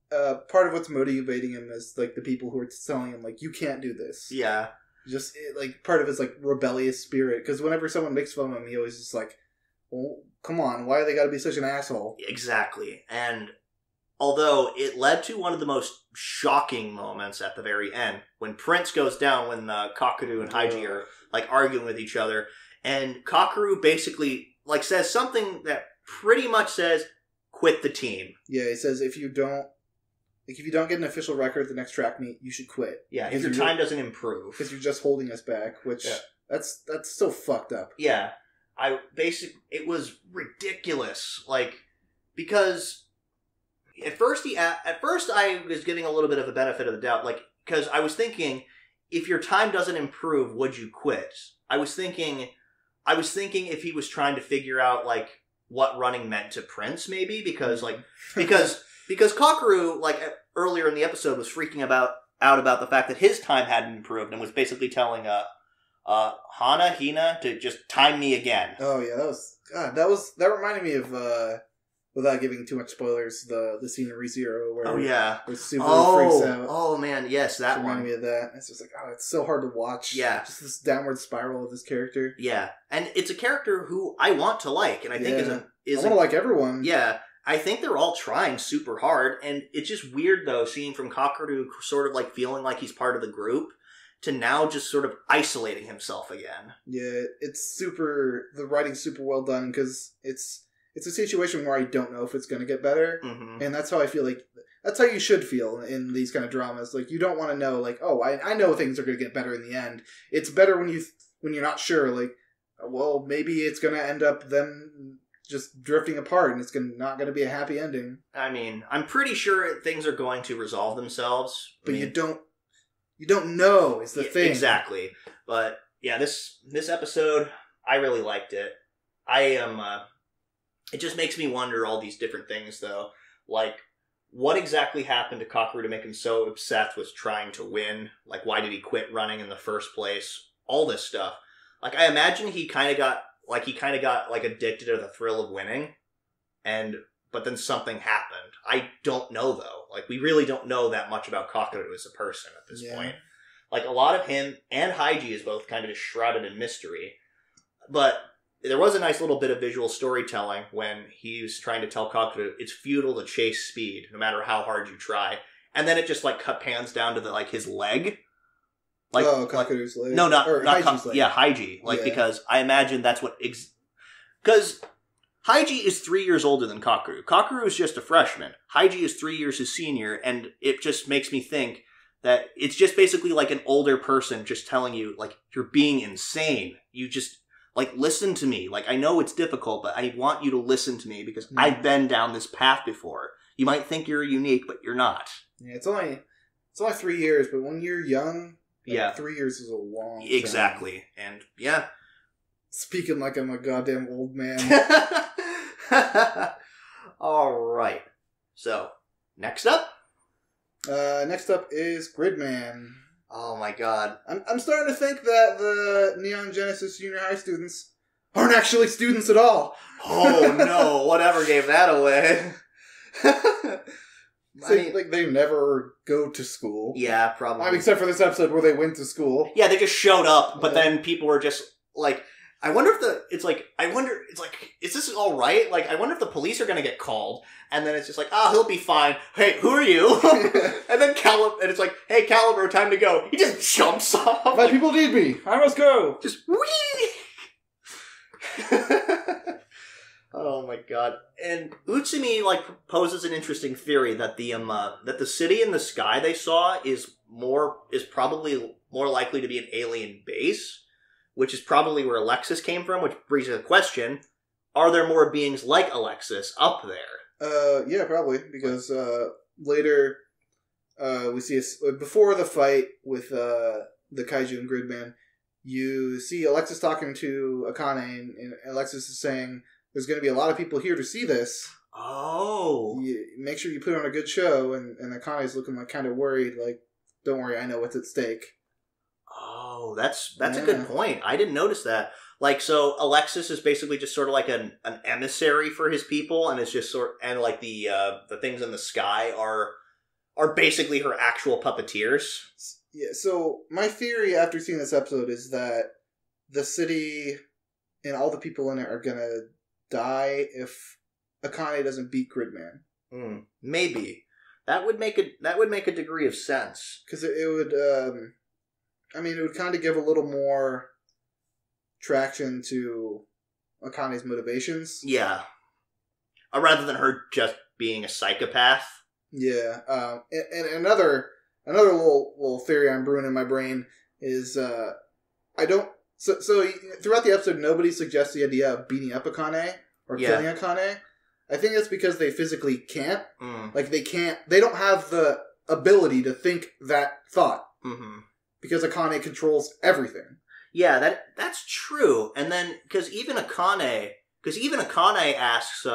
part of what's motivating him is, like, the people who are telling him, like, you can't do this. Yeah. Just, like, part of his, like, rebellious spirit. Because whenever someone makes fun of him, he always just like, well, come on, why do they gotta be such an asshole? Exactly. And although it led to one of the most shocking moments at the very end, when Prince goes down, when Kakeru and Haiji are like arguing with each other, and Kakeru basically like says something that pretty much says, quit the team. Yeah, he says if you don't get an official record at the next track meet, you should quit. Yeah, if your time doesn't improve. Because you're just holding us back, which that's so fucked up. Yeah. It was ridiculous. Like, because at first I was getting a little bit of a benefit of the doubt, like, because I was thinking, if your time doesn't improve, would you quit? I was thinking if he was trying to figure out like what running meant to Prince, maybe because Kakeru, like earlier in the episode, was freaking out about the fact that his time hadn't improved and was basically telling Hina to just time me again. Oh yeah, that reminded me of without giving too much spoilers, the scene in ReZero where where Subaru freaks out. Oh man, yes, that reminded me of that. It's just like, it's so hard to watch. Yeah. Just this downward spiral of this character. Yeah. And it's a character who I want to like, and I think I want to like everyone. Yeah. I think they're all trying super hard, and it's just weird though, seeing from Kakeru sort of like feeling like he's part of the group to now just sort of isolating himself again. Yeah, the writing's super well done because it's a situation where I don't know if it's going to get better. Mm-hmm. And that's how I feel like, that's how you should feel in these kind of dramas. Like, you don't want to know, like, oh, I know things are going to get better in the end. It's better when you're not sure, like, well, maybe it's going to end up them just drifting apart and it's not going to be a happy ending. I mean, I'm pretty sure things are going to resolve themselves. But you don't know is the thing. Exactly. But yeah, this episode, I really liked it. It just makes me wonder all these different things, though. Like, what exactly happened to Kakeru to make him so obsessed with trying to win? Like, why did he quit running in the first place? All this stuff. Like, I imagine he kind of got addicted to the thrill of winning, but then something happened. I don't know, though. Like, we really don't know that much about Kakeru as a person at this point. Like, a lot of him and Haiji is both kind of just shrouded in mystery. But there was a nice little bit of visual storytelling when he was trying to tell Kakeru it's futile to chase speed, no matter how hard you try. And then it just, like, pans down to, his leg. Like, Kakeru's leg. No, not Haiji's leg. Yeah, Haiji. Because I imagine that's what... Because Haiji is 3 years older than Kakeru. Kakeru is just a freshman. Haiji is 3 years his senior, and it just makes me think that it's just basically like an older person just telling you, like, you're being insane. You just... Like, listen to me. Like, I know it's difficult, but I want you to listen to me because I've been down this path before. You might think you're unique, but you're not. Yeah, it's only 3 years, but when you're young, 3 years is a long time. Exactly. And, yeah. Speaking like I'm a goddamn old man. All right. So, next up? Next up is Gridman. Oh my god. I'm starting to think that the Neon Genesis Junior High students aren't actually students at all. Oh no, whatever gave that away. They never go to school. Yeah, probably. Except for this episode where they went to school. Yeah, they just showed up, but then people were just like, is this this all right? Like, I wonder if the police are going to get called. And then it's just like, he'll be fine. Hey, who are you? And then and it's like, hey, Caliber, time to go. He just jumps off. My people need me. I must go. Just whee! Oh my god. And Utsumi, like, poses an interesting theory that the city in the sky they saw is probably more likely to be an alien base, which is probably where Alexis came from, which brings the question, are there more beings like Alexis up there? Yeah, probably, because later we see before the fight with the Kaiju and Gridman, you see Alexis talking to Akane, and Alexis is saying, there's going to be a lot of people here to see this. Oh. Make sure you put on a good show, and Akane's looking like kind of worried, like, don't worry, I know what's at stake. Oh, that's a good point. I didn't notice that. Like, so Alexis is basically just sort of like an emissary for his people, and it's just and like the things in the sky are basically her actual puppeteers. Yeah. So my theory after seeing this episode is that the city and all the people in it are gonna die if Akane doesn't beat Gridman. Maybe that would make a degree of sense, because it would. It would kind of give a little more traction to Akane's motivations. Yeah. Rather than her just being a psychopath. Yeah. And another little theory I'm brewing in my brain is So throughout the episode, nobody suggests the idea of beating up Akane or killing Akane. I think that's because they physically can't. Like, they don't have the ability to think that thought. Mm-hmm. Because Akane controls everything. Yeah, that's true. And then, because even Akane asks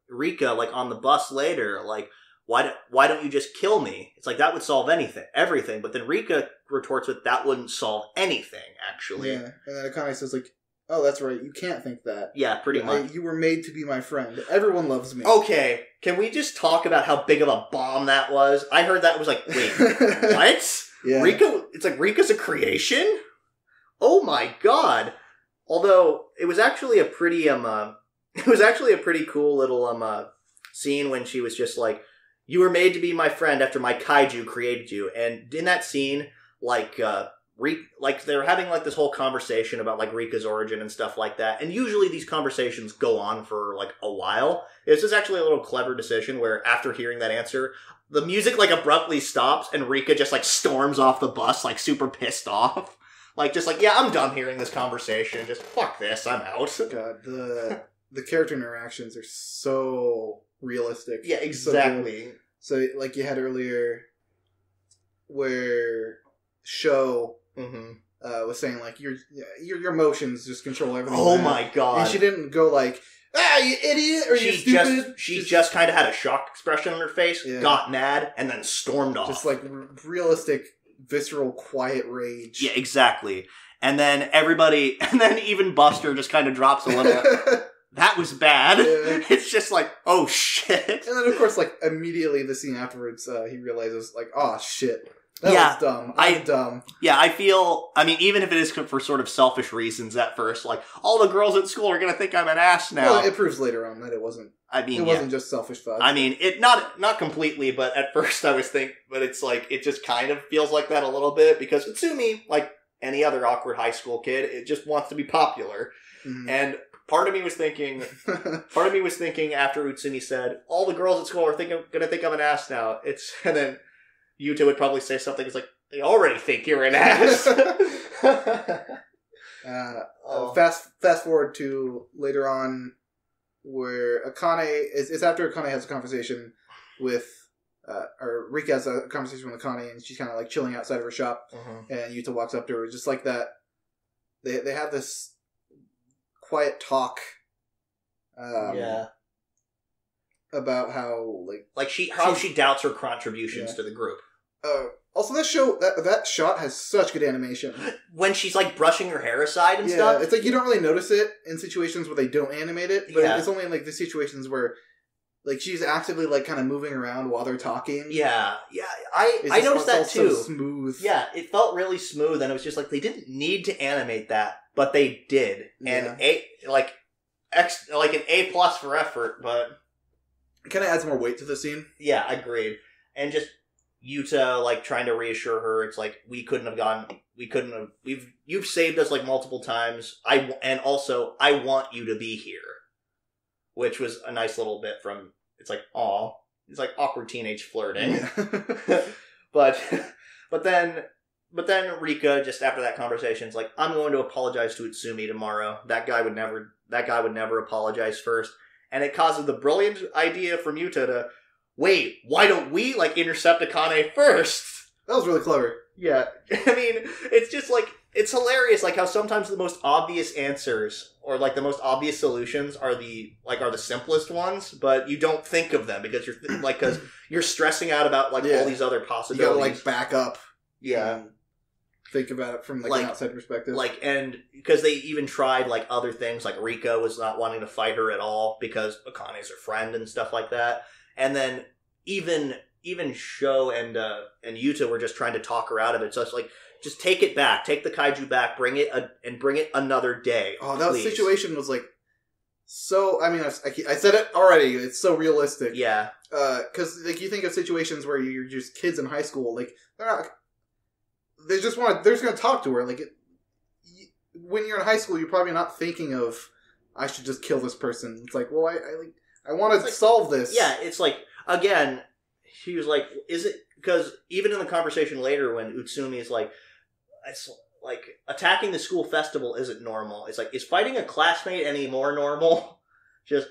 Rika, like, on the bus later, like, why don't you just kill me? It's like, that would solve everything. But then Rika retorts with, that wouldn't solve anything, actually. Yeah, and then Akane says, like, oh, that's right, you can't think that. Yeah, pretty much. You were made to be my friend. Everyone loves me. Okay, can we just talk about how big of a bomb that was? I heard that was like, wait, what? Yeah. It's like Rika's a creation? Oh my god. Although, it was actually a pretty, cool little, scene when she was just like, you were made to be my friend after my kaiju created you. And in that scene, like they're having like this whole conversation about like Rika's origin and stuff like that. And usually these conversations go on for like a while. This is actually a little clever decision where after hearing that answer, the music like abruptly stops and Rika just like storms off the bus like super pissed off. Like just like, yeah, I'm done hearing this conversation. Just fuck this, I'm out. God, the character interactions are so realistic. Yeah, exactly. So like you had earlier where Sho was saying like your emotions just control everything. Oh my god. And she didn't go like, you idiot, or you stupid. She just kind of had a shocked expression on her face, got mad, and then stormed off. Just like realistic, visceral, quiet rage. Yeah, exactly. And then even Buster just kind of drops a little, that was bad. Yeah. It's just like, oh shit. And then of course, like immediately the scene afterwards, he realizes like, oh shit. That was dumb. I'm dumb. Yeah, even if it is for sort of selfish reasons at first, like, all the girls at school are going to think I'm an ass now. Well, it proves later on that it wasn't. It wasn't just selfish thoughts. I mean, it not completely, but at first I was thinking, but it's like, it just kind of feels like that a little bit, because Utsumi, like any other awkward high school kid, it just wants to be popular. Mm-hmm. And part of me was thinking after Utsumi said, all the girls at school are going to think I'm an ass now. And then Yuta would probably say something that's like, they already think you're an ass. Fast forward to later on where Akane, it's after Akane has a conversation with, or Rika has a conversation with Akane, and she's kind of like chilling outside of her shop, and Yuta walks up to her, just like that. They have this quiet talk. About how she doubts her contributions to the group. Also, that shot has such good animation. When she's like brushing her hair aside and stuff, it's like you don't really notice it in situations where they don't animate it, but it's only in like the situations where like she's actively like kind of moving around while they're talking. Yeah. I noticed that too. So smooth. Yeah, it felt really smooth, and it was just like they didn't need to animate that, but they did, and an A+ for effort, but it kind of adds more weight to the scene. Yeah, agreed. And just Yuta like trying to reassure her, it's like you've saved us like multiple times. I want you to be here, which was a nice little bit from. It's like, aw, it's like awkward teenage flirting. Yeah. but then Rika, just after that conversation, is like, I'm going to apologize to Utsumi tomorrow. That guy would never apologize first. And it causes the brilliant idea from Yuta to, wait, why don't we, like, intercept Akane first? That was really clever. Yeah. I mean, it's just, like, it's hilarious, like, how sometimes the most obvious answers, or, like, the most obvious solutions are the simplest ones, but you don't think of them, because you're stressing out about, like, all these other possibilities. You gotta, like, back up. Yeah. Think about it from like an outside perspective. Like, and because they even tried like other things, like Rika was not wanting to fight her at all because Akane's her friend and stuff like that. And then even Sho and Yuta were just trying to talk her out of it. So it's like, just take it back, take the kaiju back, bring it another day. Oh, that situation was like so. I mean, I said it already. It's so realistic. Yeah. Because like you think of situations where you're just kids in high school, like they're not. They're just going to talk to her. Like, when you're in high school, you're probably not thinking of, I should just kill this person. It's like, well, I want to solve this. Yeah, it's like, again, she was like, is it, because even in the conversation later when Utsumi is like, it's like, attacking the school festival isn't normal. It's like, is fighting a classmate any more normal?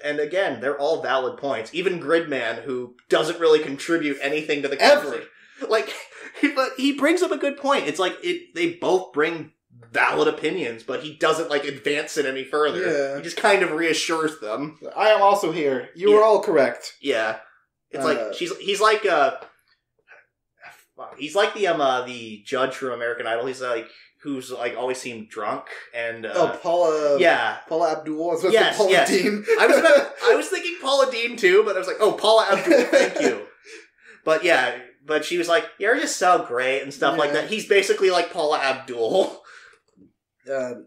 And again, they're all valid points. Even Gridman, who doesn't really contribute anything to the conversation. Like, but he brings up a good point. It's like, they both bring valid opinions, but he doesn't, like, advance it any further. Yeah. He just kind of reassures them. I am also here. You are all correct. Yeah. It's like, he's like the judge from American Idol. He's like, who's like always seemed drunk and Paula. Yeah, Paula Abdul. Yes, Paula yes. Dean. I was thinking Paula Dean too, but I was like, oh, Paula Abdul. Thank you. But yeah, but she was like, you're just so great and stuff like that. He's basically like Paula Abdul. The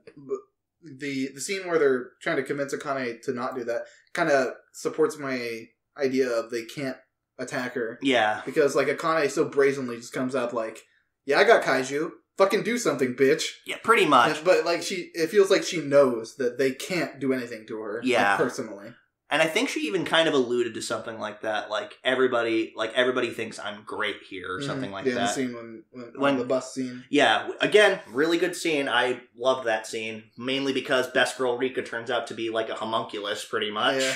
scene where they're trying to convince Akane to not do that kind of supports my idea of they can't attack her. Yeah, because like Akane so brazenly just comes out like, yeah, I got kaiju. Fucking do something, bitch. Yeah, pretty much. But like it feels like she knows that they can't do anything to her. Yeah, like, personally. And I think she even kind of alluded to something like that, like everybody thinks I'm great here, or something like that. Yeah, the scene when the bus scene. Yeah, again, really good scene. I loved that scene, mainly because Best Girl Rika turns out to be like a homunculus, pretty much. Yeah.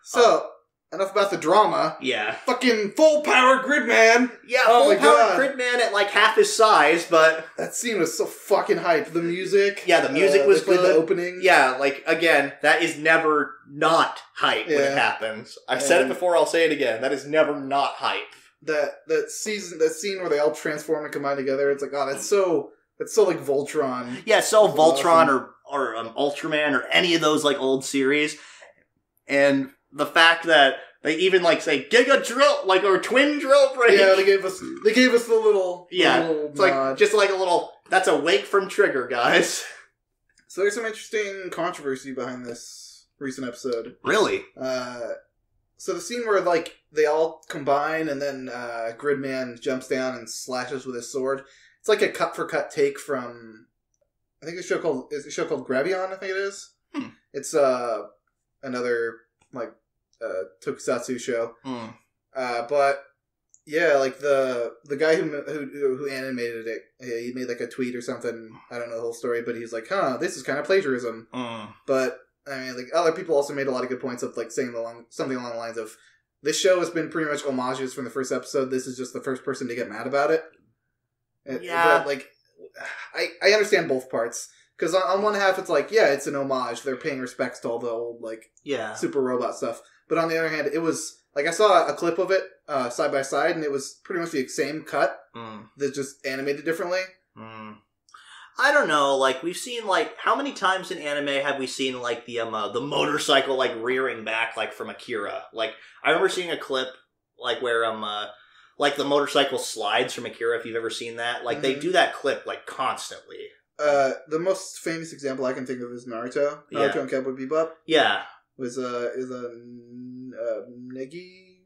So, enough about the drama. Yeah. Fucking full power Gridman! Yeah, full power Gridman at like half his size, but... That scene was so fucking hype. The music. Yeah, the music was good. The opening. Yeah, like, again, that is never not hype when it happens. I've said it before, I'll say it again. That is never not hype. That scene where they all transform and combine together, it's like, oh, that's so like Voltron. Yeah, so Voltron or Ultraman or any of those like old series. And the fact that they even like say Giga Drill, like, or Twin Drill Break. Yeah, they gave us the little it's nod. Like just like a little. That's a wake from Trigger, guys. So there's some interesting controversy behind this recent episode. Really? So the scene where like they all combine and then Gridman jumps down and slashes with his sword. It's like a cut for cut take from I think a show called Gravion. I think it is. It's another like tokusatsu show. But yeah, like the guy who animated it, he made like a tweet or something. I don't know the whole story, but he's like, this is kind of plagiarism. But I mean, like other people also made a lot of good points of like saying something along the lines of, this show has been pretty much homages from the first episode. This is just the first person to get mad about it. Yeah. But like, I understand both parts. Because on one half, it's like, yeah, it's an homage. They're paying respects to all the old, like, super robot stuff. But on the other hand, it was, like, I saw a clip of it side by side, and it was pretty much the same cut that just animated differently. I don't know, like, we've seen, like, how many times in anime have we seen, like, the motorcycle, like, rearing back, like, from Akira? Like, I remember seeing a clip, like, where, like, the motorcycle slides from Akira, if you've ever seen that. Like, they do that clip, like, constantly. The most famous example I can think of is Naruto and Cowboy Bebop. Yeah. was Neji,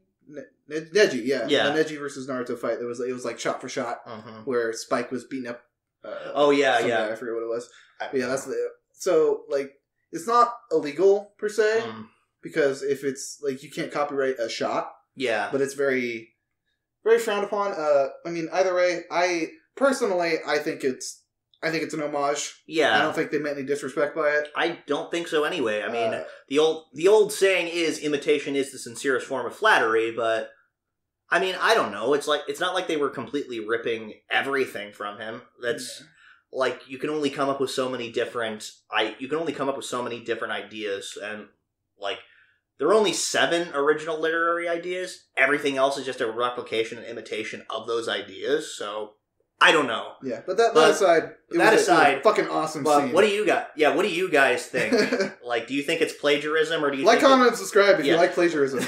yeah. The Neji versus Naruto fight. It was like shot for shot, where Spike was beating up. Guy. I forget what it was. But yeah, so like it's not illegal per se because if it's like you can't copyright a shot. Yeah, but it's very, very frowned upon. I mean, either way, I think it's an homage. Yeah, I don't think they meant any disrespect by it. I don't think so anyway. I mean, the old saying is imitation is the sincerest form of flattery, but I mean, I don't know. It's not like they were completely ripping everything from him. That's like you can only come up with so many different ideas, and like there are only 7 original literary ideas. Everything else is just a replication and imitation of those ideas. So I don't know. Yeah, but that aside, it was a fucking awesome scene. What do you got? Yeah, what do you guys think? Like, do you think it's plagiarism, or do you comment, and subscribe if you like plagiarism?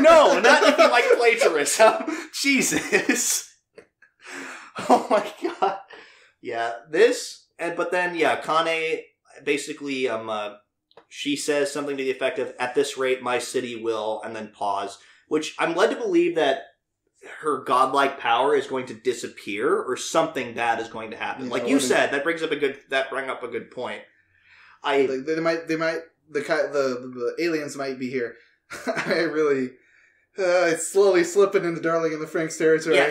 No, not if you like plagiarism. Jesus. Oh my god. Yeah, but then Kane basically she says something to the effect of, "At this rate, my city will," and then pause. Which I'm led to believe that her godlike power is going to disappear, or something bad is going to happen. Like you said, that bring up a good point. The aliens might be here. I really, it's slowly slipping into Darling in the Franxx territory. Yeah,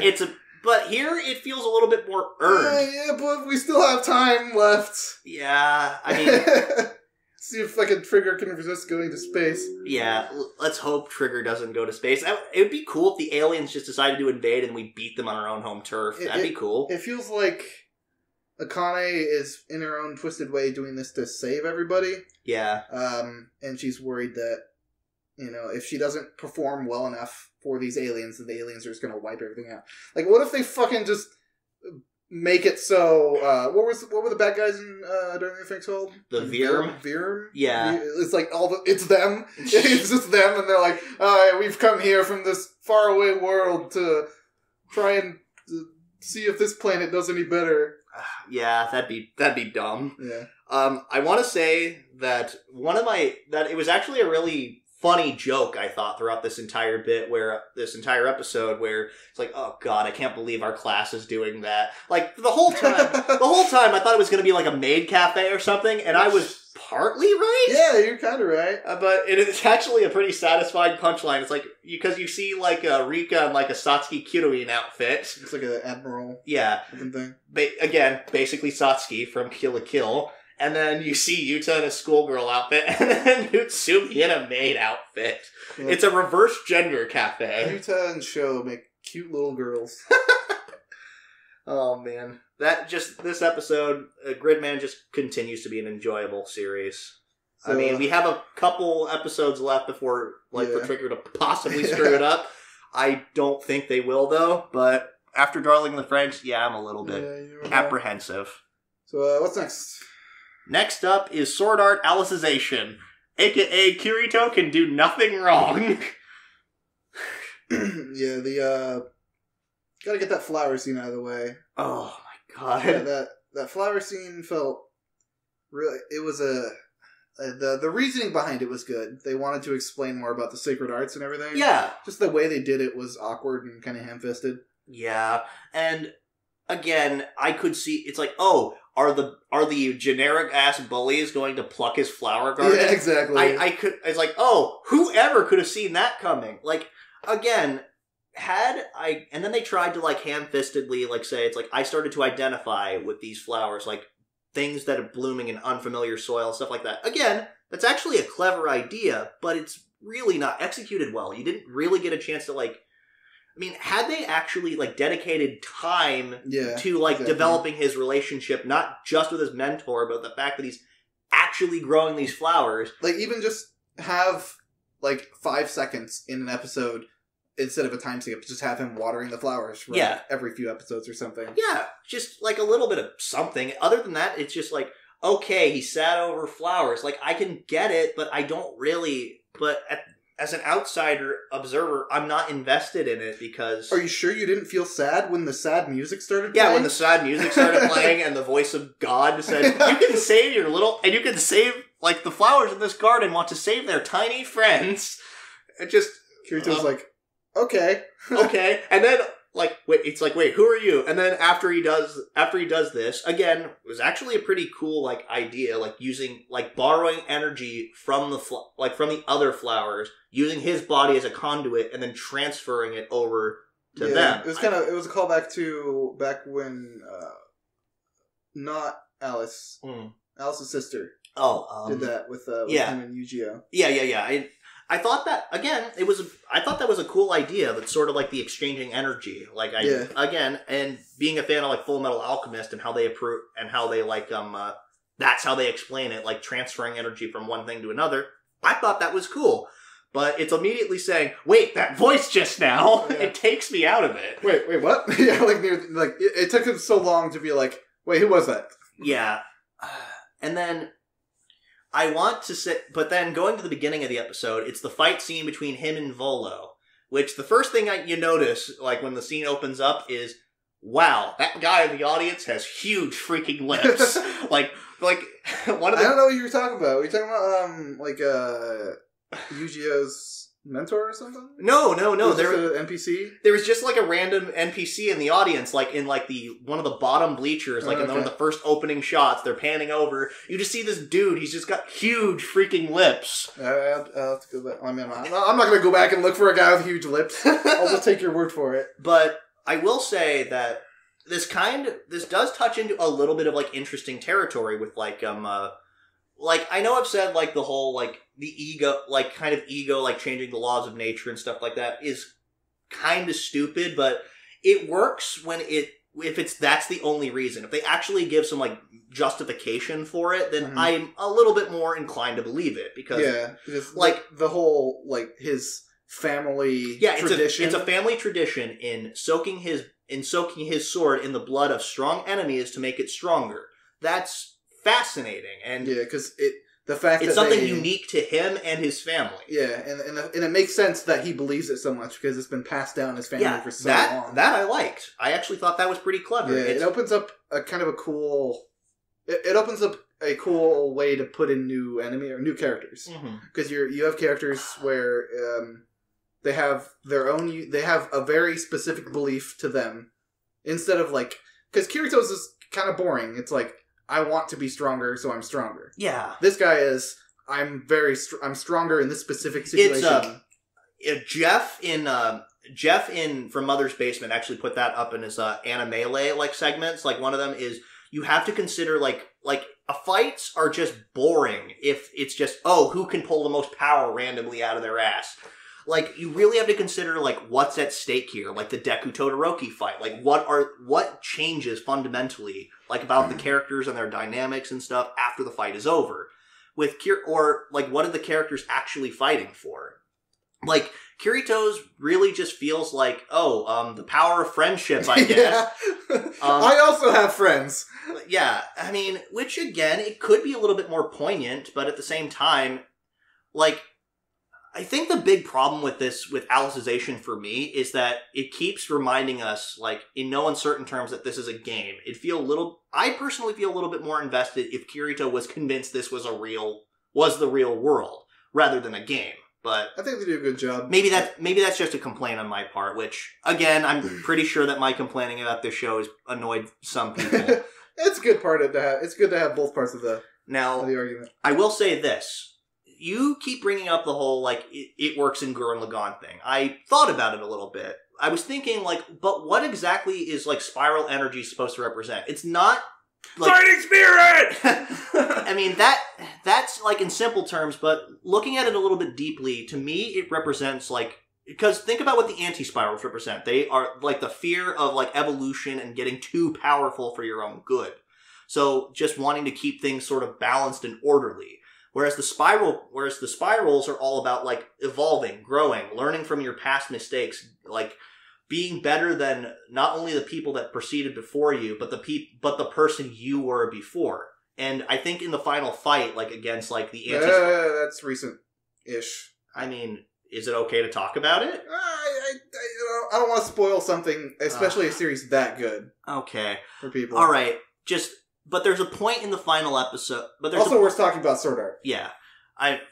but here it feels a little bit more earned. Yeah, but we still have time left. Yeah, I mean, see if fucking Trigger can resist going to space. Yeah, let's hope Trigger doesn't go to space. It would be cool if the aliens just decided to invade and we beat them on our own home turf. That'd be cool. It feels like Akane is, in her own twisted way, doing this to save everybody. Yeah. And she's worried that, if she doesn't perform well enough for these aliens, then the aliens are just going to wipe everything out. Like, what if they fucking just make it so, what were the bad guys in Darling in the Franxx called? The Virm? Virm? Yeah. It's like it's them. It's just them, and they're like, we've come here from this faraway world to try and see if this planet does any better. Yeah, that'd be dumb. Yeah. I want to say that it was actually a really funny joke, I thought, throughout this entire episode, where it's like, oh god, I can't believe our class is doing that. Like, the whole time I thought it was going to be like a maid cafe or something, and I was partly right. Yeah, you're kind of right. But it's actually a pretty satisfying punchline. It's like, because you see like Rika in like a Satsuki Kiruin outfit. It's like an admiral. Yeah. Thing. Again, basically Satsuki from Kill la Kill. And then you see Yuta in a schoolgirl outfit, and then Utsumi in a maid outfit. Yeah. It's a reverse gender cafe. Yuta and Sho make cute little girls. Oh man, this episode, Gridman just continues to be an enjoyable series. So, I mean, we have a couple episodes left before, for Trigger to possibly screw it up. I don't think they will, though. But after Darling in the Franxx, I'm a little bit apprehensive. So what's next? Next up is Sword Art Alicization, a.k.a. Kirito can do nothing wrong. Gotta get that flower scene out of the way. Oh my god. Yeah, that flower scene felt really, it was the reasoning behind it was good. They wanted to explain more about the sacred arts and everything. Yeah. Just the way they did it was awkward and kind of ham-fisted. Yeah, and again, I could see, it's like, oh, are the generic ass bullies going to pluck his flower garden? Yeah, exactly. It's like, oh, whoever could have seen that coming? Like, again, and then they tried to like ham-fistedly like say, it's like, I started to identify with these flowers, like things that are blooming in unfamiliar soil, stuff like that. Again, that's actually a clever idea, but it's really not executed well. You didn't really get a chance to like, I mean, had they actually, like, dedicated time to, like, developing his relationship, not just with his mentor, but the fact that he's actually growing these flowers. Like, even just have, like, 5 seconds in an episode instead of a time skip. Just have him watering the flowers for every few episodes or something. Yeah, just, like, a little bit of something. Other than that, it's just, like, okay, he sat over flowers. Like, I can get it, but I don't really... But as an outsider observer, I'm not invested in it because... Are you sure you didn't feel sad when the sad music started playing? Yeah, when the sad music started playing and the voice of God said, you can save your little... And you can save like, the flowers in this garden want to save their tiny friends. It just... Kirito's like, okay. Okay. And then, like, wait, who are you? And then after he does this, again, it was actually a pretty cool, like, idea, like, using, like, borrowing energy from from the other flowers, using his body as a conduit, and then transferring it over to them. It was it was a callback to back when, not Alice, Alice's sister. Did that with him and Yu-Gi-Oh. Yeah. I thought that, again, I thought that was a cool idea. That's sort of like the exchanging energy. Like, again, and being a fan of, like, Full Metal Alchemist and how they like, that's how they explain it, like, transferring energy from one thing to another. I thought that was cool. But it's immediately saying, wait, that voice just now, it takes me out of it. Wait, what? Yeah, it took him so long to be like, wait, who was that? Yeah. And then... I want to say, but then going to the beginning of the episode, it's the fight scene between him and Volo, which the first thing you notice, like, when the scene opens up is, wow, that guy in the audience has huge freaking lips. like, one of the... I don't know what you were talking about. Were you talking about, Yu-Gi-Oh's mentor or something? No. There was an NPC? There was just, like, a random NPC in the audience, like, in, like, one of the bottom bleachers, like, in one of the first opening shots. They're panning over. You just see this dude. He's just got huge freaking lips. I'll have to go back. I mean, I'm not going to go back and look for a guy with huge lips. I'll just take your word for it. But I will say that this does touch into a little bit of, like, interesting territory with, like, like, I know I've said, like, the whole, like, the ego, like, kind of ego, like, changing the laws of nature and stuff like that is kind of stupid, but it works when that's the only reason. If they actually give some, like, justification for it, then I'm a little bit more inclined to believe it, because... Yeah, like, the whole, like, his family tradition. It's a family tradition in soaking his sword in the blood of strong enemies to make it stronger. That's fascinating, and because the fact it's that something unique to him and his family. Yeah, and it makes sense that he believes it so much because it's been passed down his family for so long. That I liked. I actually thought that was pretty clever. Yeah, it opens up a kind of a cool. It opens up a cool way to put in new enemy or new characters, because you have characters where they have their own. They have a very specific belief to them, instead of, like, because Kirito's is kind of boring. It's like, I want to be stronger, so I'm stronger. Yeah. This guy is, I'm stronger in this specific situation. It's, Jeff in From Mother's Basement actually put that up in his Animele, like, segments. Like, one of them is, you have to consider, like fights are just boring if it's just, who can pull the most power randomly out of their ass. Like, you really have to consider, like, what's at stake here. Like, the Deku Todoroki fight. Like, what changes fundamentally, like, about the characters and their dynamics and stuff after the fight is over. What are the characters actually fighting for? Like, Kirito's really just feels like, the power of friendship, I guess. I also have friends. Yeah, I mean, which, again, it could be a little bit more poignant, but at the same time, like, I think the big problem with Alicization for me is that it keeps reminding us, like, in no uncertain terms, that this is a game. I personally feel a little bit more invested if Kirito was convinced this was the real world, rather than a game. But I think they do a good job. Maybe that's just a complaint on my part, which, again, I'm pretty sure that my complaining about this show has annoyed some people. It's a good part to have. It's good to have both parts of the argument. I will say this. You keep bringing up the whole, like, it works in Gurren Lagann thing. I thought about it a little bit. I was thinking, like, but what exactly is, like, spiral energy supposed to represent? It's not, like... Fighting spirit! I mean, that's, like, in simple terms, but looking at it a little bit deeply, to me, it represents, like... Because think about what the anti-spirals represent. They are, like, the fear of, like, evolution and getting too powerful for your own good. So, just wanting to keep things sort of balanced and orderly. Whereas the spirals are all about, like, evolving, growing, learning from your past mistakes, like, being better than not only the people that preceded before you, but the person you were before. And I think in the final fight, like, against, like, the that's recent-ish. I mean, is it okay to talk about it? I don't want to spoil something, especially a series that good. Okay. For people. All right. Just But there's a point in the final episode. But there's also worth talking about Sword Art. Yeah.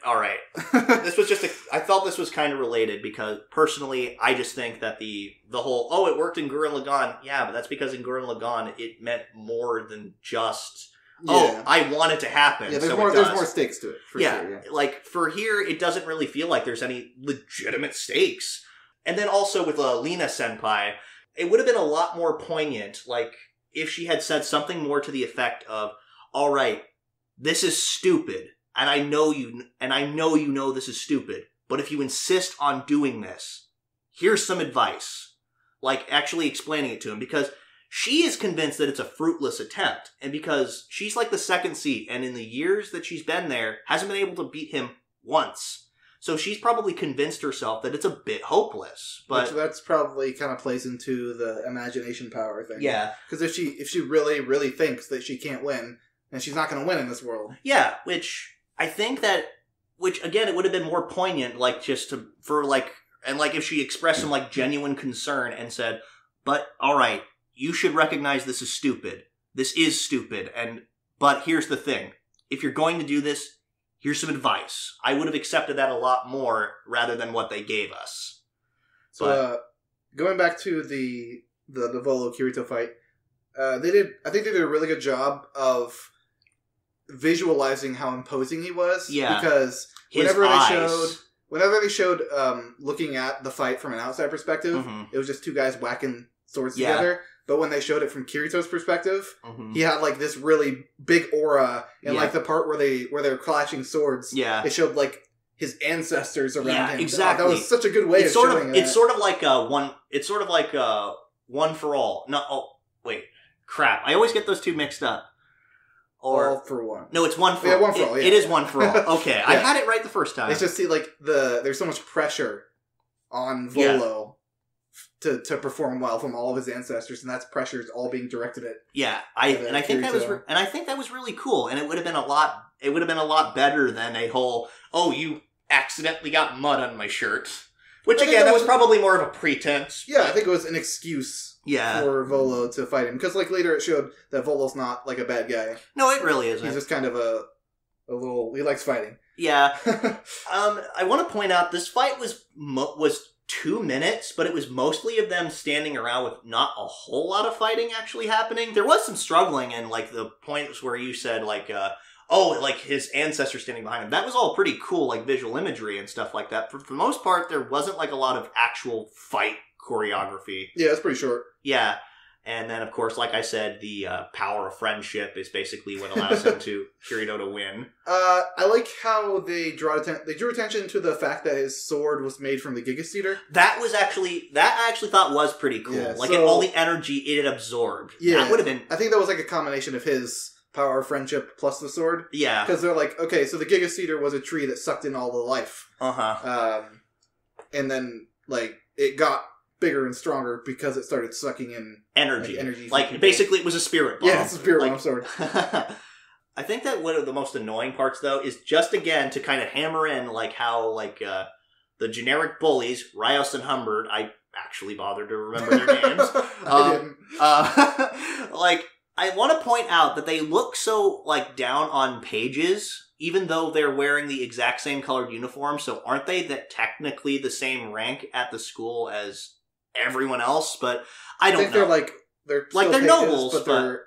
Alright. This was I felt this was kind of related because, personally, I just think that the whole, it worked in Gurren Lagann. Yeah, but that's because in Gurren Lagann, it meant more than just, I want it to happen. Yeah, there's more stakes to it, for sure. Yeah. Like, for here, it doesn't really feel like there's any legitimate stakes. And then also with Lena Senpai, it would have been a lot more poignant, like, if she had said something more to the effect of, alright, this is stupid. And I know you know this is stupid, but if you insist on doing this, here's some advice. Like, actually explaining it to him, because she is convinced that it's a fruitless attempt, and because she's like the second seat, and in the years that she's been there, hasn't been able to beat him once. So she's probably convinced herself that it's a bit hopeless. But which that's probably kind of plays into the imagination power thing. Yeah. Because if she really, really thinks that she can't win, then she's not going to win in this world. Yeah, which I think that, again, it would have been more poignant, like, if she expressed some, like, genuine concern and said, but, alright, you should recognize this is stupid. This is stupid, but here's the thing. If you're going to do this, here's some advice. I would have accepted that a lot more rather than what they gave us. So, going back to the Volo Kirito fight, I think they did a really good job of visualizing how imposing he was. Yeah. Because whenever they showed looking at the fight from an outside perspective, it was just two guys whacking swords together. But when they showed it from Kirito's perspective, he had like this really big aura, and like the part where they're clashing swords, it showed like his ancestors around him. Exactly. That was such a good way of showing that. It's sort of like One for All. No, wait, crap! I always get those two mixed up. Or All for One. No, it's One for All. Yeah, One for All. Yeah. It is One for All. Okay, I had it right the first time. It's just there's so much pressure on Volo. To perform well from all of his ancestors, and that's pressure is all being directed at. Yeah, I think that was really cool, and it would have been a lot better than a whole, you accidentally got mud on my shirt, which again that was probably more of a pretense. Yeah, I think it was an excuse. For Volo to fight him, because like later it showed that Volo's not like a bad guy. No, it really isn't. He's just kind of a little. He likes fighting. Yeah. I want to point out this fight was 2 minutes, but it was mostly of them standing around with not a whole lot of fighting actually happening. There was some struggling, and like the points where you said like his ancestors standing behind him. That was all pretty cool, like visual imagery and stuff like that. For the most part, there wasn't like a lot of actual fight choreography. Yeah, it's pretty short. Yeah. And then, of course, like I said, the power of friendship is basically what allows Kirito to win. I like how they drew attention to the fact that his sword was made from the Giga Cedar. That I actually thought was pretty cool. Yeah, all the energy it had absorbed. Yeah, that would have been. I think that was like a combination of his power of friendship plus the sword. Yeah, because they're like, okay, so the Giga Cedar was a tree that sucked in all the life. And then like it got bigger and stronger because it started sucking in energy. Like basically, it was a spirit bomb. Yeah, it's a spirit bomb sword. I think that one of the most annoying parts, though, is just again to kind of hammer in like how the generic bullies, Rios and Humbert. I actually bothered to remember their names. I didn't. Like I want to point out that they look so like down on pages. Even though they're wearing the exact same colored uniform, so aren't they that technically the same rank at the school as everyone else? But I don't know. They're pages, nobles, but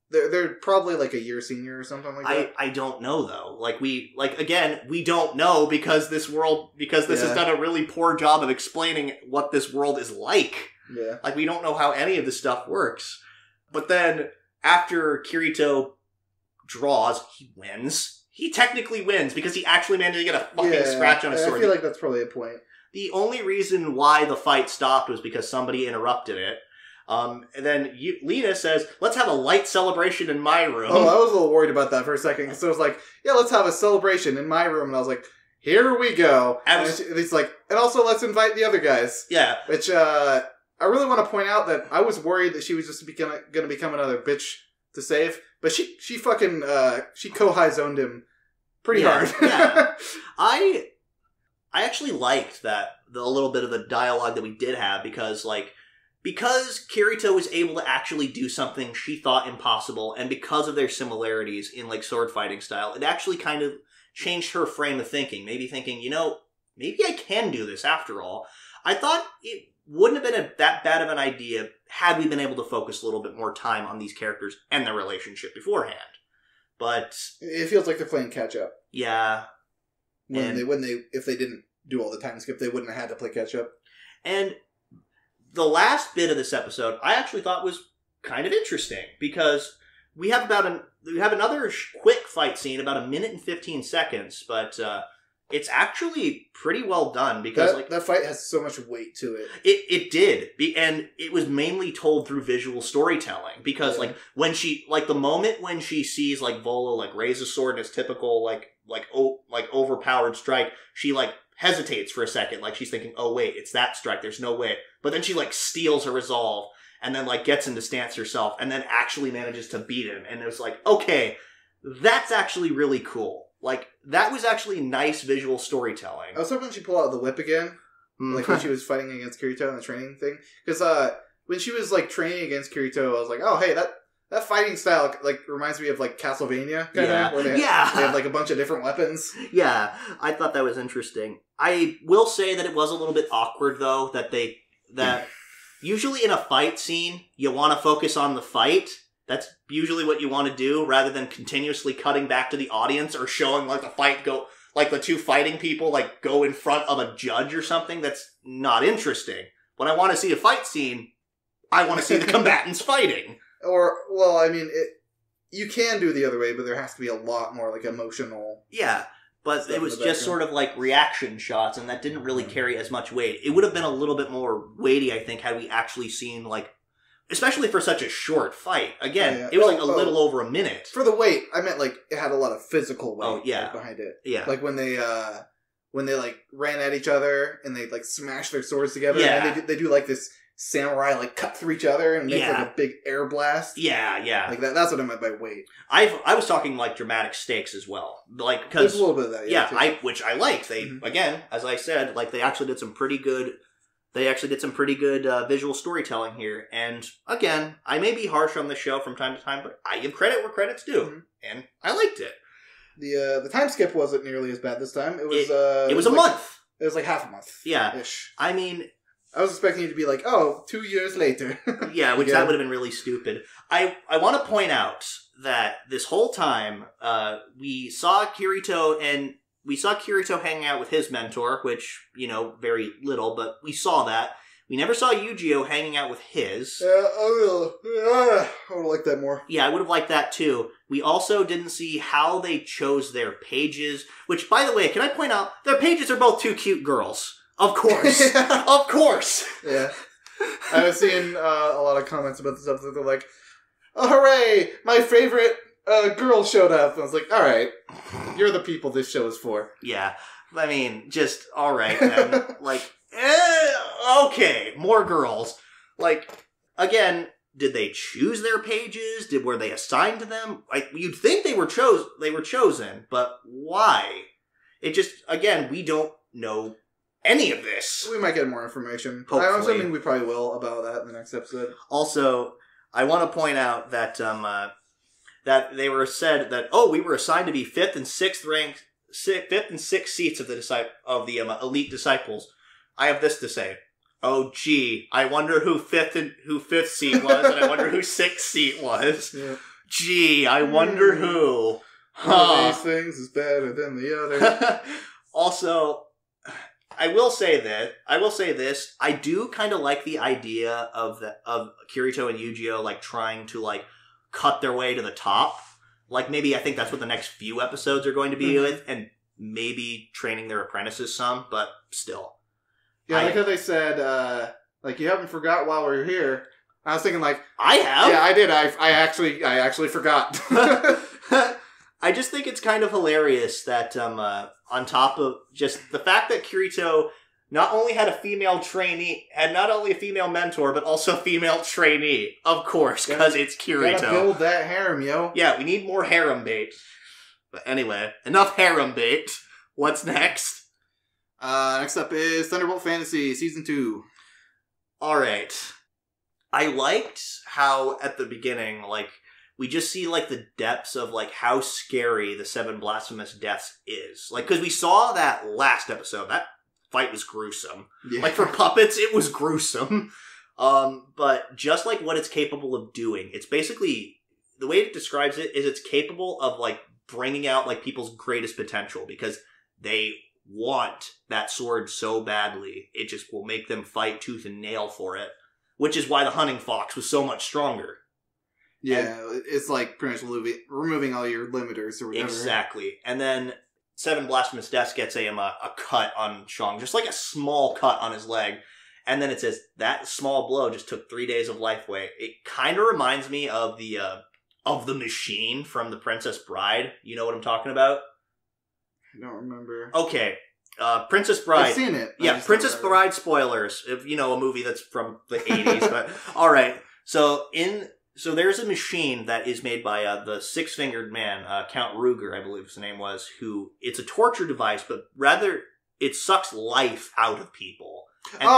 they're probably like a year senior or something like that. I don't know though. We don't know because this has done a really poor job of explaining what this world is like. Yeah. Like we don't know how any of this stuff works. But then after Kirito draws, he wins. He technically wins because he actually managed to get a fucking scratch on his sword. I feel like that's probably a point. The only reason why the fight stopped was because somebody interrupted it. And then Lena says, let's have a light celebration in my room. Oh, I was a little worried about that for a second. Because I was like, yeah, let's have a celebration in my room. And I was like, here we go. And he's like, and also let's invite the other guys. Yeah. Which I really want to point out that I was worried that she was just going to become another bitch to save. But she fucking, she Kohai zoned him pretty hard. Yeah. I actually liked that, a little bit of the dialogue that we did have, because, like, because Kirito was able to actually do something she thought impossible, and because of their similarities in, like, sword fighting style, it actually kind of changed her frame of thinking. Maybe thinking, maybe I can do this after all. I thought it wouldn't have been that bad of an idea had we been able to focus a little bit more time on these characters and their relationship beforehand. But it feels like they're playing catch up. Yeah. If they didn't do all the time skip, they wouldn't have had to play catch up. And the last bit of this episode, I actually thought was kind of interesting because we have another quick fight scene, about 1 minute and 15 seconds, but it's actually pretty well done because that fight has so much weight to it. It did, and it was mainly told through visual storytelling because when she the moment when she sees Volo raise a sword in his typical overpowered strike, she hesitates for a second, she's thinking, oh wait, it's that strike, there's no way. But then she steals her resolve and then gets into stance herself and then actually manages to beat him. And it was okay, that's actually really cool. That was actually nice visual storytelling. I was hoping she'd pull out the whip again, when she was fighting against Kirito in the training thing. Because when she was training against Kirito, I was like, oh hey, that fighting style reminds me of Castlevania kind of, where they have a bunch of different weapons. Yeah, I thought that was interesting. I will say that it was a little bit awkward though that usually in a fight scene you want to focus on the fight. That's usually what you want to do rather than continuously cutting back to the audience or showing the fight go the two fighting people go in front of a judge or something. That's not interesting. When I want to see a fight scene, I want to see the combatants fighting. Or, well, I mean, you can do the other way, but there has to be a lot more, emotional... Yeah, but it was just sort of reaction shots, and that didn't really carry as much weight. It would have been a little bit more weighty, I think, had we actually seen, especially for such a short fight. Again, it was a little over a minute. For the weight, I meant, it had a lot of physical weight behind it. Yeah. When they ran at each other, and they, smashed their swords together, and then they do, this... samurai cut through each other and make a big air blast. Yeah. That's what I meant by weight. I was talking dramatic stakes as well. Cause there's a little bit of that. Yeah, which I liked. They again, as I said, they actually did some pretty good. They actually did some pretty good visual storytelling here. And again, I may be harsh on the show from time to time, but I give credit where credit's due, and I liked it. The time skip wasn't nearly as bad this time. It was it was a month. It was half a month. Yeah, ish. I mean, I was expecting you to be 2 years later. Yeah, which that would have been really stupid. I want to point out that this whole time, we saw Kirito hanging out with his mentor, which, very little, but we saw that. We never saw Yu-Gi-Oh hanging out with his. I would have liked that more. Yeah, I would have liked that too. We also didn't see how they chose their pages, which, by the way, can I point out, their pages are both two cute girls. Of course. Of course. Yeah. I was seeing a lot of comments about this episode. They're like, oh, hooray! My favorite girl showed up. And I was like, alright. You're the people this show is for. Yeah. I mean, just, alright then. Okay. More girls. Again, did they choose their pages? Were they assigned to them? You'd think they were chosen, but why? It just, again, we don't know any of this. We might get more information. Hopefully. I'm assuming we probably will about that in the next episode. Also, I want to point out that that they were said that we were assigned to be fifth and sixth seats of the elite disciples. I have this to say. Oh gee, I wonder who fifth seat was, and I wonder who sixth seat was. Yeah. Gee, I wonder who. One of these things is better than the other. Also, I will say this. I do kind of like the idea of Kirito and Yu-Gi-Oh trying to cut their way to the top. Maybe I think that's what the next few episodes are going to be with, and maybe training their apprentices some, but still. Yeah, like how they said, you haven't forgot while we're here. I was thinking I have. Yeah, I did. I actually forgot. I just think it's kind of hilarious that on top of just the fact that Kirito not only had a female mentor, but also a female trainee. Of course, because it's Kirito. Gotta build that harem, yo. Yeah, we need more harem bait. But anyway, enough harem bait. What's next? Next up is Thunderbolt Fantasy Season 2. Alright. I liked how at the beginning, like, we just see, like, the depths of, like, how scary the 7 blasphemous deaths is. Like, because we saw that last episode. That fight was gruesome. Yeah. Like, for puppets, it was gruesome. But just, like, what it's capable of doing, it's basically, the way it describes it is it's capable of, like, bringing out, like, people's greatest potential, because they want that sword so badly, it just will make them fight tooth and nail for it. Which is why the hunting fox was so much stronger. Yeah, it's like pretty much removing all your limiters or whatever. Exactly. And then 7 Blasphemous Deaths gets him a cut on Shang, just like a small cut on his leg. And then it says, that small blow just took 3 days of life away. It kind of reminds me of the machine from The Princess Bride. You know what I'm talking about? I don't remember. Okay. Princess Bride. I've seen it. Yeah, Princess Bride spoilers. If you know, a movie that's from the 80s. But all right. So there's a machine that is made by the Six-Fingered Man, Count Ruger, I believe his name was, who, it's a torture device, but rather it sucks life out of people. And,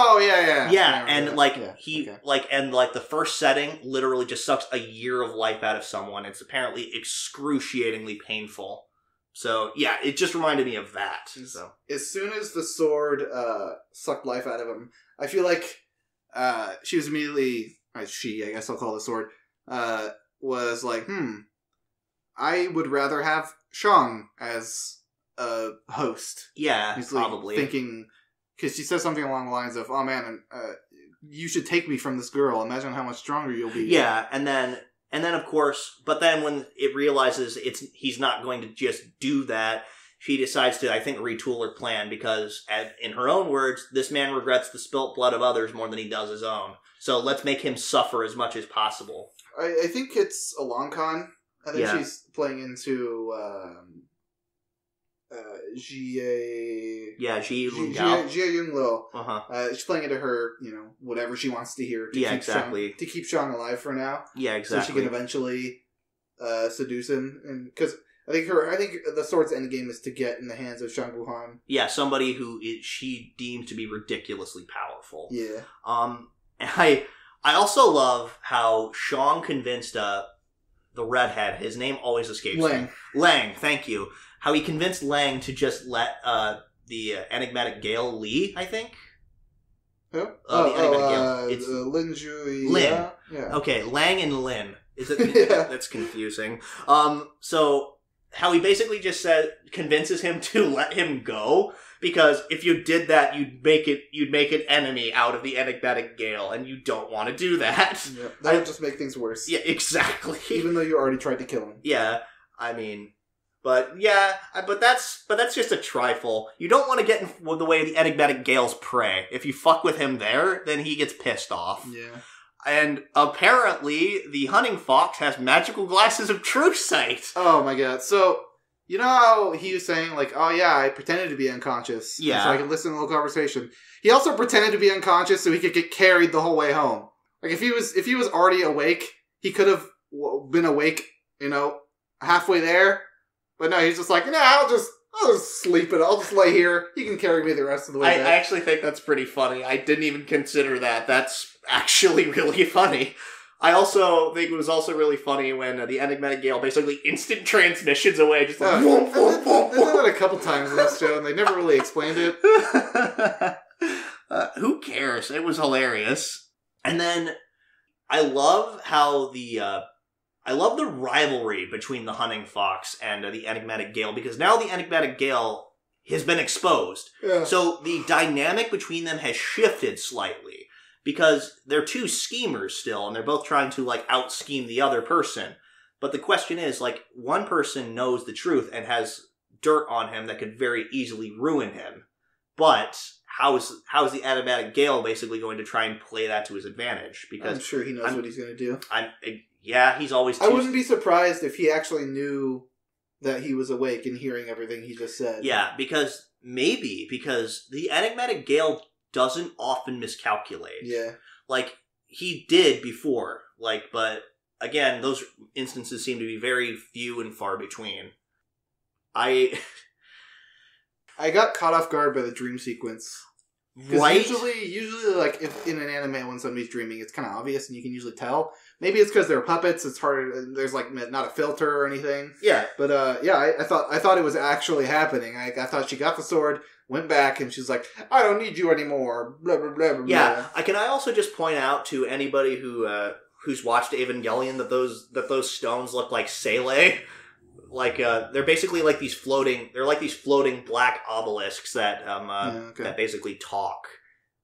yeah. And like the first setting literally just sucks a year of life out of someone. It's apparently excruciatingly painful. So yeah, it just reminded me of that. So as soon as the sword sucked life out of him, I feel like she was immediately, I guess I'll call the sword, was like, I would rather have Shang as a host. Yeah, he's probably. Thinking, because she says something along the lines of, oh man, you should take me from this girl. Imagine how much stronger you'll be. Yeah, and then of course, but then when it realizes he's not going to just do that, she decides to, I think, retool her plan because, in her own words, this man regrets the spilt blood of others more than he does his own. So let's make him suffer as much as possible. I think it's a long con. I think she's playing into Jie Yunlo. She's playing into her, whatever she wants to hear. To keep Shang alive for now. Yeah, exactly. So she can eventually seduce him, and because I think the sword's end game is to get in the hands of Shang Wuhan. Yeah, somebody who she deems to be ridiculously powerful. Yeah. I also love how Shang convinced the redhead. His name always escapes me. Lang, thank you. How he convinced Lang to just let the enigmatic Gale Li, I think. Who? It's Lin Jui. Lin. Yeah. Okay, Lang and Lin. Is it? That's confusing. So how he basically just convinces him to let him go, because if you did that, you'd make an enemy out of the enigmatic Gale, and you don't want to do that. Yeah, that would just make things worse. Yeah, exactly. Even though you already tried to kill him. Yeah, I mean, but that's just a trifle. You don't want to get in the way of the enigmatic Gale's prey. If you fuck with him there, then he gets pissed off. Yeah. And apparently, the hunting fox has magical glasses of true sight. Oh my god. So, you know how he was saying, like, oh yeah, I pretended to be unconscious. Yeah. So I could listen to the whole conversation. He also pretended to be unconscious so he could get carried the whole way home. Like, if he was already awake, he could have been awake, halfway there. But no, he's just like, I'll just sleep it. I'll just lay here. He can carry me the rest of the way back. I actually think that's pretty funny. I didn't even consider that. That's actually really funny. I also think it was also really funny when the enigmatic Gale basically instant transmissions away, just like whoop, whoop, whoop, They've done it a couple times in this show, and they never really explained it. Who cares? It was hilarious. And then I love how I love the rivalry between the hunting fox and the enigmatic Gale, because now the enigmatic Gale has been exposed. Yeah. So the dynamic between them has shifted slightly, because they're two schemers still, and they're both trying to, out-scheme the other person. But the question is, one person knows the truth and has dirt on him that could very easily ruin him. But how is the enigmatic Gale basically going to try and play that to his advantage? Because I'm sure he knows what he's going to do. Yeah, he's always... I wouldn't be surprised if he actually knew that he was awake and hearing everything he just said. Yeah, because the enigmatic Gale doesn't often miscalculate. Yeah. He did before, but again, those instances seem to be very few and far between. I got caught off guard by the dream sequence. Right? Usually, like, if in an anime when somebody's dreaming, it's kind of obvious and you can usually tell. Maybe it's because they're puppets. It's harder. There's like not a filter or anything. Yeah, but I thought it was actually happening. I thought she got the sword, went back, and she's like, "I don't need you anymore." Blah blah blah blah. Yeah, I also just point out to anybody who's watched Evangelion that those stones look like Sele. Like they're basically like these floating black obelisks that that basically talk.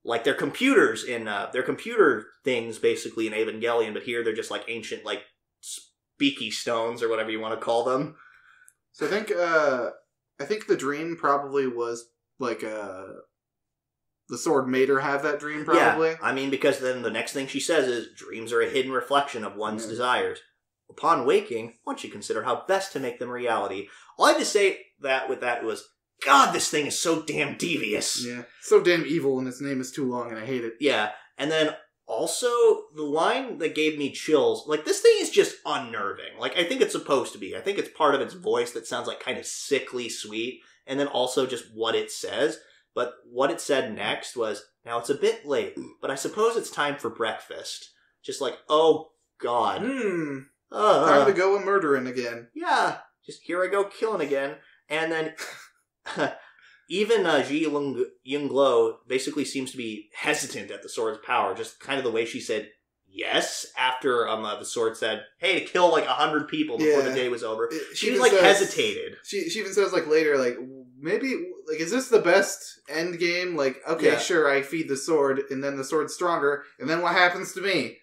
Like they're computers they're computer things basically in Evangelion, but here they're just like ancient like speaky stones or whatever you want to call them. So I think the dream probably was like the sword made her have that dream probably. Yeah, I mean because then the next thing she says is dreams are a hidden reflection of one's desires. Upon waking, one should consider how best to make them reality. All I had to say with that was, God, this thing is so damn devious. Yeah, so damn evil, and its name is too long, and I hate it. Yeah, and then also, the line that gave me chills, like, this thing is just unnerving. Like, I think it's supposed to be. I think it's part of its voice that sounds like kind of sickly sweet, and then also just what it says. But what it said next was, now it's a bit late, but I suppose it's time for breakfast. Just like, oh, God. Time to go a-murdering again. Yeah, just here I go killing again. And then even Ji Yunglo basically seems to be hesitant at the sword's power. Just kind of the way she said yes after the sword said, hey, to kill like 100 people before the day was over. She was like hesitated. She even says like later, like, maybe, like, is this the best end game? Like, okay, sure, I feed the sword, and then the sword's stronger, and then what happens to me?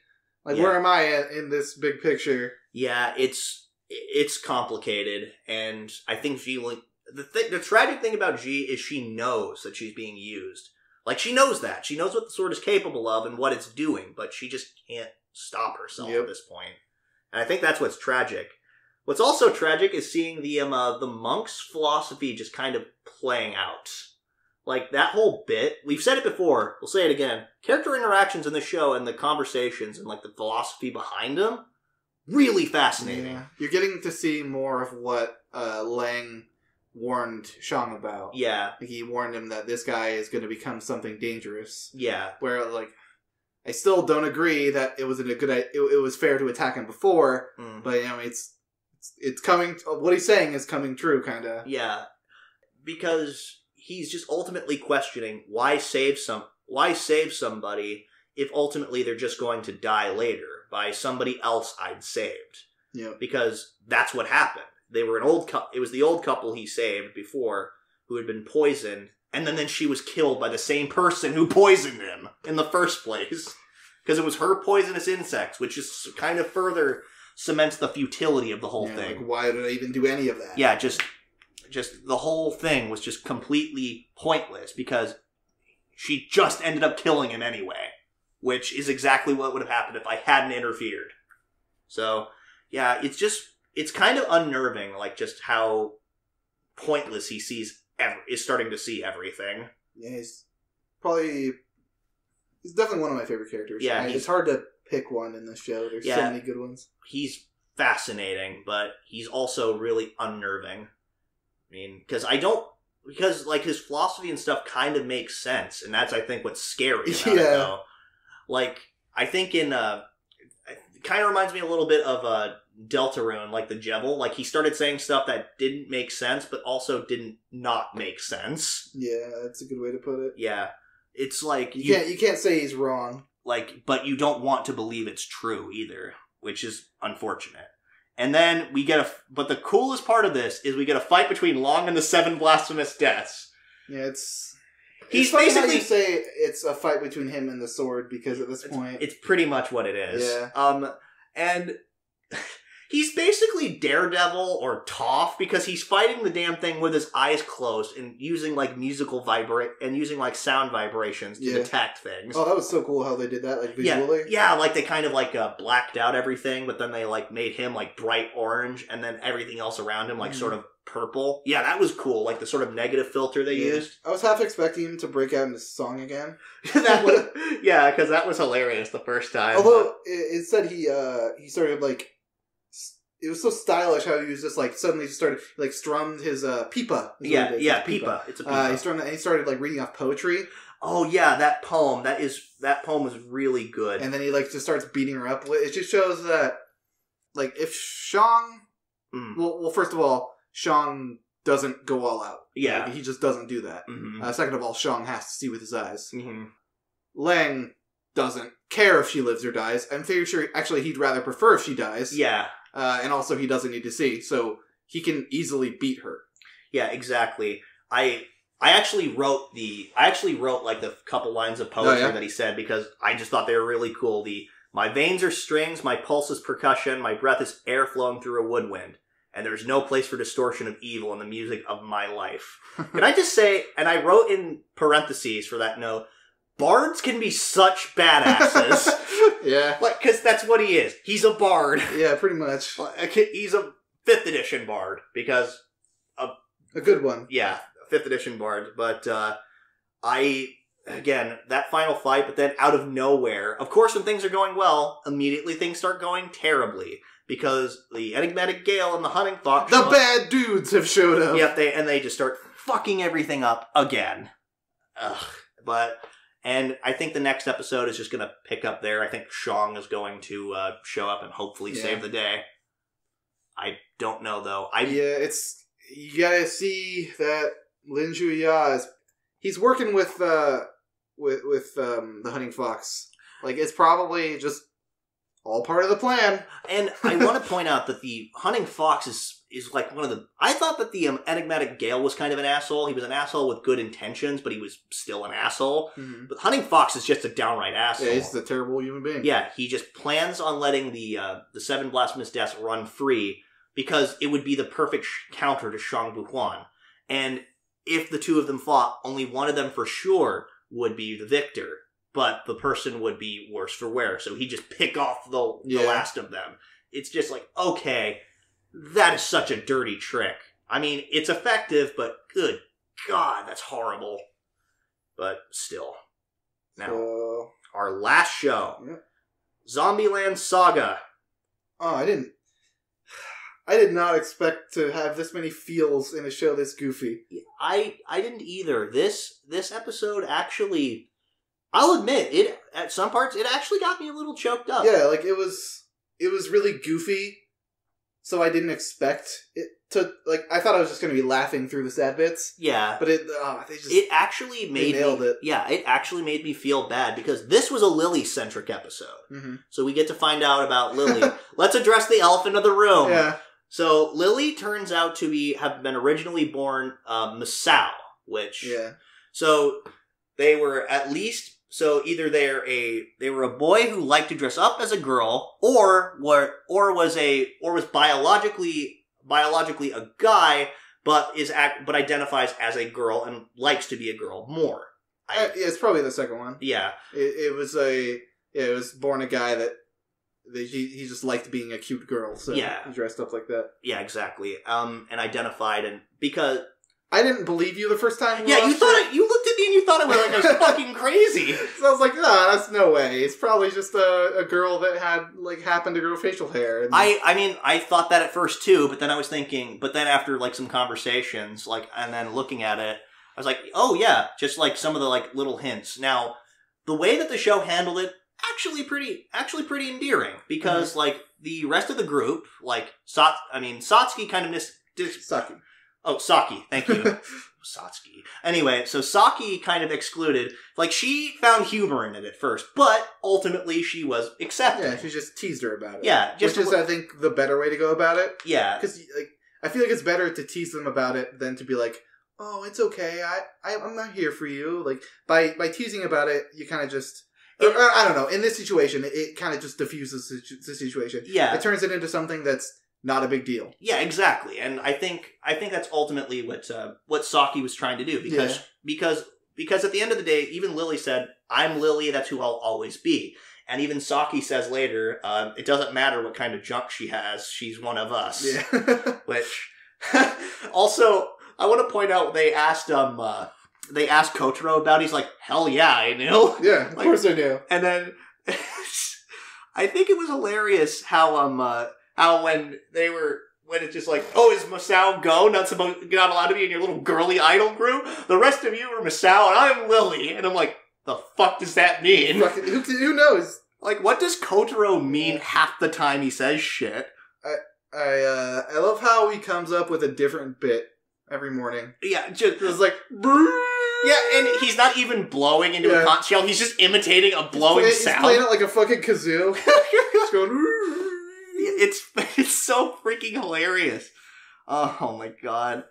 Like, where am I in this big picture? Yeah, it's complicated, and I think the tragic thing about G is she knows that she's being used. Like, she knows that. She knows what the sword is capable of and what it's doing, but she just can't stop herself at this point. And I think that's what's tragic. What's also tragic is seeing the monk's philosophy just kind of playing out. Like, that whole bit, we've said it before, we'll say it again, character interactions in the show and the conversations and, like, the philosophy behind them, really fascinating. Yeah. You're getting to see more of what Lang warned Shang about. Yeah. Like, he warned him that this guy is going to become something dangerous. Yeah. Where, like, I still don't agree that it was it was fair to attack him before, but, you know, it's coming, what he's saying is coming true, kind of. Yeah. Because he's just ultimately questioning why save somebody if ultimately they're just going to die later by somebody else I'd saved. Yeah. Because that's what happened. They were it was the old couple he saved before who had been poisoned, and then she was killed by the same person who poisoned him in the first place. Because it was her poisonous insects, which just kind of further cements the futility of the whole thing. Like, why did I even do any of that? Yeah, just the whole thing was just completely pointless because she just ended up killing him anyway, which is exactly what would have happened if I hadn't interfered. So, yeah, it's kind of unnerving, like, just how pointless he is starting to see everything. Yeah, he's definitely one of my favorite characters. Yeah, it's hard to pick one in this show. There's so many good ones. He's fascinating, but he's also really unnerving. I mean, because like, his philosophy and stuff kind of makes sense, and that's, I think, what's scary about it, though. Like, I think it kind of reminds me a little bit of Deltarune, like the Jebel. Like, he started saying stuff that didn't make sense, but also didn't not make sense. Yeah, that's a good way to put it. Yeah. It's like... You can't say he's wrong. Like, but you don't want to believe it's true, either, which is unfortunate. And then but the coolest part of this is we get a fight between Long and the Seven Blasphemous Deaths. Yeah, He's funny basically... how you say it's a fight between him and the sword, because at this point... It's pretty much what it is. Yeah. And he's basically Daredevil or Toph because he's fighting the damn thing with his eyes closed and using, like, sound vibrations to detect things. Oh, that was so cool how they did that, like, visually. Yeah, like, they kind of, like, blacked out everything, but then they, like, made him, like, bright orange, and then everything else around him, like, sort of purple. Yeah, that was cool, like, the sort of negative filter they used. I was half expecting him to break out into song again. Yeah, because that was hilarious the first time. Although, it said he started, like... It was so stylish how he was just, like, suddenly started, like, strummed his pipa. Yeah, pipa. It's a pipa. He started, like, reading off poetry. Oh yeah, that poem. That poem was really good. And then he like just starts beating her up. It just shows that like if Shang, well, first of all, Shang doesn't go all out. Yeah, like, he just doesn't do that. Mm-hmm. Second of all, Shang has to see with his eyes. Mm-hmm. Lang doesn't care if she lives or dies. I'm fairly sure, actually, he'd rather prefer if she dies. Yeah. And also, he doesn't need to see, so he can easily beat her. Yeah, exactly. I actually wrote like the couple lines of poetry that he said because I just thought they were really cool. My veins are strings, my pulse is percussion, my breath is air flowing through a woodwind, and there's no place for distortion of evil in the music of my life. Can I just say, and I wrote in parentheses for that note, bards can be such badasses. Yeah. Like, because that's what he is. He's a bard. Yeah, pretty much. He's a 5th edition bard, because... A good one. Yeah, 5th edition bard. But, again, that final fight, but then out of nowhere, of course when things are going well, immediately things start going terribly. Because the enigmatic Gale and the hunting fox... The bad dudes have showed up. Yep, they just start fucking everything up again. Ugh. And I think the next episode is just going to pick up there. I think Shang is going to show up and hopefully save the day. I don't know, though. You gotta see that Lin Juya is... He's working with the hunting fox. Like, it's probably just all part of the plan. And I want to point out that the hunting fox is like one of the... I thought that the enigmatic Gale was kind of an asshole. He was an asshole with good intentions, but he was still an asshole. Mm-hmm. But hunting fox is just a downright asshole. Yeah, he's a terrible human being. Yeah, he just plans on letting the 7 blasphemous deaths run free because it would be the perfect counter to Shang Buhuan. And if the two of them fought, only one of them for sure would be the victor. But the person would be worse for wear. So he'd just pick off the last of them. It's just like, okay, that is such a dirty trick. I mean, it's effective, but good God, that's horrible. But still. Now, our last show. Yeah. Zombieland Saga. Oh, I did not expect to have this many feels in a show this goofy. I didn't either. This episode actually, I'll admit, it at some parts it actually got me a little choked up. Yeah, like it was really goofy, so I didn't expect it to, like, I thought I was just going to be laughing through the sad bits. Yeah. But it actually made me... nailed it. Yeah, it actually made me feel bad because this was a Lily-centric episode. Mm-hmm. So we get to find out about Lily. Let's address the elephant in the room. Yeah. So Lily turns out to have been originally born Masao, which... Yeah. So they were at least... So either they were a boy who liked to dress up as a girl, or was biologically a guy, but identifies as a girl and likes to be a girl more. It's probably the second one. Yeah, it was born a guy that he just liked being a cute girl, so he dressed up like that. Yeah, exactly. And identified, and because I didn't believe you the first time. Yeah, you looked at me and you thought I was fucking crazy. So I was like, that's no way. It's probably just a girl that happened to grow facial hair. And I thought that at first too, but then I was thinking, after some conversations, and then looking at it, I was like, oh yeah, just some of the little hints. Now, the way that the show handled it, actually pretty endearing, because the rest of the group, Satsuki kind of Saki. Oh, Saki, thank you. Satsuki. Anyway, so Saki kind of excluded. She found humor in it at first, but ultimately she was accepted. Yeah, she just teased her about it. Yeah. Which is, I think, the better way to go about it. Yeah. Because, I feel like it's better to tease them about it than to be like, oh, it's okay, I'm not here for you. By teasing about it, you kind of just... I don't know, in this situation, it kind of just diffuses the situation. Yeah. It turns it into something that's not a big deal. Yeah, exactly. And I think that's ultimately what Saki was trying to do, because at the end of the day, even Lily said, "I'm Lily, that's who I'll always be." And even Saki says later, it doesn't matter what kind of junk she has, she's one of us. Yeah. Which also, I want to point out they asked Kotaro about it. He's like, "Hell yeah, I knew." Yeah, of course I knew. And then I think it was hilarious how when when it's just like, oh, is Masao Go not allowed to be in your little girly idol group? The rest of you are Masao and I'm Lily. And I'm like, the fuck does that mean? Who knows? Like, what does Kotaro mean half the time he says shit? I love how he comes up with a different bit every morning. Yeah, just it's like, yeah, and he's not even blowing into a conch shell. He's just imitating a blowing sound. He's playing it like a fucking kazoo. Just going. It's so freaking hilarious. Oh my god!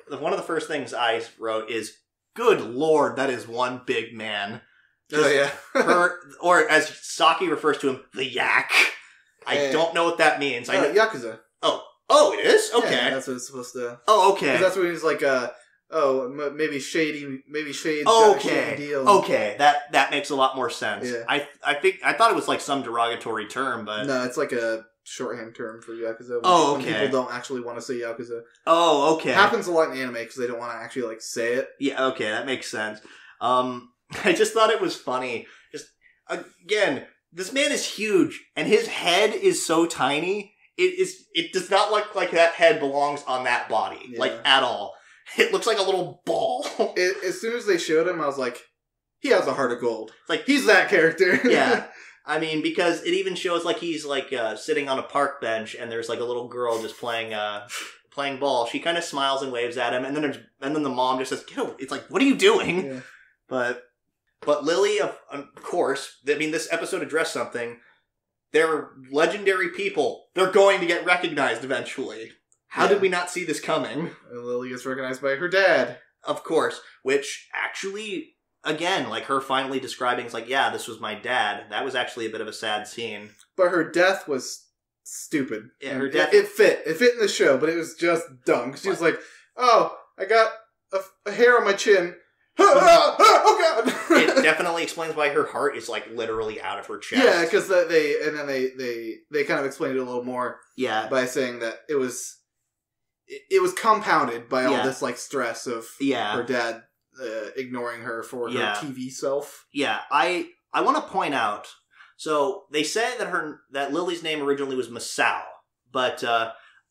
One of the first things I wrote is, "Good lord, that is one big man." Oh yeah. Or as Saki refers to him, the yak. I don't know what that means. I know Yakuza. Oh, it is? Okay. Yeah, that's what it's supposed to. Oh, okay. Because that's when he's like, maybe shady deal. Okay, that makes a lot more sense. Yeah. I thought it was like some derogatory term, but no, it's like a shorthand term for Yakuza. When people don't actually want to say Yakuza. Oh, okay. It happens a lot in anime because they don't want to actually like say it. Yeah, okay, that makes sense. I just thought it was funny. Just again, this man is huge, and his head is so tiny. It does not look like that head belongs on that body, like at all. It looks like a little ball. As soon as they showed him, I was like, he has a heart of gold. Like, he's that character. Yeah. I mean, because it even shows like he's like sitting on a park bench, and there's like a little girl just playing ball. She kind of smiles and waves at him, and then the mom just says, "Get over." It's like, what are you doing? Yeah. But Lily, of course, I mean, this episode addressed something. They're legendary people. They're going to get recognized eventually. How did we not see this coming? Lily gets recognized by her dad. Of course. Which, actually, again, like her finally describing, it's like, yeah, this was my dad. That was actually a bit of a sad scene. But her death was stupid. Yeah, her death... It fit. It fit in the show, but it was just dumb. She was like, oh, I got a hair on my chin. Oh god! It definitely explains why her heart is like literally out of her chest. Yeah, because they kind of explained it a little more. Yeah, by saying that it was compounded by all this like stress of her dad ignoring her for her TV self. Yeah, I want to point out. So they say that Lily's name originally was Masao, but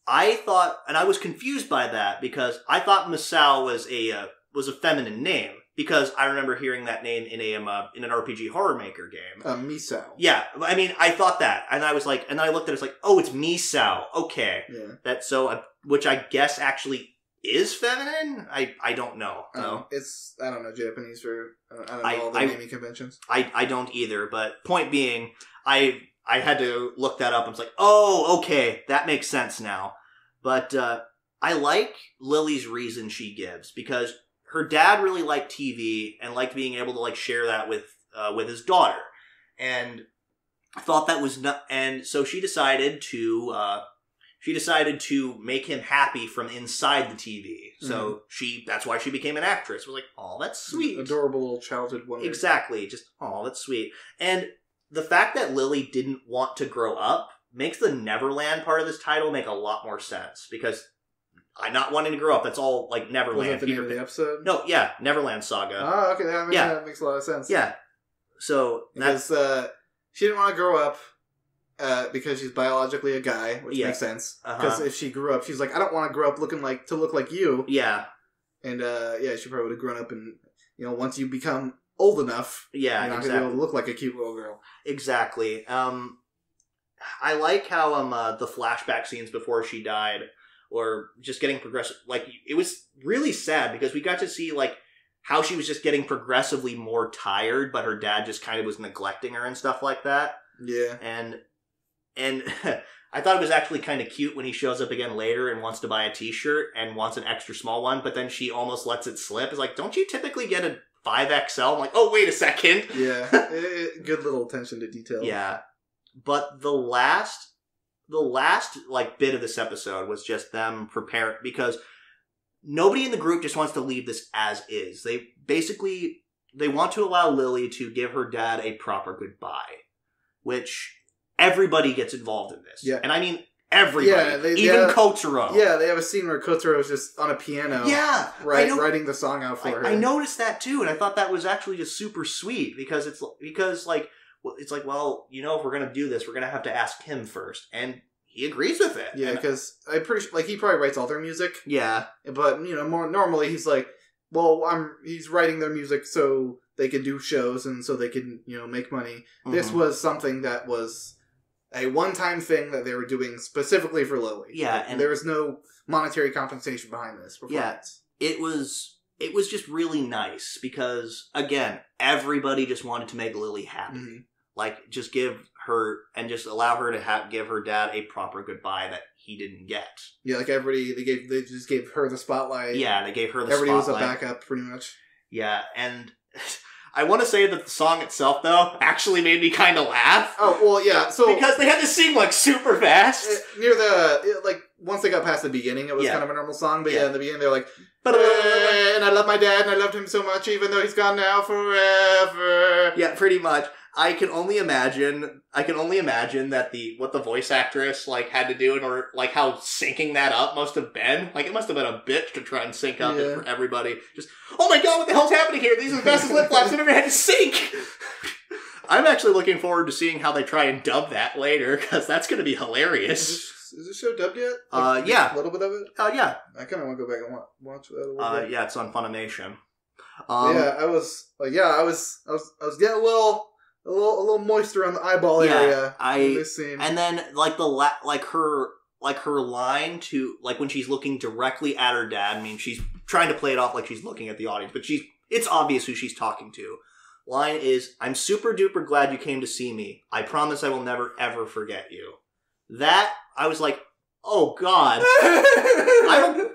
I thought, and I was confused by that because I thought Masao was a feminine name, because I remember hearing that name in an RPG Horror Maker game. Misao. Yeah, I mean, I thought that, and I was like, and then I looked at it, it's like, oh, it's Misao. Okay, yeah. Which I guess actually is feminine. I don't know. No. I don't know Japanese for I don't know all the naming conventions. I don't either. But point being, I had to look that up. I was like, oh, okay, that makes sense now. But I like Lily's reason she gives, because her dad really liked TV and liked being able to like share that with his daughter, and I thought that was not. And so she decided to make him happy from inside the TV. So that's why she became an actress. I was like, oh, that's sweet, adorable little childhood wonder. Exactly, just oh, that's sweet. And the fact that Lily didn't want to grow up makes the Neverland part of this title make a lot more sense, because I'm not wanting to grow up. That's all like Neverland. Was that the name of the episode? No, yeah, Neverland Saga. Oh, okay. That makes a lot of sense. Yeah. So because she didn't want to grow up because she's biologically a guy, which makes sense. Because if she grew up, she's like, I don't want to grow up look like you. Yeah. And she probably would have grown up, and once you become old enough, you're not going to be able to look like a cute little girl. Exactly. I like how the flashback scenes before she died, or just getting progressive, like, it was really sad because we got to see, like, how she was just getting progressively more tired, but her dad just kind of was neglecting her and stuff like that. Yeah. And I thought it was actually kind of cute when he shows up again later and wants to buy a t-shirt and wants an extra small one, but then she almost lets it slip. It's like, don't you typically get a 5XL? I'm like, oh, wait a second. Yeah. Good little attention to detail. Yeah. But the last like bit of this episode was just them preparing, because nobody in the group just wants to leave this as is. They want to allow Lily to give her dad a proper goodbye, which everybody gets involved in this. Yeah. And I mean everybody. Even Kotaro. Yeah, they have a scene where Kotaro is just on a piano. Yeah. Writing the song out for her. I noticed that too, and I thought that was actually just super sweet, because it's like, well, if we're going to do this, we're going to have to ask him first. And he agrees with it. Yeah, because I'm pretty sure, like, he probably writes all their music. Yeah. But, more normally he's like, well, he's writing their music so they can do shows and so they can, make money. Mm-hmm. This was something that was a one-time thing that they were doing specifically for Lily. Yeah. And there was no monetary compensation behind this performance. Yeah. It was just really nice because, again, everybody just wanted to make Lily happy. Mm-hmm. Like, just give her, and just allow her to give her dad a proper goodbye that he didn't get. Yeah, like everybody, they just gave her the spotlight. Yeah, they gave her the spotlight. Everybody was a backup, pretty much. Yeah, and I want to say that the song itself, though, actually made me kind of laugh. Oh, well, yeah, so... Because they had to sing, like, super fast. Near the, like, once they got past the beginning, it was kind of a normal song, but in the beginning, they were like, and I love my dad, and I loved him so much, even though he's gone now forever. Yeah, pretty much. I can only imagine that what the voice actress, like, had to do in order, like, how syncing that up must have been. Like, it must have been a bitch to try and sync up it for everybody. Just, oh my god, what the hell's happening here? These are the fastest lip flaps I've ever had to sync! I'm actually looking forward to seeing how they try and dub that later, because that's going to be hilarious. Is this show dubbed yet? Like, yeah. A little bit of it? Yeah. I kind of want to go back and watch that a little bit. Yeah, it's on Funimation. I was getting a little moisture on the eyeball area. In this scene. And then like her line to, like, when she's looking directly at her dad. I mean, she's trying to play it off like she's looking at the audience, but it's obvious who she's talking to. Line is, "I'm super duper glad you came to see me. I promise I will never ever forget you." That, I was like, oh god.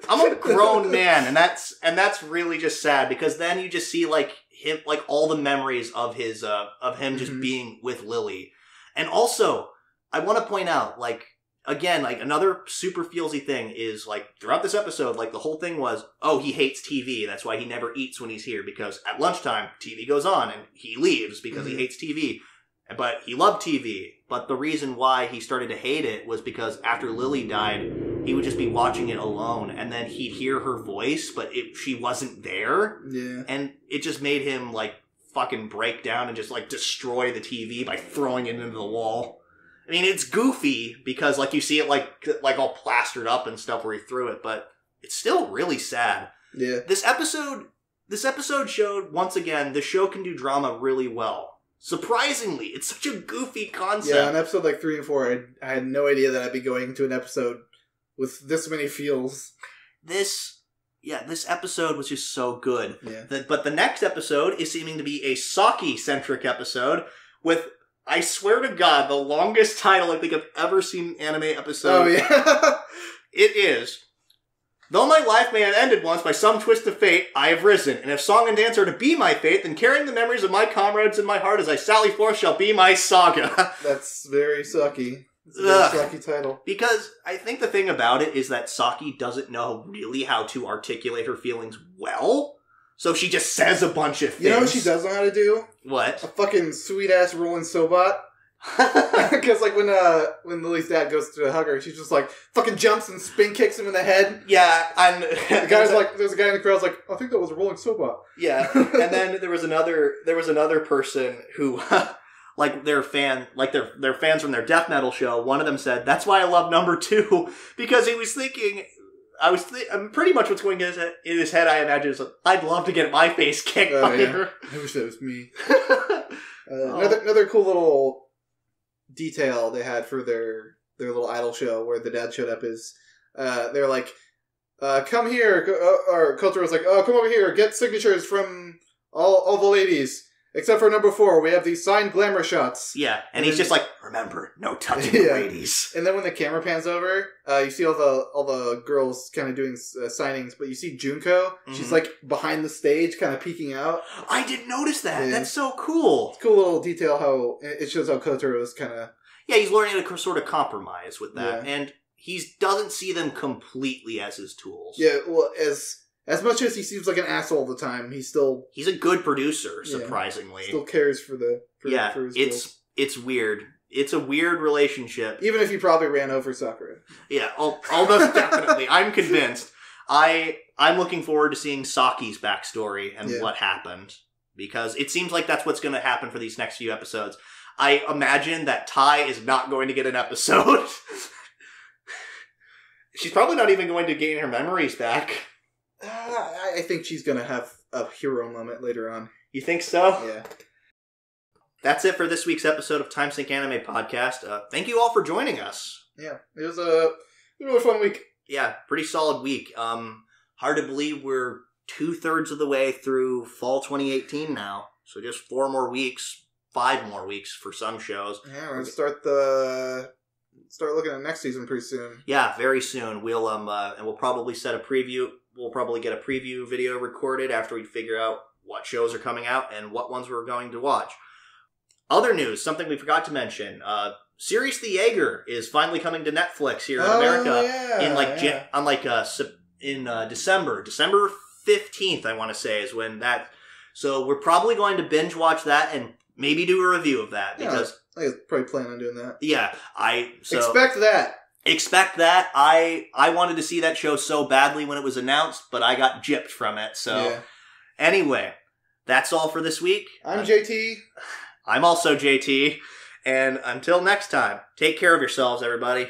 I'm a grown man, and that's really just sad, because then you just see like him, like all the memories of his of him just being with Lily. And also, I want to point out, like, again, like, another super feelsy thing is, like, throughout this episode, like, the whole thing was, oh, he hates TV. That's why he never eats when he's here, because at lunchtime, TV goes on, and he leaves because he hates TV. But he loved TV. But the reason why he started to hate it was because after Lily died, he would just be watching it alone, and then he'd hear her voice, but she wasn't there. Yeah. And it just made him, like, fucking break down and just, like, destroy the TV by throwing it into the wall. I mean, it's goofy because, like, you see it, like all plastered up and stuff where he threw it, but it's still really sad. Yeah. This episode showed, once again, the show can do drama really well. Surprisingly, it's such a goofy concept. Yeah, on episode like 3 and 4, I had no idea that I'd be going to an episode with this many feels. This episode was just so good. Yeah. But the next episode is seeming to be a Saki-centric episode with, I swear to God, the longest title I think I've ever seen an anime episode. Oh, yeah. It is, "Though my life may have ended once by some twist of fate, I have risen, and if song and dance are to be my fate, then carrying the memories of my comrades in my heart as I sally forth shall be my saga." That's very sucky. It's a very sucky title. Because I think the thing about it is that Saki doesn't know really how to articulate her feelings well, so she just says a bunch of things. You know what she does know how to do? What? A fucking sweet-ass rolling sobot. Because, like, when Lily's dad goes to hug her, she just, like, fucking jumps and spin kicks him in the head. Yeah, and the guy's like, there's a guy in the crowd's like, I think that was a rolling sobot. Yeah, and then there was another person who, like, they're fans from their death metal show. One of them said, "That's why I love number 2," because he was thinking, pretty much what's going in his head, I imagine, is, I'd love to get my face kicked by her. I wish that was me. Another cool little detail they had for their little idol show where the dad showed up is they're like, come here, or Kotaro's like, oh, come over here, get signatures from all the ladies. Except for number 4, we have these signed glamour shots. Yeah, and he's just like, remember, no touching the ladies. And then when the camera pans over, you see all the girls kind of doing signings, but you see Junko. She's like behind the stage, kind of peeking out. I didn't notice that. Yeah. That's so cool. It's a cool little detail how it shows how Kotaro is kind of... Yeah, he's learning to sort of compromise with that, and he doesn't see them completely as his tools. Yeah, well, as much as he seems like an asshole all the time, he's a good producer, surprisingly. Still cares for his tools. It's weird. It's a weird relationship. Even if he probably ran over Sakura. Yeah, almost definitely. I'm convinced. I'm looking forward to seeing Saki's backstory and what happened, because it seems like that's what's going to happen for these next few episodes. I imagine that Tai is not going to get an episode. She's probably not even going to gain her memories back. I think she's going to have a hero moment later on. You think so? Yeah. That's it for this week's episode of Timesink Anime Podcast. Thank you all for joining us. Yeah, it was a really fun week. Yeah, pretty solid week. Hard to believe we're 2/3 of the way through fall 2018 now. So just 4 more weeks, 5 more weeks for some shows. Yeah, we're gonna start looking at next season pretty soon. Yeah, very soon. We'll and we'll probably set a preview. We'll probably get a preview video recorded after we figure out what shows are coming out and what ones we're going to watch. Other news, something we forgot to mention. Series The Jaeger is finally coming to Netflix here in America in December 15th. I want to say is when that. So we're probably going to binge watch that and maybe do a review of that because I probably plan on doing that. Yeah, expect that. Expect that. I wanted to see that show so badly when it was announced, but I got gypped from it. So anyway, that's all for this week. I'm JT. I'm also JT. And until next time, take care of yourselves, everybody.